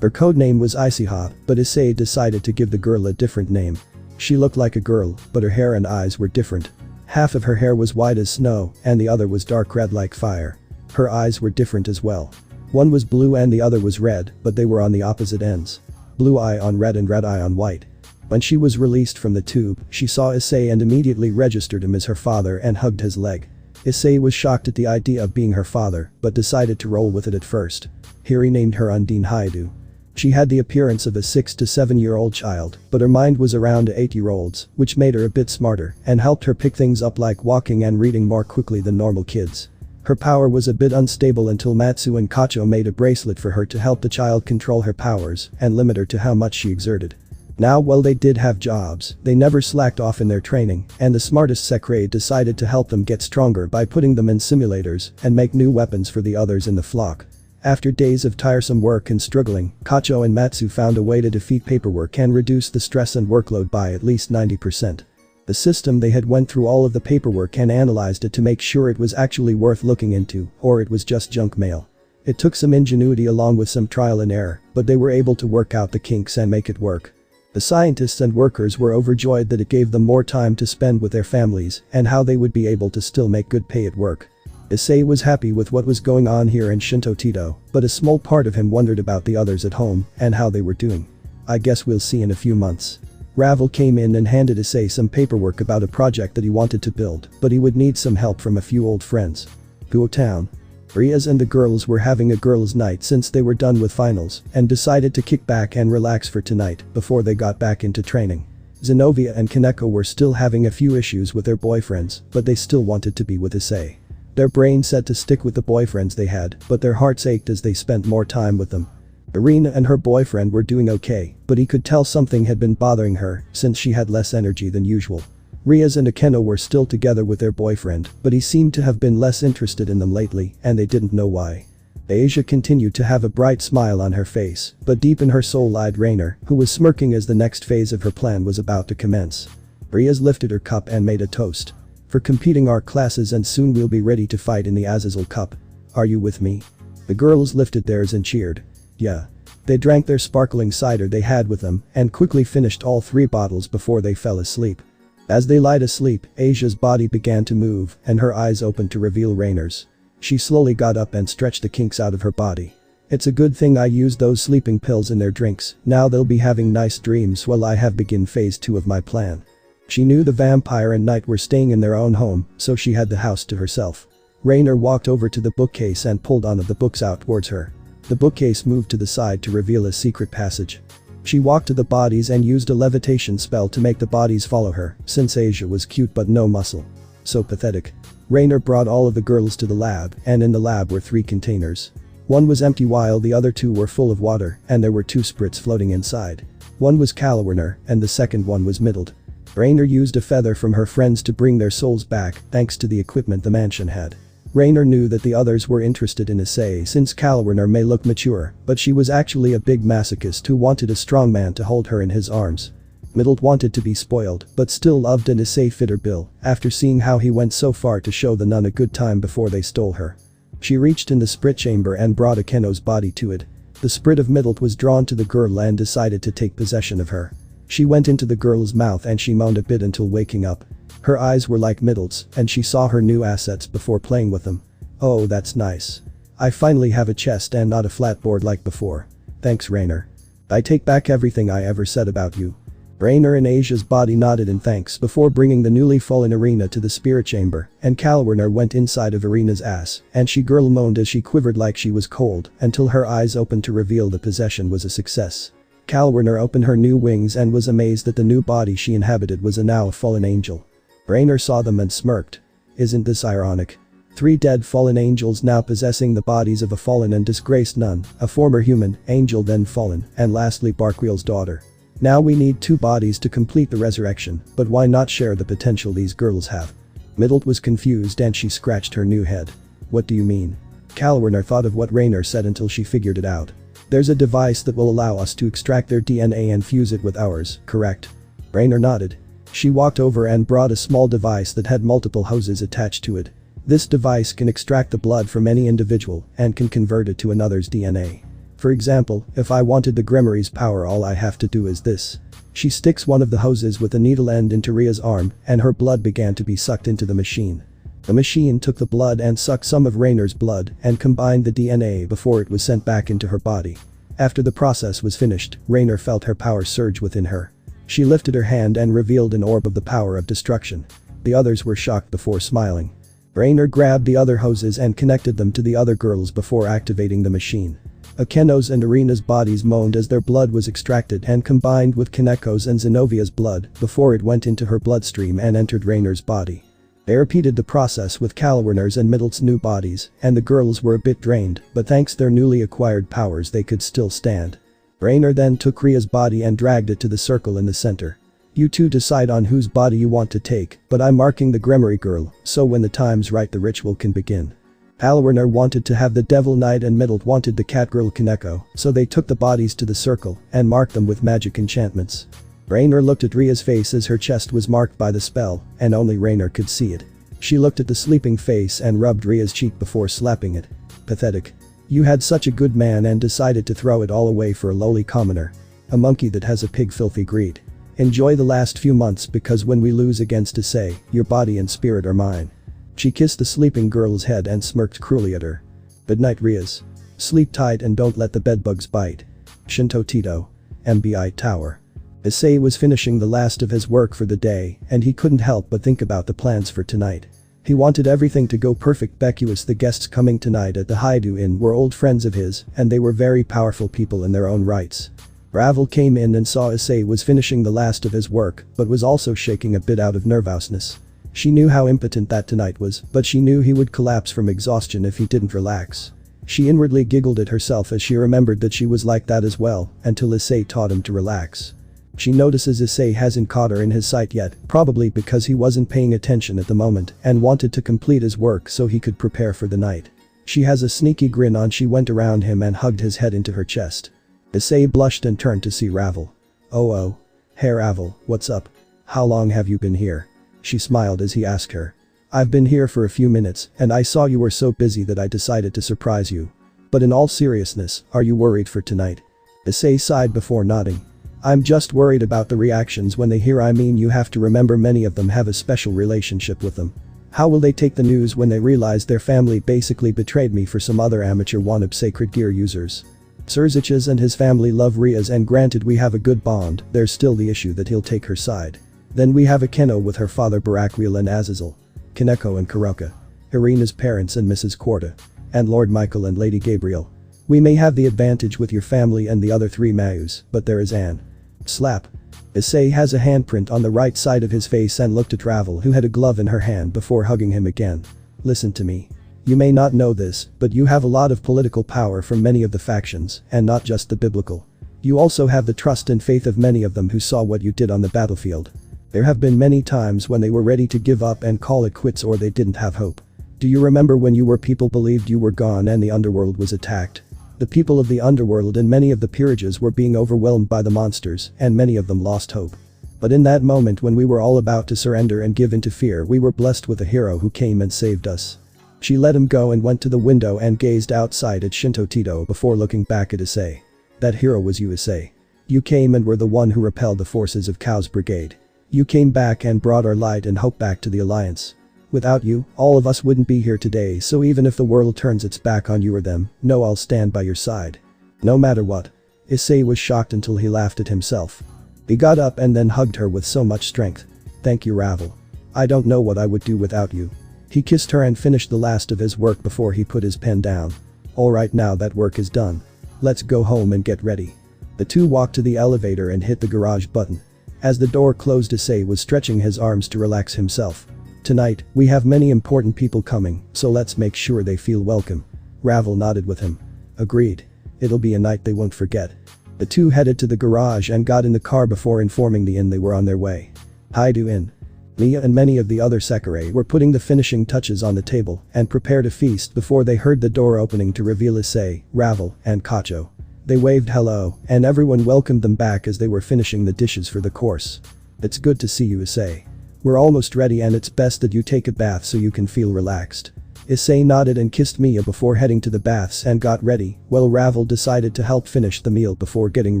Her codename was Issei, but Issei decided to give the girl a different name. She looked like a girl, but her hair and eyes were different. Half of her hair was white as snow, and the other was dark red like fire. Her eyes were different as well. One was blue and the other was red, but they were on the opposite ends. Blue eye on red and red eye on white. When she was released from the tube, she saw Issei and immediately registered him as her father and hugged his leg. Issei was shocked at the idea of being her father, but decided to roll with it at first. Here he named her Undine Haidu. She had the appearance of a 6 to 7-year-old child, but her mind was around a 8-year-old's, which made her a bit smarter and helped her pick things up like walking and reading more quickly than normal kids. Her power was a bit unstable until Matsu and Kacho made a bracelet for her to help the child control her powers and limit her to how much she exerted. Now while they did have jobs, they never slacked off in their training, and the smartest Sekirei decided to help them get stronger by putting them in simulators and make new weapons for the others in the flock. After days of tiresome work and struggling, Kacho and Matsu found a way to defeat paperwork and reduce the stress and workload by at least 90%. The system they had went through all of the paperwork and analyzed it to make sure it was actually worth looking into, or it was just junk mail. It took some ingenuity along with some trial and error, but they were able to work out the kinks and make it work. The scientists and workers were overjoyed that it gave them more time to spend with their families and how they would be able to still make good pay at work. Issei was happy with what was going on here in Shinto Teito, but a small part of him wondered about the others at home and how they were doing. I guess we'll see in a few months. Ravel came in and handed Issei some paperwork about a project that he wanted to build, but he would need some help from a few old friends. Guo Town. Riaz and the girls were having a girls' night since they were done with finals and decided to kick back and relax for tonight before they got back into training. Zenobia and Kaneko were still having a few issues with their boyfriends, but they still wanted to be with Issei. Their brain said to stick with the boyfriends they had, but their hearts ached as they spent more time with them. Irina and her boyfriend were doing okay, but he could tell something had been bothering her since she had less energy than usual. Riaz and Akeno were still together with their boyfriend, but he seemed to have been less interested in them lately, and they didn't know why. Asia continued to have a bright smile on her face, but deep in her soul lied Rainer, who was smirking as the next phase of her plan was about to commence. Rias lifted her cup and made a toast. For competing our classes, and soon we'll be ready to fight in the Azazel Cup. Are you with me? The girls lifted theirs and cheered. Yeah. They drank their sparkling cider they had with them and quickly finished all 3 bottles before they fell asleep. As they lied asleep, Asia's body began to move and her eyes opened to reveal Rainer's. She slowly got up and stretched the kinks out of her body. It's a good thing I used those sleeping pills in their drinks, now they'll be having nice dreams while I have begin phase 2 of my plan. She knew the vampire and knight were staying in their own home, so she had the house to herself. Rainer walked over to the bookcase and pulled one of the books out towards her. The bookcase moved to the side to reveal a secret passage. She walked to the bodies and used a levitation spell to make the bodies follow her, since Asia was cute but no muscle. So pathetic. Rainer brought all of the girls to the lab, and in the lab were 3 containers. One was empty while the other 2 were full of water, and there were 2 spirits floating inside. One was Kalwerner, and the second one was Middled. Rainer used a feather from her friends to bring their souls back, thanks to the equipment the mansion had. Rainer knew that the others were interested in Issei since Kalwerner may look mature, but she was actually a big masochist who wanted a strong man to hold her in his arms. Middled wanted to be spoiled, but still loved an Issei fitter Bill, after seeing how he went so far to show the nun a good time before they stole her. She reached in the spirit chamber and brought Akeno's body to it. The spirit of Middled was drawn to the girl and decided to take possession of her. She went into the girl's mouth and she moaned a bit until waking up. Her eyes were like Middled's, and she saw her new assets before playing with them. Oh, that's nice. I finally have a chest and not a flat board like before. Thanks, Rainer. I take back everything I ever said about you. Rainer and Asia's body nodded in thanks before bringing the newly fallen Arena to the spirit chamber, and Kalwerner went inside of Arena's ass, and she girl moaned as she quivered like she was cold until her eyes opened to reveal the possession was a success. Kalwerner opened her new wings and was amazed that the new body she inhabited was now a fallen angel. Rainer saw them and smirked. Isn't this ironic? 3 dead fallen angels now possessing the bodies of a fallen and disgraced nun, a former human, angel then fallen, and lastly Barkwheel's daughter. Now we need 2 bodies to complete the resurrection, but why not share the potential these girls have? Middled was confused and she scratched her new head. What do you mean? Kalwerner thought of what Rainer said until she figured it out. There's a device that will allow us to extract their DNA and fuse it with ours, correct? Rainer nodded. She walked over and brought a small device that had multiple hoses attached to it. This device can extract the blood from any individual and can convert it to another's DNA. For example, if I wanted the Grimory's power, all I have to do is this. She sticks one of the hoses with a needle end into Ria's arm and her blood began to be sucked into the machine. The machine took the blood and sucked some of Rainer's blood and combined the DNA before it was sent back into her body. After the process was finished, Rainer felt her power surge within her. She lifted her hand and revealed an orb of the power of destruction. The others were shocked before smiling. Rainer grabbed the other hoses and connected them to the other girls before activating the machine. Akeno's and Arena's bodies moaned as their blood was extracted and combined with Kaneko's and Zenovia's blood before it went into her bloodstream and entered Rainer's body. They repeated the process with Kalwerner's and Middled's new bodies, and the girls were a bit drained, but thanks their newly acquired powers they could still stand. Rainer then took Ria's body and dragged it to the circle in the center. You 2 decide on whose body you want to take, but I'm marking the Grimory girl, so when the time's right the ritual can begin. Kalwerner wanted to have the Devil Knight and Middled wanted the Catgirl Kaneko, so they took the bodies to the circle and marked them with magic enchantments. Rainer looked at Ria's face as her chest was marked by the spell, and only Rainer could see it. She looked at the sleeping face and rubbed Ria's cheek before slapping it. Pathetic. You had such a good man and decided to throw it all away for a lowly commoner. A monkey that has a pig filthy greed. Enjoy the last few months because when we lose against Issei, your body and spirit are mine. She kissed the sleeping girl's head and smirked cruelly at her. Good night, Rias. Sleep tight and don't let the bedbugs bite. Shinto Teito. MBI Tower. Issei was finishing the last of his work for the day and he couldn't help but think about the plans for tonight. He wanted everything to go perfect. The guests coming tonight at the Haidu Inn were old friends of his and they were very powerful people in their own rights. Ravel came in and saw Issei was finishing the last of his work but was also shaking a bit out of nervousness. She knew how impotent that tonight was, but she knew he would collapse from exhaustion if he didn't relax. She inwardly giggled at herself as she remembered that she was like that as well until Issei taught him to relax. She notices Issei hasn't caught her in his sight yet, probably because he wasn't paying attention at the moment and wanted to complete his work so he could prepare for the night. She has a sneaky grin on. She went around him and hugged his head into her chest. Issei blushed and turned to see Ravel. Oh. Hey Ravel, what's up? How long have you been here? She smiled as he asked her. I've been here for a few minutes and I saw you were so busy that I decided to surprise you. But in all seriousness, are you worried for tonight? Issei sighed before nodding. I'm just worried about the reactions when they hear. I mean, you have to remember many of them have a special relationship with them. How will they take the news when they realize their family basically betrayed me for some other amateur wannabe sacred gear users? Surziches and his family love Rias, and granted we have a good bond, there's still the issue that he'll take her side. Then we have Akeno with her father Barakwil and Azazel, Kaneko and Kuroka, Irina's parents and Mrs. Quarta, and Lord Michael and Lady Gabriel. We may have the advantage with your family and the other 3 Mayus, but there is Anne. Slap. Issei has a handprint on the right side of his face and looked at Ravel, who had a glove in her hand, before hugging him again. Listen to me. You may not know this, but you have a lot of political power from many of the factions, and not just the biblical. You also have the trust and faith of many of them who saw what you did on the battlefield. There have been many times when they were ready to give up and call it quits, or they didn't have hope. Do you remember when you were people believed you were gone and the underworld was attacked? The people of the underworld and many of the peerages were being overwhelmed by the monsters, and many of them lost hope. But in that moment when we were all about to surrender and give in to fear, we were blessed with a hero who came and saved us. She let him go and went to the window and gazed outside at Shinto Teito before looking back at Issei. That hero was you, Issei. You came and were the one who repelled the forces of Chaos Brigade. You came back and brought our light and hope back to the Alliance. Without you, all of us wouldn't be here today, so even if the world turns its back on you or them, know I'll stand by your side. No matter what. Issei was shocked until he laughed at himself. He got up and then hugged her with so much strength. Thank you, Ravel. I don't know what I would do without you. He kissed her and finished the last of his work before he put his pen down. Alright, now that work is done. Let's go home and get ready. The two walked to the elevator and hit the garage button. As the door closed, Issei was stretching his arms to relax himself. Tonight, we have many important people coming, so let's make sure they feel welcome. Ravel nodded with him. Agreed. It'll be a night they won't forget. The two headed to the garage and got in the car before informing the inn they were on their way. Haidu Inn. Mia and many of the other Sekirei were putting the finishing touches on the table and prepared a feast before they heard the door opening to reveal Issei, Ravel, and Kacho. They waved hello, and everyone welcomed them back as they were finishing the dishes for the course. It's good to see you, Issei. We're almost ready and it's best that you take a bath so you can feel relaxed. Issei nodded and kissed Mia before heading to the baths and got ready, while Ravel decided to help finish the meal before getting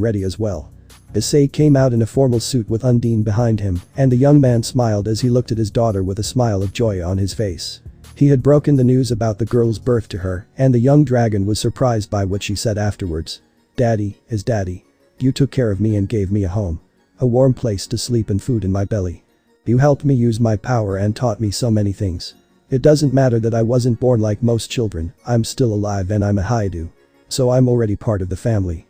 ready as well. Issei came out in a formal suit with Undine behind him, and the young man smiled as he looked at his daughter with a smile of joy on his face. He had broken the news about the girl's birth to her, and the young dragon was surprised by what she said afterwards. Daddy is daddy. You took care of me and gave me a home. A warm place to sleep and food in my belly. You helped me use my power and taught me so many things. It doesn't matter that I wasn't born like most children, I'm still alive and I'm a Haidu. So I'm already part of the family.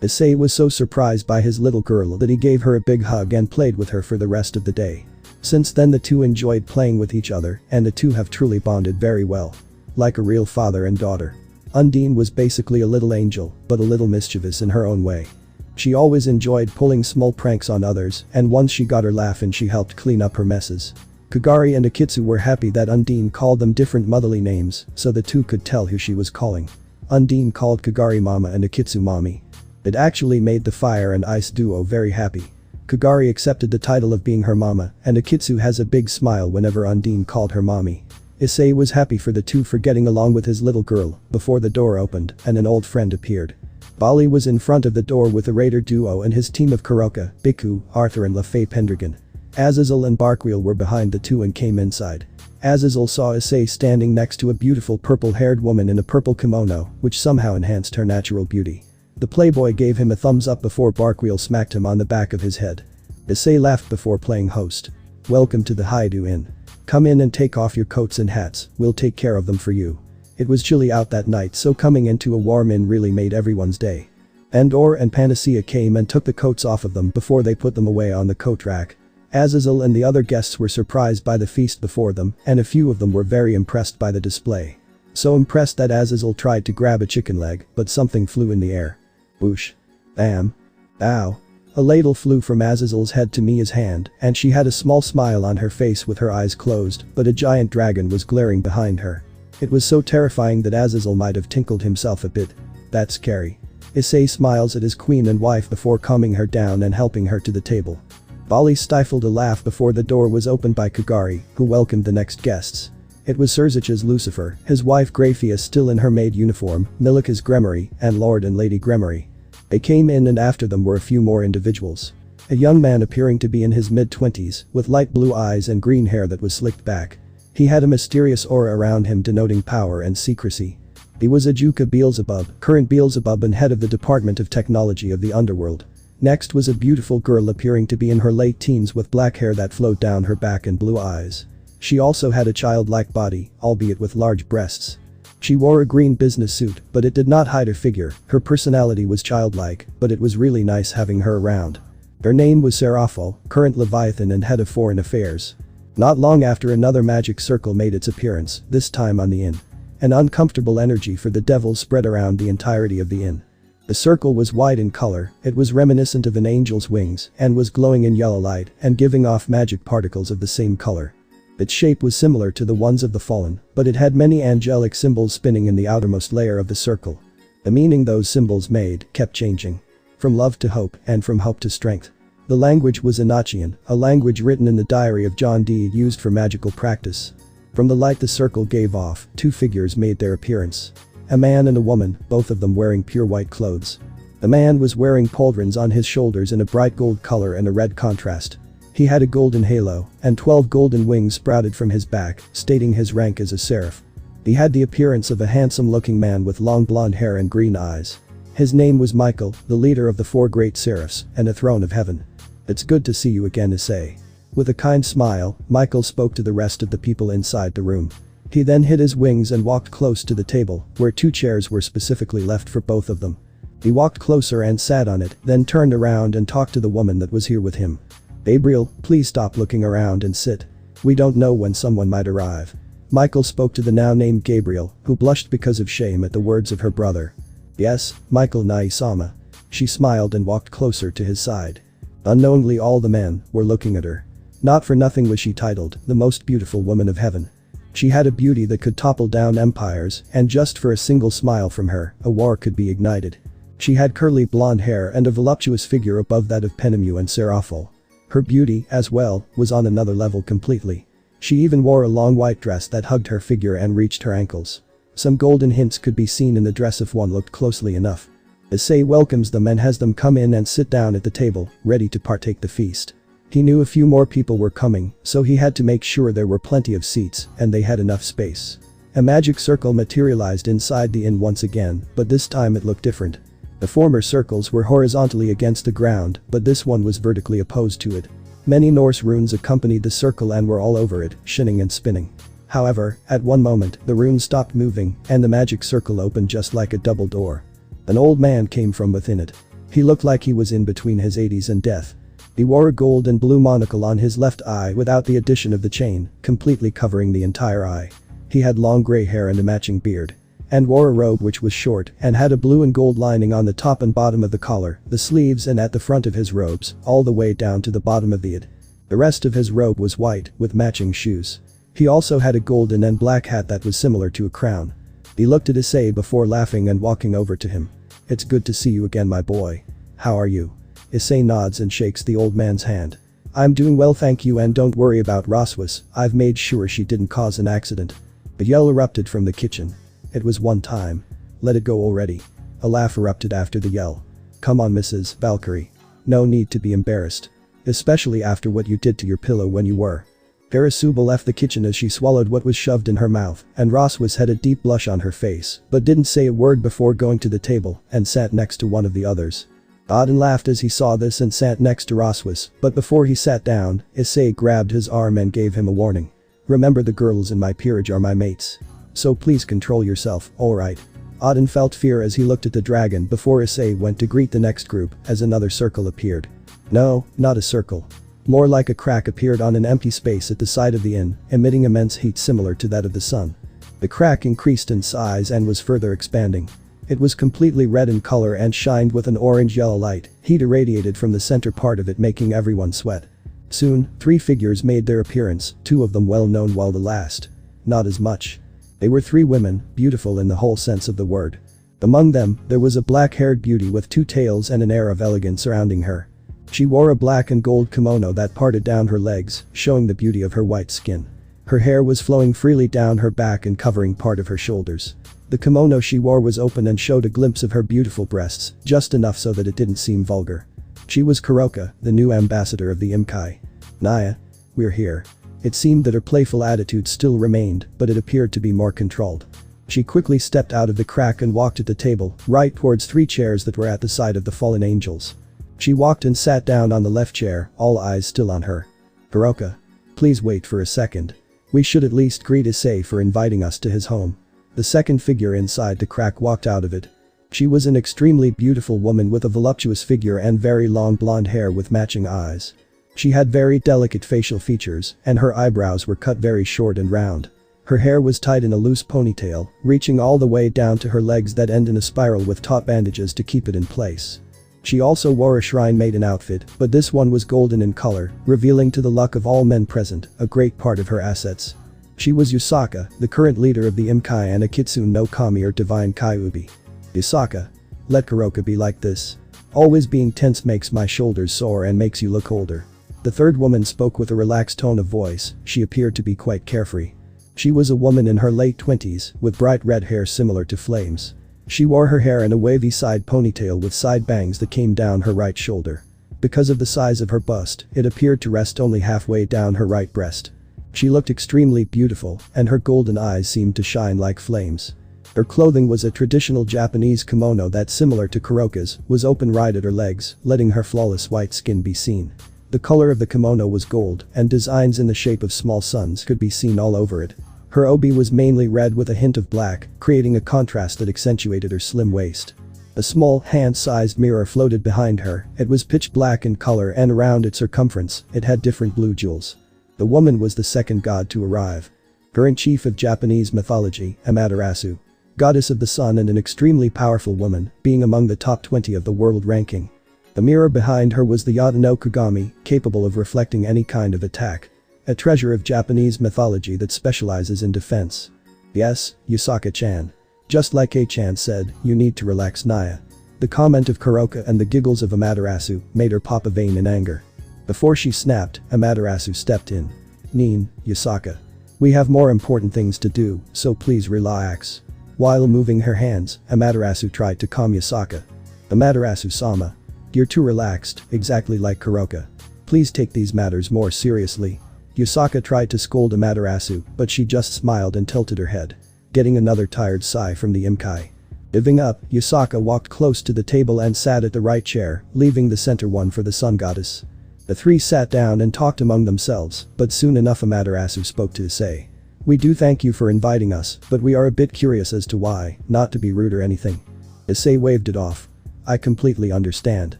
Issei was so surprised by his little girl that he gave her a big hug and played with her for the rest of the day. Since then the two enjoyed playing with each other, and the two have truly bonded very well. Like a real father and daughter. Undine was basically a little angel, but a little mischievous in her own way. She always enjoyed pulling small pranks on others, and once she got her laugh and she helped clean up her messes. Kagari and Akitsu were happy that Undine called them different motherly names, so the two could tell who she was calling. Undine called Kagari Mama and Akitsu Mommy. It actually made the fire and ice duo very happy. Kagari accepted the title of being her mama, and Akitsu has a big smile whenever Undine called her mommy. Issei was happy for the two for getting along with his little girl, before the door opened and an old friend appeared. Bali was in front of the door with the raider duo and his team of Kuroka, Biku, Arthur and Lafay Pendragon. Azazel and Barkwheel were behind the two and came inside. Azazel saw Issei standing next to a beautiful purple-haired woman in a purple kimono, which somehow enhanced her natural beauty. The playboy gave him a thumbs up before Barkwheel smacked him on the back of his head. Issei laughed before playing host. Welcome to the Haidu Inn. Come in and take off your coats and hats, we'll take care of them for you. It was chilly out that night, so coming into a warm inn really made everyone's day. Andor and Panacea came and took the coats off of them before they put them away on the coat rack. Azazel and the other guests were surprised by the feast before them, and a few of them were very impressed by the display. So impressed that Azazel tried to grab a chicken leg, but something flew in the air. Whoosh. Bam. Ow. A ladle flew from Azazel's head to Mia's hand, and she had a small smile on her face with her eyes closed, but a giant dragon was glaring behind her. It was so terrifying that Azazel might have tinkled himself a bit. That's scary. Issei smiles at his queen and wife before calming her down and helping her to the table. Bali stifled a laugh before the door was opened by Kagari, who welcomed the next guests. It was Surzich's Lucifer, his wife Graphia still in her maid uniform, Milika's Gremory, and Lord and Lady Gremory. They came in and after them were a few more individuals. A young man appearing to be in his mid-20s, with light blue eyes and green hair that was slicked back. He had a mysterious aura around him denoting power and secrecy. He was Ajuka Beelzebub, current Beelzebub and head of the Department of Technology of the Underworld. Next was a beautiful girl appearing to be in her late teens with black hair that flowed down her back and blue eyes. She also had a childlike body, albeit with large breasts. She wore a green business suit, but it did not hide her figure. Her personality was childlike, but it was really nice having her around. Her name was Serafo, current Leviathan and head of foreign affairs. Not long after another magic circle made its appearance, this time on the inn. An uncomfortable energy for the devil spread around the entirety of the inn. The circle was white in color, it was reminiscent of an angel's wings and was glowing in yellow light and giving off magic particles of the same color. Its shape was similar to the ones of the fallen, but it had many angelic symbols spinning in the outermost layer of the circle. The meaning those symbols made kept changing. From love to hope and from hope to strength. The language was Enochian, a language written in the diary of John Dee used for magical practice. From the light the circle gave off, two figures made their appearance. A man and a woman, both of them wearing pure white clothes. The man was wearing pauldrons on his shoulders in a bright gold color and a red contrast. He had a golden halo, and 12 golden wings sprouted from his back, stating his rank as a seraph. He had the appearance of a handsome-looking man with long blonde hair and green eyes. His name was Michael, the leader of the 4 great seraphs, and a throne of heaven. It's good to see you again, Issei. With a kind smile, Michael spoke to the rest of the people inside the room. He then hid his wings and walked close to the table, where 2 chairs were specifically left for both of them. He walked closer and sat on it, then turned around and talked to the woman that was here with him. Gabriel, please stop looking around and sit. We don't know when someone might arrive. Michael spoke to the now named Gabriel, who blushed because of shame at the words of her brother. Yes, Michael Nai-sama. She smiled and walked closer to his side. Unknowingly all the men were looking at her. Not for nothing was she titled, the most beautiful woman of heaven. She had a beauty that could topple down empires, and just for a single smile from her, a war could be ignited. She had curly blonde hair and a voluptuous figure above that of Penemu and Serafo. Her beauty, as well, was on another level completely. She even wore a long white dress that hugged her figure and reached her ankles. Some golden hints could be seen in the dress if one looked closely enough. Issei welcomes them and has them come in and sit down at the table, ready to partake the feast. He knew a few more people were coming, so he had to make sure there were plenty of seats and they had enough space. A magic circle materialized inside the inn once again, but this time it looked different. The former circles were horizontally against the ground, but this one was vertically opposed to it. Many Norse runes accompanied the circle and were all over it, shining and spinning. However, at one moment, the runes stopped moving, and the magic circle opened just like a double door. An old man came from within it. He looked like he was in between his 80s and death. He wore a gold and blue monocle on his left eye without the addition of the chain, completely covering the entire eye. He had long gray hair and a matching beard. And wore a robe which was short and had a blue and gold lining on the top and bottom of the collar, the sleeves and at the front of his robes, all the way down to the bottom of the id. The rest of his robe was white, with matching shoes. He also had a golden and black hat that was similar to a crown. He looked at Issei before laughing and walking over to him. It's good to see you again, my boy. How are you? Issei nods and shakes the old man's hand. I'm doing well, thank you, and don't worry about Roswis, I've made sure she didn't cause an accident. A yell erupted from the kitchen. It was one time. Let it go already. A laugh erupted after the yell. Come on, Mrs. Valkyrie. No need to be embarrassed. Especially after what you did to your pillow when you were. Karasuba left the kitchen as she swallowed what was shoved in her mouth, and Roswis had a deep blush on her face, but didn't say a word before going to the table and sat next to one of the others. Auden laughed as he saw this and sat next to Roswis, but before he sat down, Issei grabbed his arm and gave him a warning. Remember, the girls in my peerage are my mates. So please control yourself, alright? Auden felt fear as he looked at the dragon before Issei went to greet the next group as another circle appeared. No, not a circle. More like a crack appeared on an empty space at the side of the inn, emitting immense heat similar to that of the sun. The crack increased in size and was further expanding. It was completely red in color and shined with an orange-yellow light. Heat irradiated from the center part of it, making everyone sweat. Soon, 3 figures made their appearance, 2 of them well known while the last, not as much. They were 3 women, beautiful in the whole sense of the word. Among them, there was a black-haired beauty with 2 tails and an air of elegance surrounding her. She wore a black and gold kimono that parted down her legs, showing the beauty of her white skin. Her hair was flowing freely down her back and covering part of her shoulders. The kimono she wore was open and showed a glimpse of her beautiful breasts, just enough so that it didn't seem vulgar. She was Kuroka, the new ambassador of the Imkai. "Naya, we're here." It seemed that her playful attitude still remained, but it appeared to be more controlled. She quickly stepped out of the crack and walked at the table, right towards 3 chairs that were at the side of the fallen angels. She walked and sat down on the left chair, all eyes still on her. "Kuroka, please wait for a second. We should at least greet Issei for inviting us to his home." The second figure inside the crack walked out of it. She was an extremely beautiful woman with a voluptuous figure and very long blonde hair with matching eyes. She had very delicate facial features, and her eyebrows were cut very short and round. Her hair was tied in a loose ponytail, reaching all the way down to her legs that end in a spiral with taut bandages to keep it in place. She also wore a shrine maiden outfit, but this one was golden in color, revealing to the luck of all men present, a great part of her assets. She was Yusaka, the current leader of the Imkai and a Kitsune no Kami or Divine Kyuubi. "Yusaka, let Kuroka be like this. Always being tense makes my shoulders sore and makes you look older." The third woman spoke with a relaxed tone of voice. She appeared to be quite carefree. She was a woman in her late 20s, with bright red hair similar to flames. She wore her hair in a wavy side ponytail with side bangs that came down her right shoulder. Because of the size of her bust, it appeared to rest only halfway down her right breast. She looked extremely beautiful, and her golden eyes seemed to shine like flames. Her clothing was a traditional Japanese kimono that, similar to Kuroka's, was open right at her legs, letting her flawless white skin be seen. The color of the kimono was gold, and designs in the shape of small suns could be seen all over it. Her obi was mainly red with a hint of black, creating a contrast that accentuated her slim waist. A small, hand-sized mirror floated behind her. It was pitch black in color, and around its circumference, it had different blue jewels. The woman was the second god to arrive. Her-in-chief of Japanese mythology, Amaterasu. Goddess of the sun and an extremely powerful woman, being among the top 20 of the world ranking. The mirror behind her was the Yata no Kagami, capable of reflecting any kind of attack. A treasure of Japanese mythology that specializes in defense. "Yes, Yusaka-chan. Just like A-chan said, you need to relax, Naya." The comment of Kuroka and the giggles of Amaterasu made her pop a vein in anger. Before she snapped, Amaterasu stepped in. "Nin, Yusaka. We have more important things to do, so please relax." While moving her hands, Amaterasu tried to calm Yusaka. "Amaterasu-sama. You're too relaxed, exactly like Kuroka. Please take these matters more seriously." Yusaka tried to scold Amaterasu, but she just smiled and tilted her head. Getting another tired sigh from the Imkai. Giving up, Yusaka walked close to the table and sat at the right chair, leaving the center one for the sun goddess. The 3 sat down and talked among themselves, but soon enough Amaterasu spoke to Issei. "We do thank you for inviting us, but we are a bit curious as to why, not to be rude or anything." Issei waved it off. "I completely understand.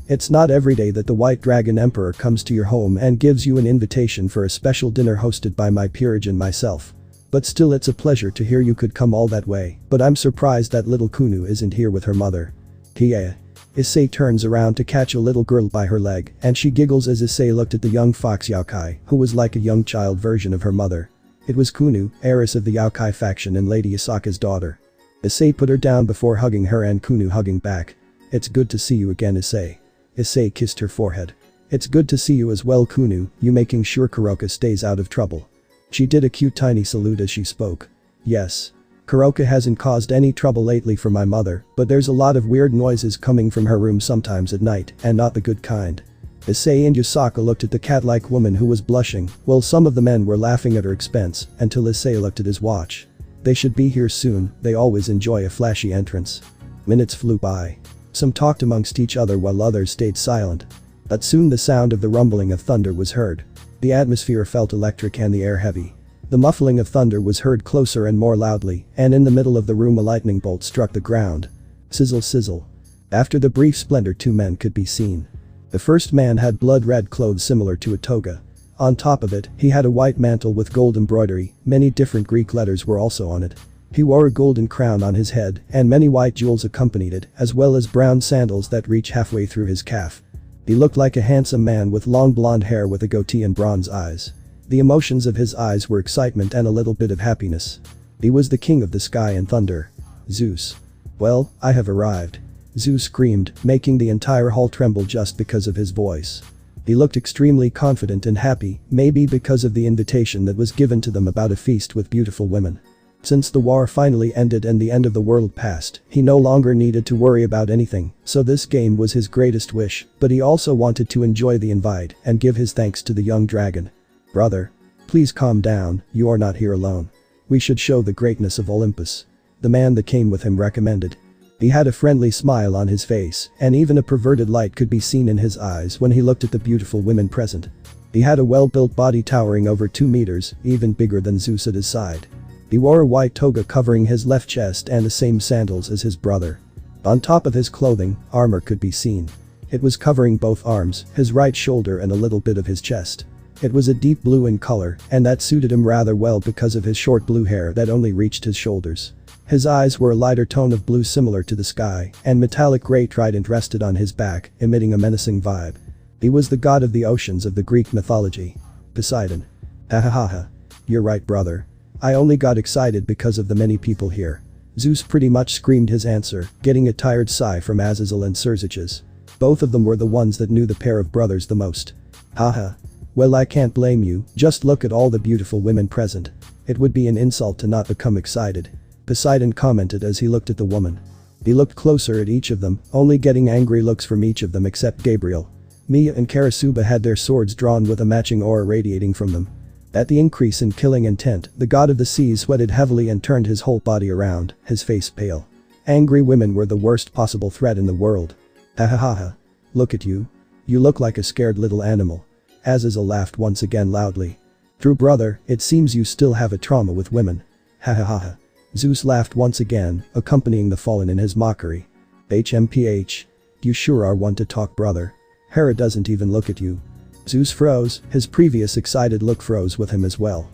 It's not every day that the White Dragon Emperor comes to your home and gives you an invitation for a special dinner hosted by my peerage and myself. But still, it's a pleasure to hear you could come all that way, but I'm surprised that little Kunu isn't here with her mother." "Hiya." Issei turns around to catch a little girl by her leg, and she giggles as Issei looked at the young fox Yaokai, who was like a young child version of her mother. It was Kunu, heiress of the Yaokai faction and Lady Isaka's daughter. Issei put her down before hugging her and Kunu hugging back. "It's good to see you again, Issei." Issei kissed her forehead. "It's good to see you as well, Kunu, you making sure Kuroka stays out of trouble." She did a cute tiny salute as she spoke. "Yes. Kuroka hasn't caused any trouble lately for my mother, but there's a lot of weird noises coming from her room sometimes at night, and not the good kind." Issei and Yusaka looked at the cat-like woman who was blushing, while some of the men were laughing at her expense, until Issei looked at his watch. They should be here soon, they always enjoy a flashy entrance. Minutes flew by. Some talked amongst each other while others stayed silent. But soon the sound of the rumbling of thunder was heard. The atmosphere felt electric and the air heavy. The muffling of thunder was heard closer and more loudly, and in the middle of the room a lightning bolt struck the ground. Sizzle sizzle. After the brief splendor 2 men could be seen. The first man had blood-red clothes similar to a toga. On top of it, he had a white mantle with gold embroidery, many different Greek letters were also on it. He wore a golden crown on his head, and many white jewels accompanied it, as well as brown sandals that reach halfway through his calf. He looked like a handsome man with long blonde hair with a goatee and bronze eyes. The emotions of his eyes were excitement and a little bit of happiness. He was the king of the sky and thunder. Zeus. Well, I have arrived. Zeus screamed, making the entire hall tremble just because of his voice. He looked extremely confident and happy, maybe because of the invitation that was given to them about a feast with beautiful women. Since the war finally ended and the end of the world passed, he no longer needed to worry about anything, so this game was his greatest wish, but he also wanted to enjoy the invite and give his thanks to the young dragon. Brother. Please calm down, you are not here alone. We should show the greatness of Olympus. The man that came with him recommended. He had a friendly smile on his face, and even a perverted light could be seen in his eyes when he looked at the beautiful women present. He had a well-built body towering over 2 meters, even bigger than Zeus at his side. He wore a white toga covering his left chest and the same sandals as his brother. On top of his clothing, armor could be seen. It was covering both arms, his right shoulder and a little bit of his chest. It was a deep blue in color, and that suited him rather well because of his short blue hair that only reached his shoulders. His eyes were a lighter tone of blue similar to the sky, and metallic gray trident rested on his back, emitting a menacing vibe. He was the god of the oceans of the Greek mythology. Poseidon. Hahaha. You're right, brother. I only got excited because of the many people here. Zeus pretty much screamed his answer, getting a tired sigh from Azazel and Cerziches. Both of them were the ones that knew the pair of brothers the most. Haha. Well, I can't blame you, just look at all the beautiful women present. It would be an insult to not become excited. Poseidon commented as he looked at the woman. He looked closer at each of them, only getting angry looks from each of them except Gabriel. Mia and Karasuba had their swords drawn with a matching aura radiating from them. At the increase in killing intent, the god of the seas sweated heavily and turned his whole body around, his face pale. Angry women were the worst possible threat in the world. Hahaha. Look at you. You look like a scared little animal. Azazel laughed once again loudly. True brother, it seems you still have a trauma with women. Hahaha. Zeus laughed once again, accompanying the fallen in his mockery. HMPH. You sure are one to talk, brother. Hera doesn't even look at you. Zeus froze, his previous excited look froze with him as well.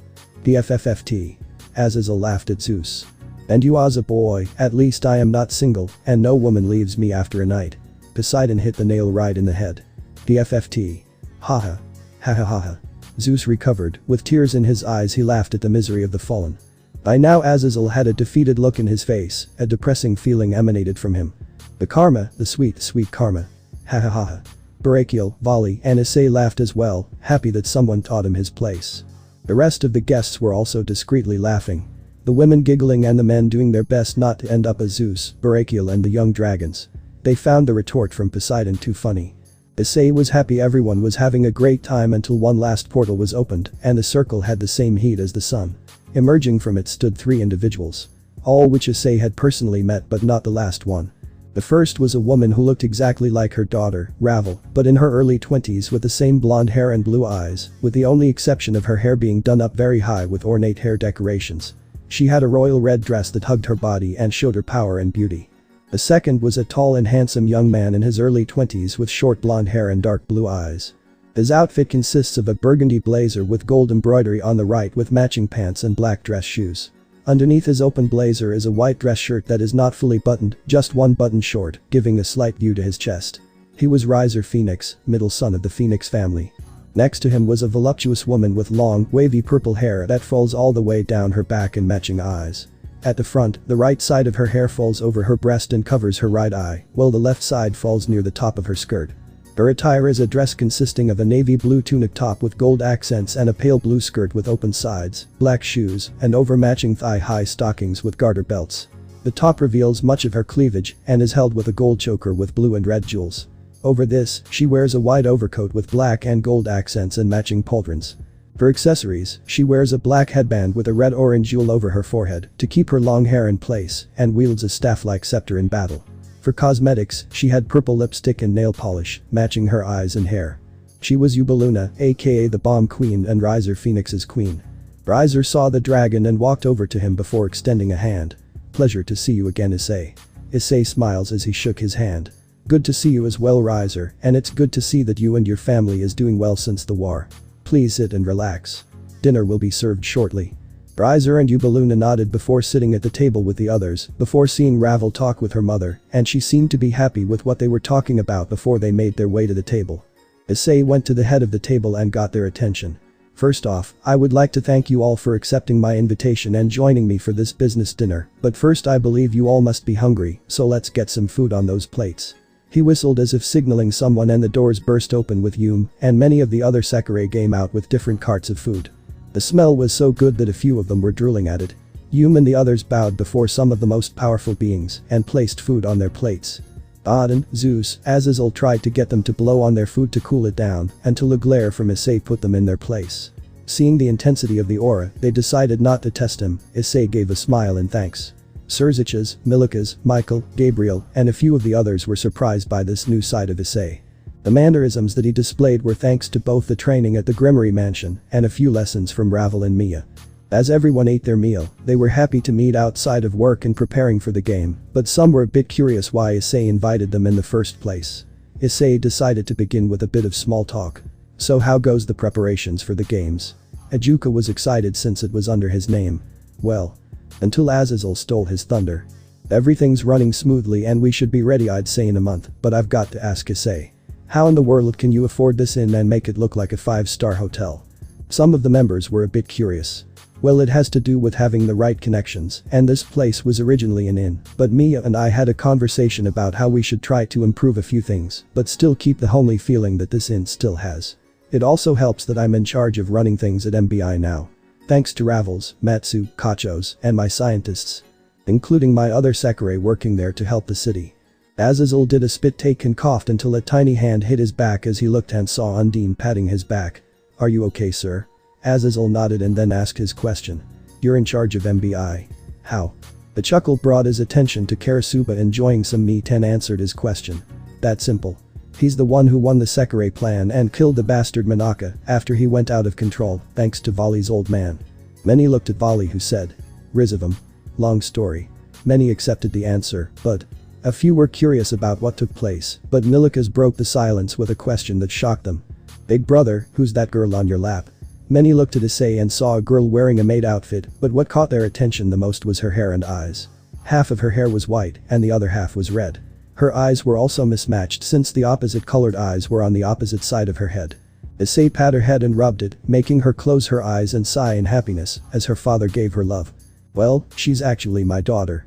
DFFFT. Azazel laughed at Zeus. And you as a boy, at least I am not single, and no woman leaves me after a night. Poseidon hit the nail right in the head. DFFT. Haha. Hahaha. Zeus recovered, with tears in his eyes he laughed at the misery of the fallen. By now Azazel had a defeated look in his face, a depressing feeling emanated from him. The karma, the sweet, sweet karma. Hahaha. Brachial, Volley and Issei laughed as well, happy that someone taught him his place. The rest of the guests were also discreetly laughing. The women giggling and the men doing their best not to end up as Zeus, Brachial and the young dragons. They found the retort from Poseidon too funny. Issei was happy everyone was having a great time until one last portal was opened and the circle had the same heat as the sun. Emerging from it stood 3 individuals. All which Issei had personally met but not the last one. The first was a woman who looked exactly like her daughter, Ravel, but in her early 20s with the same blonde hair and blue eyes, with the only exception of her hair being done up very high with ornate hair decorations. She had a royal red dress that hugged her body and showed her power and beauty. The second was a tall and handsome young man in his early 20s with short blonde hair and dark blue eyes. His outfit consists of a burgundy blazer with gold embroidery on the right with matching pants and black dress shoes. Underneath his open blazer is a white dress shirt that is not fully buttoned, just one button short, giving a slight view to his chest. He was Riser Phoenix, middle son of the Phoenix family. Next to him was a voluptuous woman with long, wavy purple hair that falls all the way down her back and matching eyes. At the front, the right side of her hair falls over her breast and covers her right eye, while the left side falls near the top of her skirt. Her attire is a dress consisting of a navy blue tunic top with gold accents and a pale blue skirt with open sides, black shoes, and overmatching thigh-high stockings with garter belts. The top reveals much of her cleavage and is held with a gold choker with blue and red jewels. Over this, she wears a white overcoat with black and gold accents and matching pauldrons. For accessories, she wears a black headband with a red-orange jewel over her forehead to keep her long hair in place and wields a staff-like scepter in battle. For cosmetics, she had purple lipstick and nail polish, matching her eyes and hair. She was Ubeluna, aka the Bomb Queen and Riser Phoenix's queen. Riser saw the dragon and walked over to him before extending a hand. Pleasure to see you again, Issei. Issei smiles as he shook his hand. Good to see you as well, Riser, and it's good to see that you and your family is doing well since the war. Please sit and relax. Dinner will be served shortly. Riser and Ubeluna nodded before sitting at the table with the others, before seeing Ravel talk with her mother, and she seemed to be happy with what they were talking about before they made their way to the table. Issei went to the head of the table and got their attention. First off, I would like to thank you all for accepting my invitation and joining me for this business dinner, but first I believe you all must be hungry, so let's get some food on those plates. He whistled as if signaling someone and the doors burst open with Yume and many of the other Sekirei came out with different carts of food. The smell was so good that a few of them were drooling at it. Yume and the others bowed before some of the most powerful beings and placed food on their plates. Odin, Zeus, Azazel tried to get them to blow on their food to cool it down until a glare from Issei put them in their place. Seeing the intensity of the aura, they decided not to test him. Issei gave a smile in thanks. Surzich's, Milica's, Michael, Gabriel, and a few of the others were surprised by this new side of Issei. The mannerisms that he displayed were thanks to both the training at the Grimoire Mansion and a few lessons from Ravel and Mia. As everyone ate their meal, they were happy to meet outside of work and preparing for the game, but some were a bit curious why Issei invited them in the first place. Issei decided to begin with a bit of small talk. So how goes the preparations for the games? Ajuka was excited since it was under his name. Well, until Azazel stole his thunder. Everything's running smoothly and we should be ready I'd say in a month, but I've got to ask Issei. How in the world can you afford this inn and make it look like a 5-star hotel? Some of the members were a bit curious. Well, it has to do with having the right connections, and this place was originally an inn, but Mia and I had a conversation about how we should try to improve a few things, but still keep the homely feeling that this inn still has. It also helps that I'm in charge of running things at MBI now. Thanks to Ravels, Matsu, Kachos, and my scientists. Including my other Sekirei working there to help the city. Azazel did a spit take and coughed until a tiny hand hit his back as he looked and saw Undine patting his back. Are you okay, sir? Azazel nodded and then asked his question. You're in charge of MBI. How? The chuckle brought his attention to Karasuba enjoying some meat and answered his question. That simple. He's the one who won the Sekirei plan and killed the bastard Manaka after he went out of control, thanks to Vali's old man. Many looked at Vali who said. Rizavam. Long story. Many accepted the answer, but a few were curious about what took place, but Milikas broke the silence with a question that shocked them. Big brother, who's that girl on your lap? Many looked at Issei and saw a girl wearing a maid outfit, but what caught their attention the most was her hair and eyes. Half of her hair was white and the other half was red. Her eyes were also mismatched since the opposite colored eyes were on the opposite side of her head. Issei pat her head and rubbed it, making her close her eyes and sigh in happiness as her father gave her love. Well, she's actually my daughter.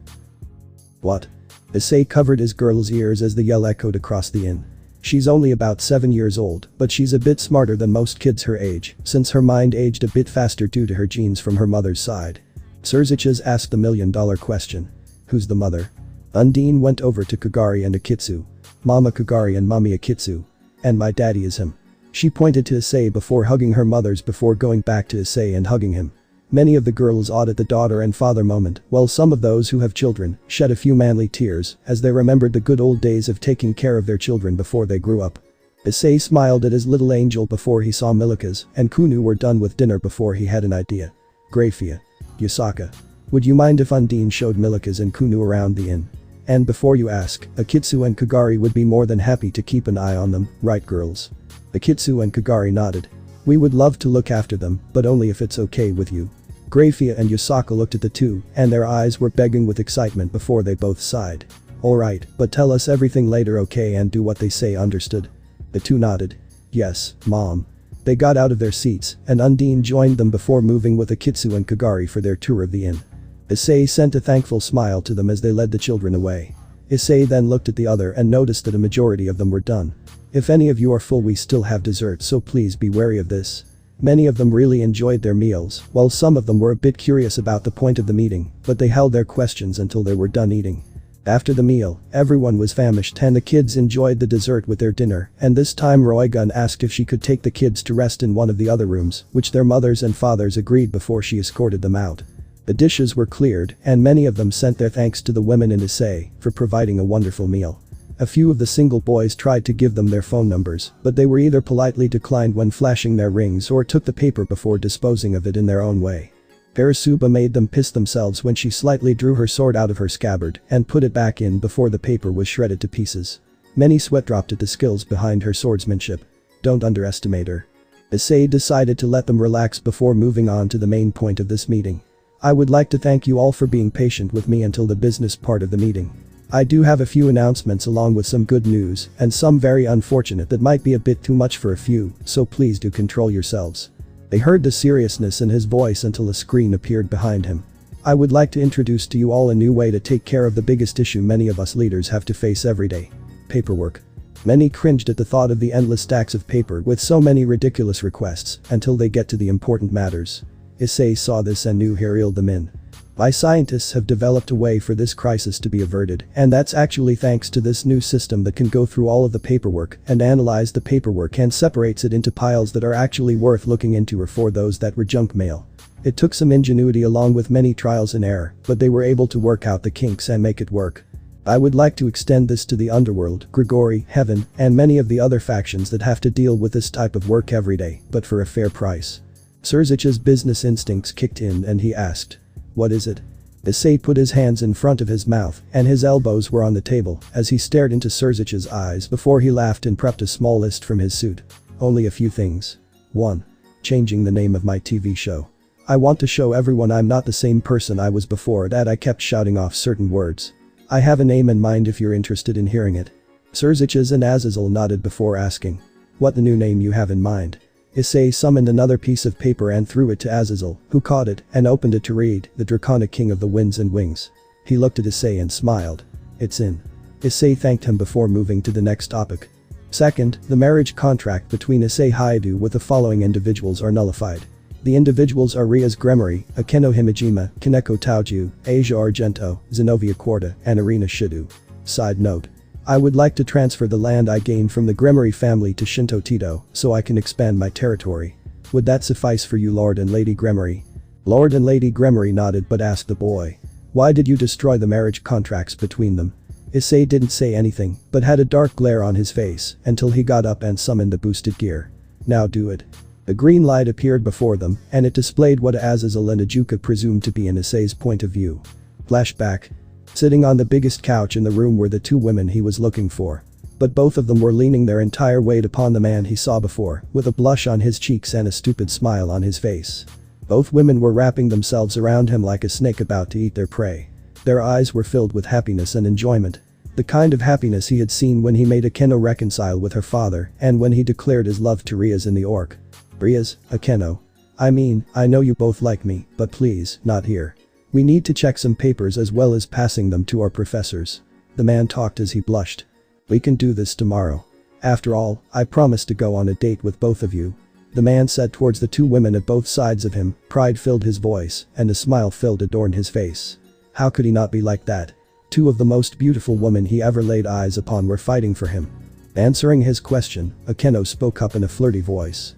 What? Issei covered his girl's ears as the yell echoed across the inn. She's only about 7 years old, but she's a bit smarter than most kids her age, since her mind aged a bit faster due to her genes from her mother's side. Surzich's asked the million-dollar question. Who's the mother? Undine went over to Kagari and Akitsu. Mama Kagari and Mommy Akitsu. And my daddy is him. She pointed to Issei before hugging her mothers before going back to Issei and hugging him. Many of the girls awed at the daughter and father moment, while some of those who have children shed a few manly tears as they remembered the good old days of taking care of their children before they grew up. Issei smiled at his little angel before he saw Milikas and Kunu were done with dinner before he had an idea. Grafia. Yusaka. Would you mind if Undine showed Milikas and Kunu around the inn? And before you ask, Akitsu and Kagari would be more than happy to keep an eye on them, right girls? Akitsu and Kagari nodded. We would love to look after them, but only if it's okay with you. Grafia and Yusaka looked at the two, and their eyes were begging with excitement before they both sighed. Alright, but tell us everything later, okay, and do what they say, understood? The two nodded. Yes, Mom. They got out of their seats, and Undine joined them before moving with Akitsu and Kagari for their tour of the inn. Issei sent a thankful smile to them as they led the children away. Issei then looked at the other and noticed that a majority of them were done. If any of you are full, we still have dessert, so please be wary of this. Many of them really enjoyed their meals, while some of them were a bit curious about the point of the meeting, but they held their questions until they were done eating. After the meal, everyone was famished and the kids enjoyed the dessert with their dinner, and this time Roigun asked if she could take the kids to rest in one of the other rooms, which their mothers and fathers agreed before she escorted them out. The dishes were cleared, and many of them sent their thanks to the women in Issei for providing a wonderful meal. A few of the single boys tried to give them their phone numbers, but they were either politely declined when flashing their rings or took the paper before disposing of it in their own way. Karasuba made them piss themselves when she slightly drew her sword out of her scabbard and put it back in before the paper was shredded to pieces. Many sweat dropped at the skills behind her swordsmanship. Don't underestimate her. Issei decided to let them relax before moving on to the main point of this meeting. I would like to thank you all for being patient with me until the business part of the meeting. I do have a few announcements along with some good news and some very unfortunate that might be a bit too much for a few, so please do control yourselves. They heard the seriousness in his voice until a screen appeared behind him. I would like to introduce to you all a new way to take care of the biggest issue many of us leaders have to face every day. Paperwork. Many cringed at the thought of the endless stacks of paper with so many ridiculous requests until they get to the important matters. Issei saw this and knew he reeled them in. My scientists have developed a way for this crisis to be averted, and that's actually thanks to this new system that can go through all of the paperwork and analyze the paperwork and separates it into piles that are actually worth looking into or for those that were junk mail. It took some ingenuity along with many trials and error, but they were able to work out the kinks and make it work. I would like to extend this to the underworld, Grigori, Heaven, and many of the other factions that have to deal with this type of work every day, but for a fair price. Surzich's business instincts kicked in and he asked. What is it? Issei put his hands in front of his mouth and his elbows were on the table as he stared into Surzich's eyes before he laughed and prepped a small list from his suit. Only a few things. 1. Changing the name of my TV show. I want to show everyone I'm not the same person I was before that I kept shouting off certain words. I have a name in mind if you're interested in hearing it. Surzich's and Azazel nodded before asking. What the new name you have in mind? Issei summoned another piece of paper and threw it to Azazel, who caught it and opened it to read, the Draconic King of the Winds and Wings. He looked at Issei and smiled. It's in. Issei thanked him before moving to the next topic. Second, the marriage contract between Issei Haidu with the following individuals are nullified. The individuals are Rias Gremory, Akeno Himejima, Kaneko Taoju, Asia Argento, Zenobia Quarta, and Irina Shidu. Side note. I would like to transfer the land I gained from the Gremory family to Shinto Teito so I can expand my territory. Would that suffice for you, Lord and Lady Gremory? Lord and Lady Gremory nodded but asked the boy. Why did you destroy the marriage contracts between them? Issei didn't say anything but had a dark glare on his face until he got up and summoned the boosted gear. Now do it. The green light appeared before them and it displayed what Azazel and Ajuka presumed to be in Issei's point of view. Flashback. Sitting on the biggest couch in the room were the two women he was looking for. But both of them were leaning their entire weight upon the man he saw before, with a blush on his cheeks and a stupid smile on his face. Both women were wrapping themselves around him like a snake about to eat their prey. Their eyes were filled with happiness and enjoyment. The kind of happiness he had seen when he made Akeno reconcile with her father and when he declared his love to Rias in the Orc. Rias, Akeno. I mean, I know you both like me, but please, not here. We need to check some papers as well as passing them to our professors. The man talked as he blushed. We can do this tomorrow. After all, I promised to go on a date with both of you. The man said towards the two women at both sides of him, pride filled his voice, and a smile adorned his face. How could he not be like that? Two of the most beautiful women he ever laid eyes upon were fighting for him. Answering his question, Akeno spoke up in a flirty voice.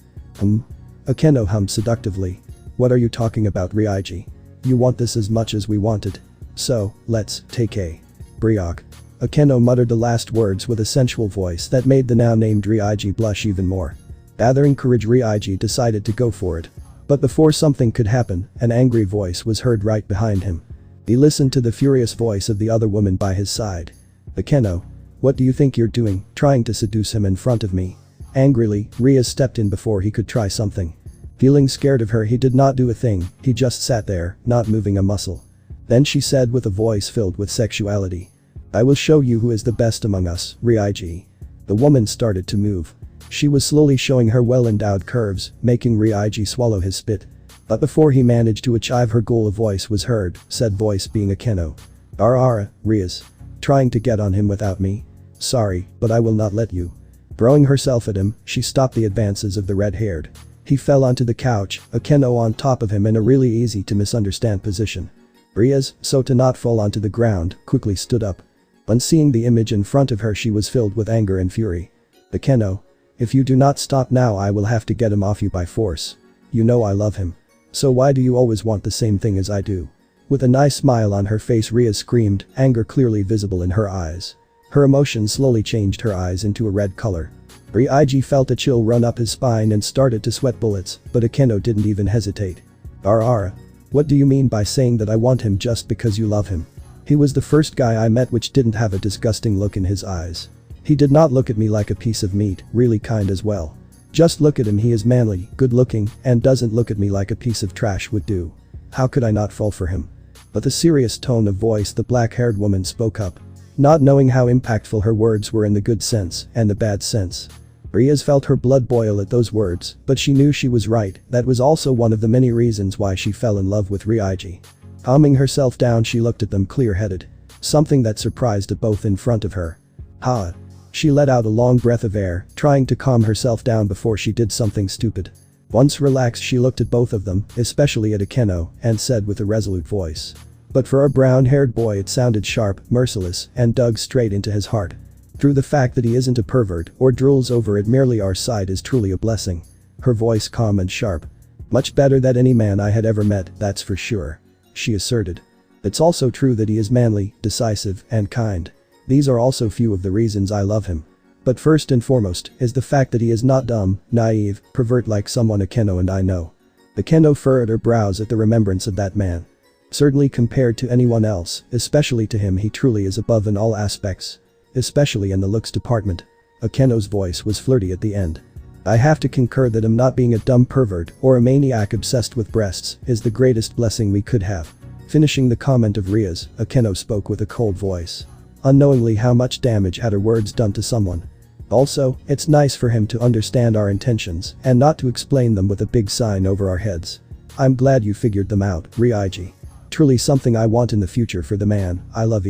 Akeno hummed seductively. What are you talking about, Ryaiji? You want this as much as we want it. So, let's take a briok. Akeno muttered the last words with a sensual voice that made the now named Ryaiji blush even more. Gathering courage, Ryaiji decided to go for it. But before something could happen, an angry voice was heard right behind him. He listened to the furious voice of the other woman by his side. Akeno. What do you think you're doing, trying to seduce him in front of me? Angrily, Rias stepped in before he could try something. Feeling scared of her, he did not do a thing, he just sat there, not moving a muscle. Then she said with a voice filled with sexuality. I will show you who is the best among us, Ryaiji. The woman started to move. She was slowly showing her well-endowed curves, making Ryaiji swallow his spit. But before he managed to achieve her goal, a voice was heard, said voice being Akeno. Ara, Rias. Trying to get on him without me? Sorry, but I will not let you. Throwing herself at him, she stopped the advances of the red-haired. He fell onto the couch, Akeno on top of him in a really easy to misunderstand position. Rias, so to not fall onto the ground, quickly stood up. When seeing the image in front of her, she was filled with anger and fury. Akeno. If you do not stop now, I will have to get him off you by force. You know I love him. So why do you always want the same thing as I do? With a nice smile on her face, Rias screamed, anger clearly visible in her eyes. Her emotion slowly changed her eyes into a red color. Ryaiji felt a chill run up his spine and started to sweat bullets, but Akeno didn't even hesitate. Ara. What do you mean by saying that I want him just because you love him? He was the first guy I met which didn't have a disgusting look in his eyes. He did not look at me like a piece of meat, really kind as well. Just look at him, he is manly, good looking, and doesn't look at me like a piece of trash would do. How could I not fall for him? But the serious tone of voice, the black-haired woman spoke up. Not knowing how impactful her words were in the good sense and the bad sense. Rias felt her blood boil at those words, but she knew she was right. That was also one of the many reasons why she fell in love with Ryuji. Calming herself down, she looked at them clear-headed. Something that surprised at both in front of her. Ha! She let out a long breath of air, trying to calm herself down before she did something stupid. Once relaxed, she looked at both of them, especially at Akeno, and said with a resolute voice. But for a brown-haired boy it sounded sharp, merciless, and dug straight into his heart. Through the fact that he isn't a pervert or drools over it merely, our side is truly a blessing. Her voice calm and sharp. Much better than any man I had ever met, that's for sure. She asserted. It's also true that he is manly, decisive, and kind. These are also few of the reasons I love him. But first and foremost is the fact that he is not dumb, naive, pervert like someone Akeno and I know. Akeno furrowed her brows at the remembrance of that man. Certainly compared to anyone else, especially to him, he truly is above in all aspects. Especially in the looks department. Akeno's voice was flirty at the end. I have to concur that him not being a dumb pervert or a maniac obsessed with breasts is the greatest blessing we could have. Finishing the comment of Rias, Akeno spoke with a cold voice. Unknowingly how much damage had her words done to someone. Also, it's nice for him to understand our intentions and not to explain them with a big sign over our heads. I'm glad you figured them out, Ryuji. Truly something I want in the future for the man I love.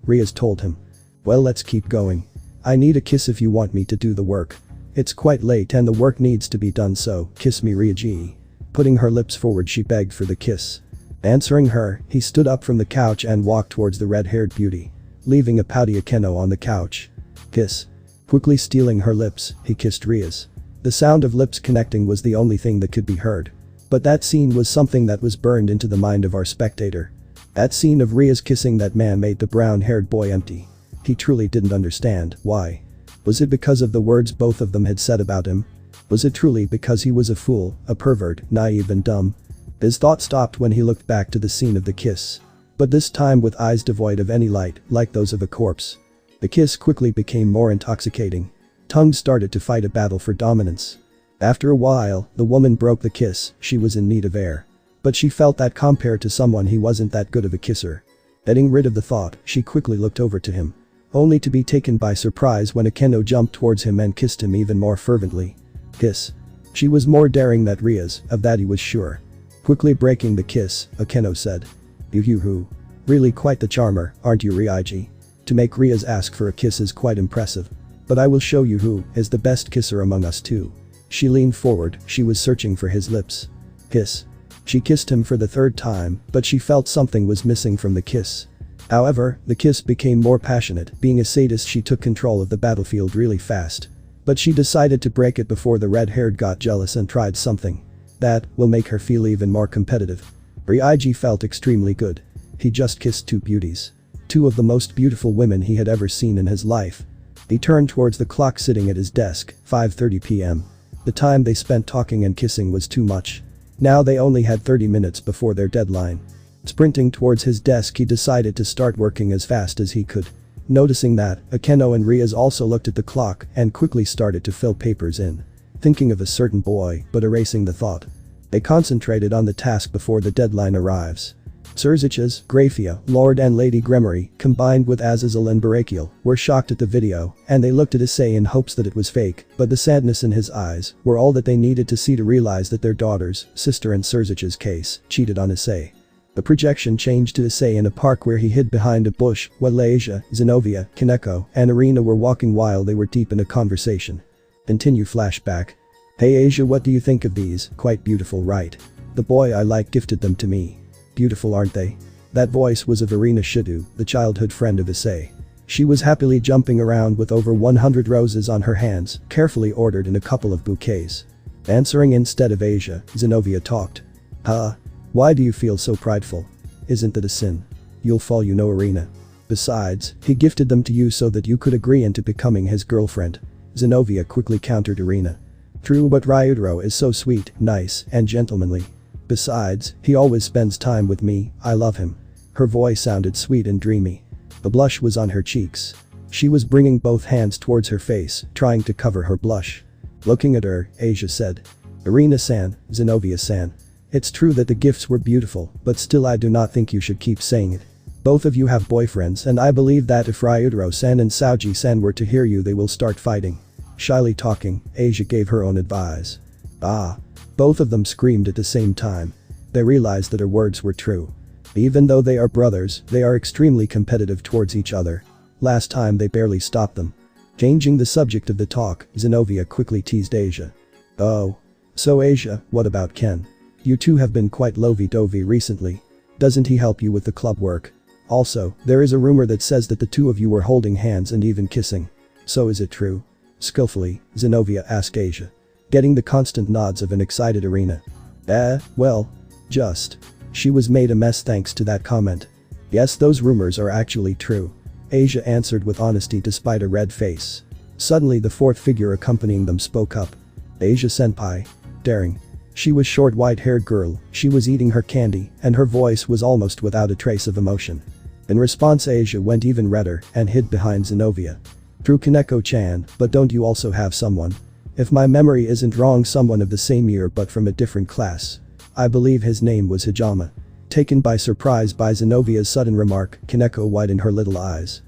Rias told him. Well, let's keep going. I need a kiss if you want me to do the work. It's quite late and the work needs to be done, so kiss me, Ryuji. Putting her lips forward, she begged for the kiss. Answering her, he stood up from the couch and walked towards the red-haired beauty, leaving a pouty Akeno on the couch. Kiss. Quickly stealing her lips, he kissed Rias. The sound of lips connecting was the only thing that could be heard. But that scene was something that was burned into the mind of our spectator. That scene of Rias kissing that man made the brown-haired boy empty. He truly didn't understand why. Was it because of the words both of them had said about him? Was it truly because he was a fool, a pervert, naive and dumb? His thought stopped when he looked back to the scene of the kiss. But this time with eyes devoid of any light, like those of a corpse. The kiss quickly became more intoxicating. Tongues started to fight a battle for dominance. After a while, the woman broke the kiss. She was in need of air. But she felt that compared to someone he wasn't that good of a kisser. Getting rid of the thought, she quickly looked over to him. Only to be taken by surprise when Akeno jumped towards him and kissed him even more fervently. Kiss. She was more daring than Rias, of that he was sure. Quickly breaking the kiss, Akeno said. You really quite the charmer, aren't you, Ryuji? To make Rias ask for a kiss is quite impressive. But I will show you who is the best kisser among us two. She leaned forward, she was searching for his lips. Kiss. She kissed him for the third time, but she felt something was missing from the kiss. However, the kiss became more passionate. Being a sadist, she took control of the battlefield really fast. But she decided to break it before the red-haired got jealous and tried something that will make her feel even more competitive. Ryuji felt extremely good. He just kissed two beauties. Two of the most beautiful women he had ever seen in his life. He turned towards the clock sitting at his desk, 5:30 p.m. The time they spent talking and kissing was too much. Now they only had 30 minutes before their deadline. Sprinting towards his desk, he decided to start working as fast as he could. Noticing that, Akeno and Rias also looked at the clock and quickly started to fill papers in. Thinking of a certain boy, but erasing the thought. They concentrated on the task before the deadline arrives. Surziches, Grafia, Lord and Lady Gremory, combined with Azazel and Barakiel, were shocked at the video, and they looked at Issei in hopes that it was fake, but the sadness in his eyes were all that they needed to see to realize that their daughter's sister in Surziches' case cheated on Issei. The projection changed to Issei in a park where he hid behind a bush while Asia, Zenobia, Kaneko, and Irina were walking while they were deep in a conversation. Continue flashback. Hey Asia, what do you think of these? Quite beautiful, right? The boy I like gifted them to me. Beautiful, aren't they? That voice was of Irina Shido, the childhood friend of Issei. She was happily jumping around with over 100 roses on her hands, carefully ordered in a couple of bouquets. Answering instead of Asia, Zenobia talked. Why do you feel so prideful? Isn't that a sin? You'll fall, you know, Irina. Besides, he gifted them to you so that you could agree into becoming his girlfriend. Zenobia quickly countered Irina. True, but Ryudaro is so sweet, nice, and gentlemanly. Besides, he always spends time with me, I love him. Her voice sounded sweet and dreamy. The blush was on her cheeks. She was bringing both hands towards her face, trying to cover her blush. Looking at her, Asia said. Irina-san, Zenobia-san. It's true that the gifts were beautiful, but still I do not think you should keep saying it. Both of you have boyfriends and I believe that if Ryudaro-san and Saoji-san were to hear you they will start fighting. Shyly talking, Asia gave her own advice. Ah. Both of them screamed at the same time. They realized that her words were true. Even though they are brothers, they are extremely competitive towards each other. Last time they barely stopped them. Changing the subject of the talk, Zenobia quickly teased Asia. Oh. So Asia, what about Ken? You two have been quite lovey-dovey recently. Doesn't he help you with the club work? Also, there is a rumor that says that the two of you were holding hands and even kissing. So is it true? Skillfully, Zenobia asked Asia. Getting the constant nods of an excited Irina. Well. Just. She was made a mess thanks to that comment. Yes, those rumors are actually true. Asia answered with honesty despite a red face. Suddenly the fourth figure accompanying them spoke up. Asia senpai. Daring. She was short white-haired girl, she was eating her candy, and her voice was almost without a trace of emotion. In response Asia went even redder and hid behind Zenobia. True Kaneko-chan, but don't you also have someone? If my memory isn't wrong, someone of the same year but from a different class. I believe his name was Hijama. Taken by surprise by Zenobia's sudden remark, Kaneko widened her little eyes.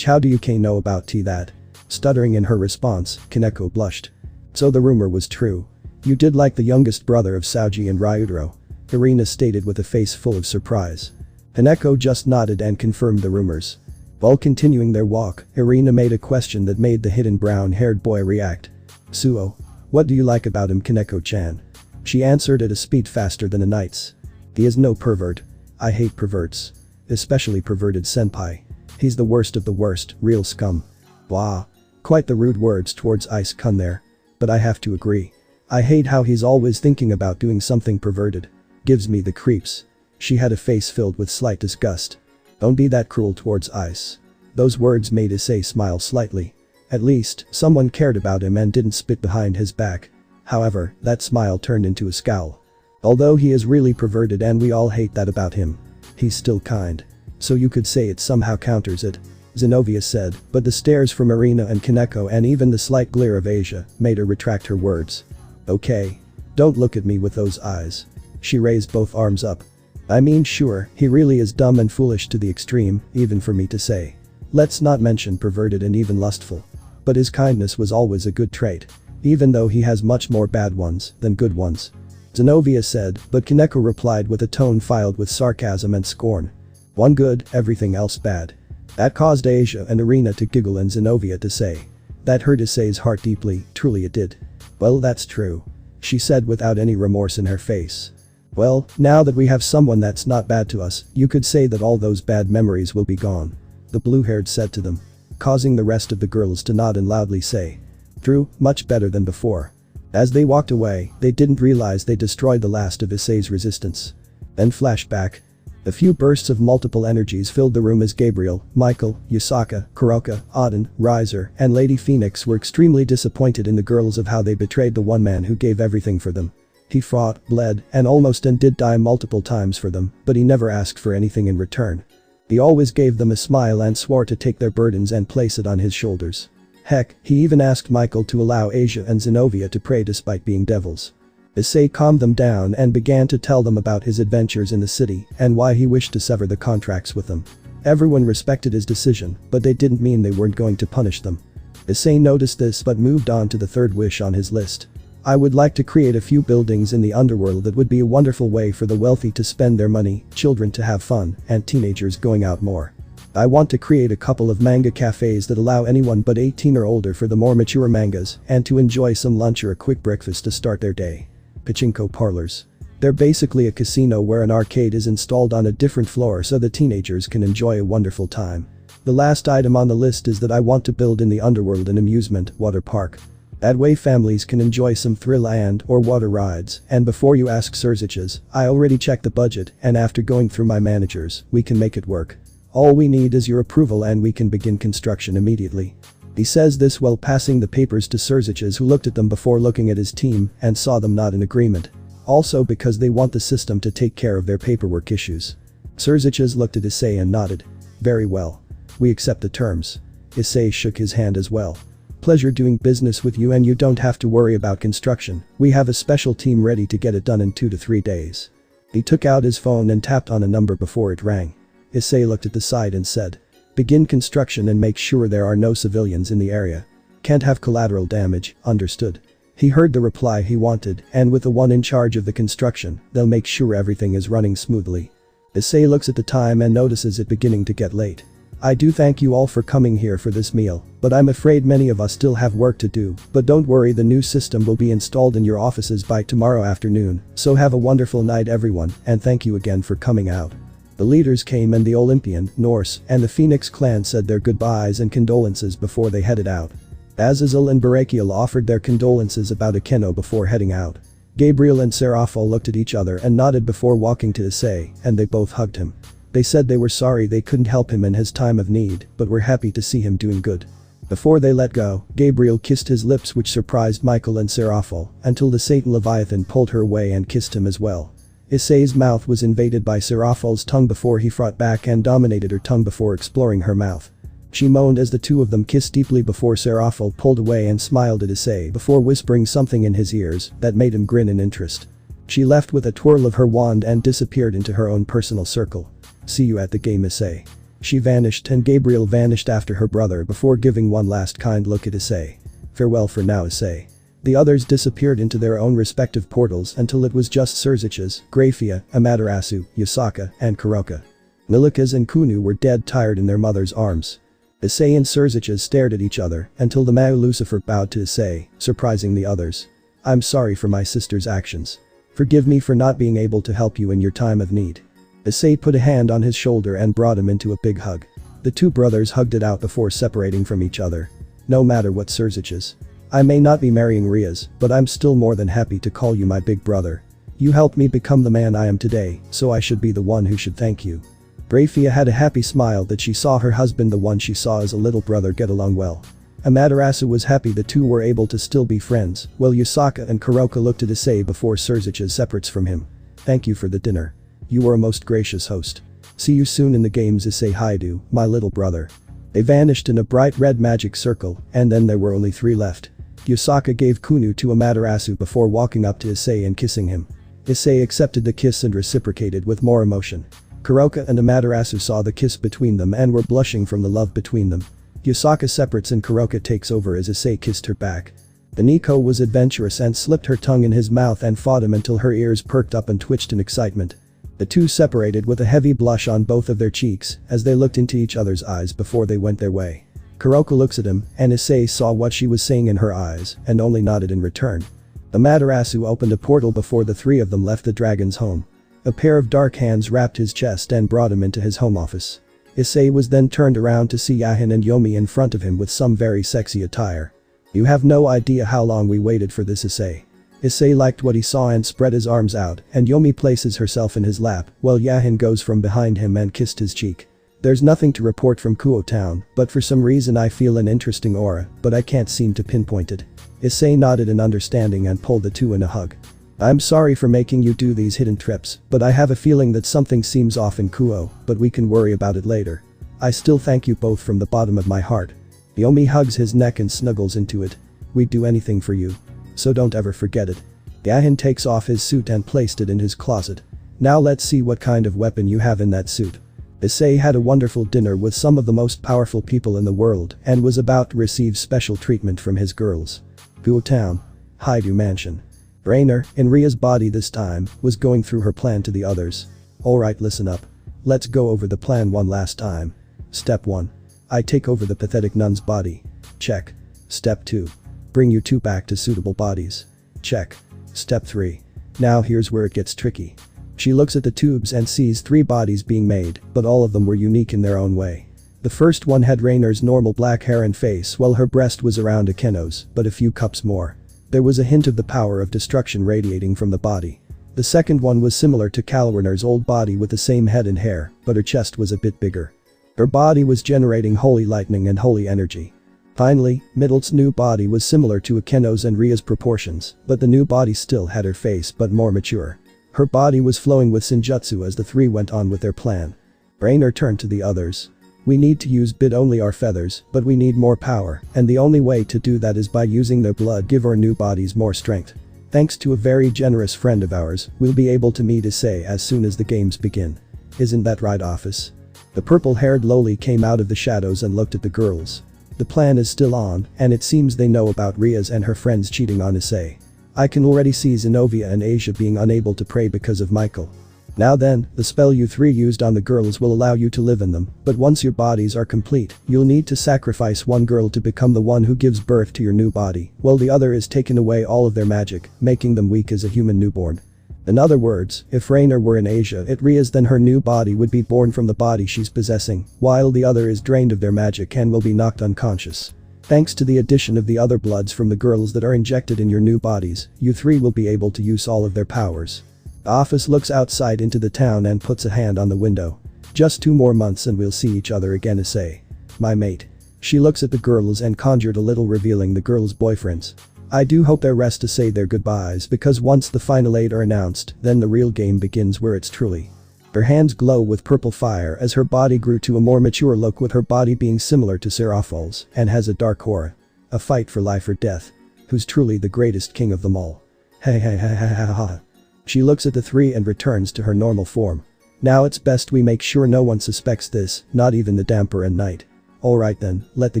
How do you know about that? Stuttering in her response, Kaneko blushed. So the rumor was true. You did like the youngest brother of Saoji and Ryudaro. Irina stated with a face full of surprise. Kaneko just nodded and confirmed the rumors. While continuing their walk, Irina made a question that made the hidden brown-haired boy react. Suo. What do you like about him, Kaneko-chan? She answered at a speed faster than a knight's. He is no pervert. I hate perverts. Especially perverted senpai. He's the worst of the worst, real scum. Blah. Quite the rude words towards Ice-kun there. But I have to agree. I hate how he's always thinking about doing something perverted. Gives me the creeps. She had a face filled with slight disgust. Don't be that cruel towards Ice. Those words made Issei smile slightly. At least, someone cared about him and didn't spit behind his back. However, that smile turned into a scowl. Although he is really perverted and we all hate that about him. He's still kind. So you could say it somehow counters it. Zenobia said, but the stares from Irina and Kaneko and even the slight glare of Asia made her retract her words. Okay. Don't look at me with those eyes. She raised both arms up. I mean sure, he really is dumb and foolish to the extreme, even for me to say. Let's not mention perverted and even lustful. But his kindness was always a good trait. Even though he has much more bad ones than good ones. Zenobia said, but Kaneko replied with a tone filled with sarcasm and scorn. One good, everything else bad. That caused Asia and Irina to giggle and Zenobia to say. That hurt Issei's heart deeply, truly it did. Well, that's true. She said without any remorse in her face. Well, now that we have someone that's not bad to us, you could say that all those bad memories will be gone. The blue-haired said to them. Causing the rest of the girls to nod and loudly say. True, much better than before. As they walked away, they didn't realize they destroyed the last of Issei's resistance. Then flashback. A few bursts of multiple energies filled the room as Gabriel, Michael, Yusaka, Kuroka, Auden, Riser, and Lady Phoenix were extremely disappointed in the girls of how they betrayed the one man who gave everything for them. He fought, bled, and almost and did die multiple times for them, but he never asked for anything in return. He always gave them a smile and swore to take their burdens and place it on his shoulders. Heck, he even asked Michael to allow Asia and Zenobia to pray despite being devils. Issei calmed them down and began to tell them about his adventures in the city and why he wished to sever the contracts with them. Everyone respected his decision, but they didn't mean they weren't going to punish them. Issei noticed this but moved on to the third wish on his list. I would like to create a few buildings in the underworld that would be a wonderful way for the wealthy to spend their money, children to have fun, and teenagers going out more. I want to create a couple of manga cafes that allow anyone but 18 or older for the more mature mangas and to enjoy some lunch or a quick breakfast to start their day. Pachinko parlors. They're basically a casino where an arcade is installed on a different floor so the teenagers can enjoy a wonderful time. The last item on the list is that I want to build in the underworld an amusement water park. That way families can enjoy some thrill and or water rides, and before you ask Surziches, I already checked the budget and after going through my managers, we can make it work. All we need is your approval and we can begin construction immediately. He says this while passing the papers to Surziches who looked at them before looking at his team and saw them nod in agreement. Also because they want the system to take care of their paperwork issues. Surziches looked at Issei and nodded. Very well. We accept the terms. Issei shook his hand as well. Pleasure doing business with you and you don't have to worry about construction, we have a special team ready to get it done in 2 to 3 days. He took out his phone and tapped on a number before it rang. Issei looked at the side and said. Begin construction and make sure there are no civilians in the area. Can't have collateral damage, understood. He heard the reply he wanted, and with the one in charge of the construction, they'll make sure everything is running smoothly. Issei looks at the time and notices it beginning to get late. I do thank you all for coming here for this meal, but I'm afraid many of us still have work to do, but don't worry, the new system will be installed in your offices by tomorrow afternoon, so have a wonderful night everyone, and thank you again for coming out. The leaders came and the Olympian, Norse, and the Phoenix clan said their goodbyes and condolences before they headed out. Azazel and Barakiel offered their condolences about Akeno before heading out. Gabriel and Seraphol looked at each other and nodded before walking to Issei, and they both hugged him. They said they were sorry they couldn't help him in his time of need, but were happy to see him doing good. Before they let go, Gabriel kissed his lips, which surprised Michael and Seraphol, until the Satan Leviathan pulled her away and kissed him as well. Issei's mouth was invaded by Seraphol's tongue before he fought back and dominated her tongue before exploring her mouth. She moaned as the two of them kissed deeply before Seraphol pulled away and smiled at Issei before whispering something in his ears that made him grin in interest. She left with a twirl of her wand and disappeared into her own personal circle. See you at the game, Issei. She vanished and Gabriel vanished after her brother before giving one last kind look at Issei. Farewell for now, Issei. The others disappeared into their own respective portals until it was just Surzich's, Grafia, Amaterasu, Yasaka, and Kuroka. Milikas and Kunu were dead tired in their mother's arms. Issei and Surzich's stared at each other until the Mao Lucifer bowed to Issei, surprising the others. I'm sorry for my sister's actions. Forgive me for not being able to help you in your time of need. Issei put a hand on his shoulder and brought him into a big hug. The two brothers hugged it out before separating from each other. No matter what Surzich is. I may not be marrying Riaz, but I'm still more than happy to call you my big brother. You helped me become the man I am today, so I should be the one who should thank you. Grafia had a happy smile that she saw her husband, the one she saw as a little brother, get along well. Amaterasu was happy the two were able to still be friends, while Yasaka and Kuroka looked at Issei before Surzich's separates from him. Thank you for the dinner. You were a most gracious host. See you soon in the games, Issei Haidu, my little brother. They vanished in a bright red magic circle, and then there were only three left. Yasaka gave Kunu to Amaterasu before walking up to Issei and kissing him. Issei accepted the kiss and reciprocated with more emotion. Kuroka and Amaterasu saw the kiss between them and were blushing from the love between them. Yasaka separates and Kuroka takes over as Issei kissed her back. The Nico was adventurous and slipped her tongue in his mouth and fought him until her ears perked up and twitched in excitement. The two separated with a heavy blush on both of their cheeks as they looked into each other's eyes before they went their way. Kuroka looks at him, and Issei saw what she was saying in her eyes and only nodded in return. Amaterasu opened a portal before the three of them left the dragon's home. A pair of dark hands wrapped his chest and brought him into his home office. Issei was then turned around to see Yahin and Yomi in front of him with some very sexy attire. You have no idea how long we waited for this, Issei. Issei liked what he saw and spread his arms out, and Yomi places herself in his lap, while Yahin goes from behind him and kissed his cheek. There's nothing to report from Kuo Town, but for some reason I feel an interesting aura, but I can't seem to pinpoint it. Issei nodded in understanding and pulled the two in a hug. I'm sorry for making you do these hidden trips, but I have a feeling that something seems off in Kuo, but we can worry about it later. I still thank you both from the bottom of my heart. Yomi hugs his neck and snuggles into it. We'd do anything for you. So don't ever forget it. Yahin takes off his suit and placed it in his closet. Now let's see what kind of weapon you have in that suit. Issei had a wonderful dinner with some of the most powerful people in the world and was about to receive special treatment from his girls. Guo Town. Haidu Mansion. Rainer, in Ria's body this time, was going through her plan to the others. Alright, listen up. Let's go over the plan one last time. Step 1. I take over the pathetic nun's body. Check. Step 2. Bring you two back to suitable bodies. Check. Step 3. Now here's where it gets tricky. She looks at the tubes and sees 3 bodies being made, but all of them were unique in their own way. The first one had Rainer's normal black hair and face, while her breast was around Akeno's, but a few cups more. There was a hint of the power of destruction radiating from the body. The second one was similar to Kalwerner's old body with the same head and hair, but her chest was a bit bigger. Her body was generating holy lightning and holy energy. Finally, Middle's new body was similar to Akeno's and Ria's proportions, but the new body still had her face but more mature. Her body was flowing with Senjutsu as the three went on with their plan. Rainer turned to the others. We need to use bid only our feathers, but we need more power, and the only way to do that is by using their blood give our new bodies more strength. Thanks to a very generous friend of ours, we'll be able to meet Issei as soon as the games begin. Isn't that right, office? The purple-haired loli came out of the shadows and looked at the girls. The plan is still on, and it seems they know about Ria's and her friends cheating on Issei. I can already see Zenobia and Asia being unable to pray because of Michael. Now then, the spell you three used on the girls will allow you to live in them, but once your bodies are complete, you'll need to sacrifice one girl to become the one who gives birth to your new body, while the other is taking away all of their magic, making them weak as a human newborn. In other words, if Rainer were in Asia at Ria's, then her new body would be born from the body she's possessing, while the other is drained of their magic and will be knocked unconscious. Thanks to the addition of the other bloods from the girls that are injected in your new bodies, you three will be able to use all of their powers. The office looks outside into the town and puts a hand on the window. Just 2 more months and we'll see each other again, Issei. My mate. She looks at the girls and conjured a little, revealing the girls' boyfriends. I do hope they're rest to say their goodbyes, because once the final 8 are announced, then the real game begins where it's truly. Her hands glow with purple fire as her body grew to a more mature look, with her body being similar to Seraphal's and has a dark aura. A fight for life or death. Who's truly the greatest king of them all? Hey hey hey hey ha ha. She looks at the 3 and returns to her normal form. Now it's best we make sure no one suspects this, not even the Damper and Knight. Alright then, let the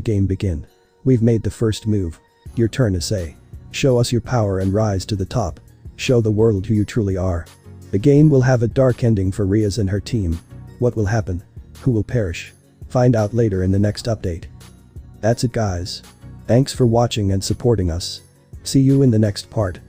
game begin. We've made the first move. Your turn, Issei. Show us your power and rise to the top. Show the world who you truly are. The game will have a dark ending for Rias and her team. What will happen? Who will perish? Find out later in the next update. That's it, guys. Thanks for watching and supporting us. See you in the next part.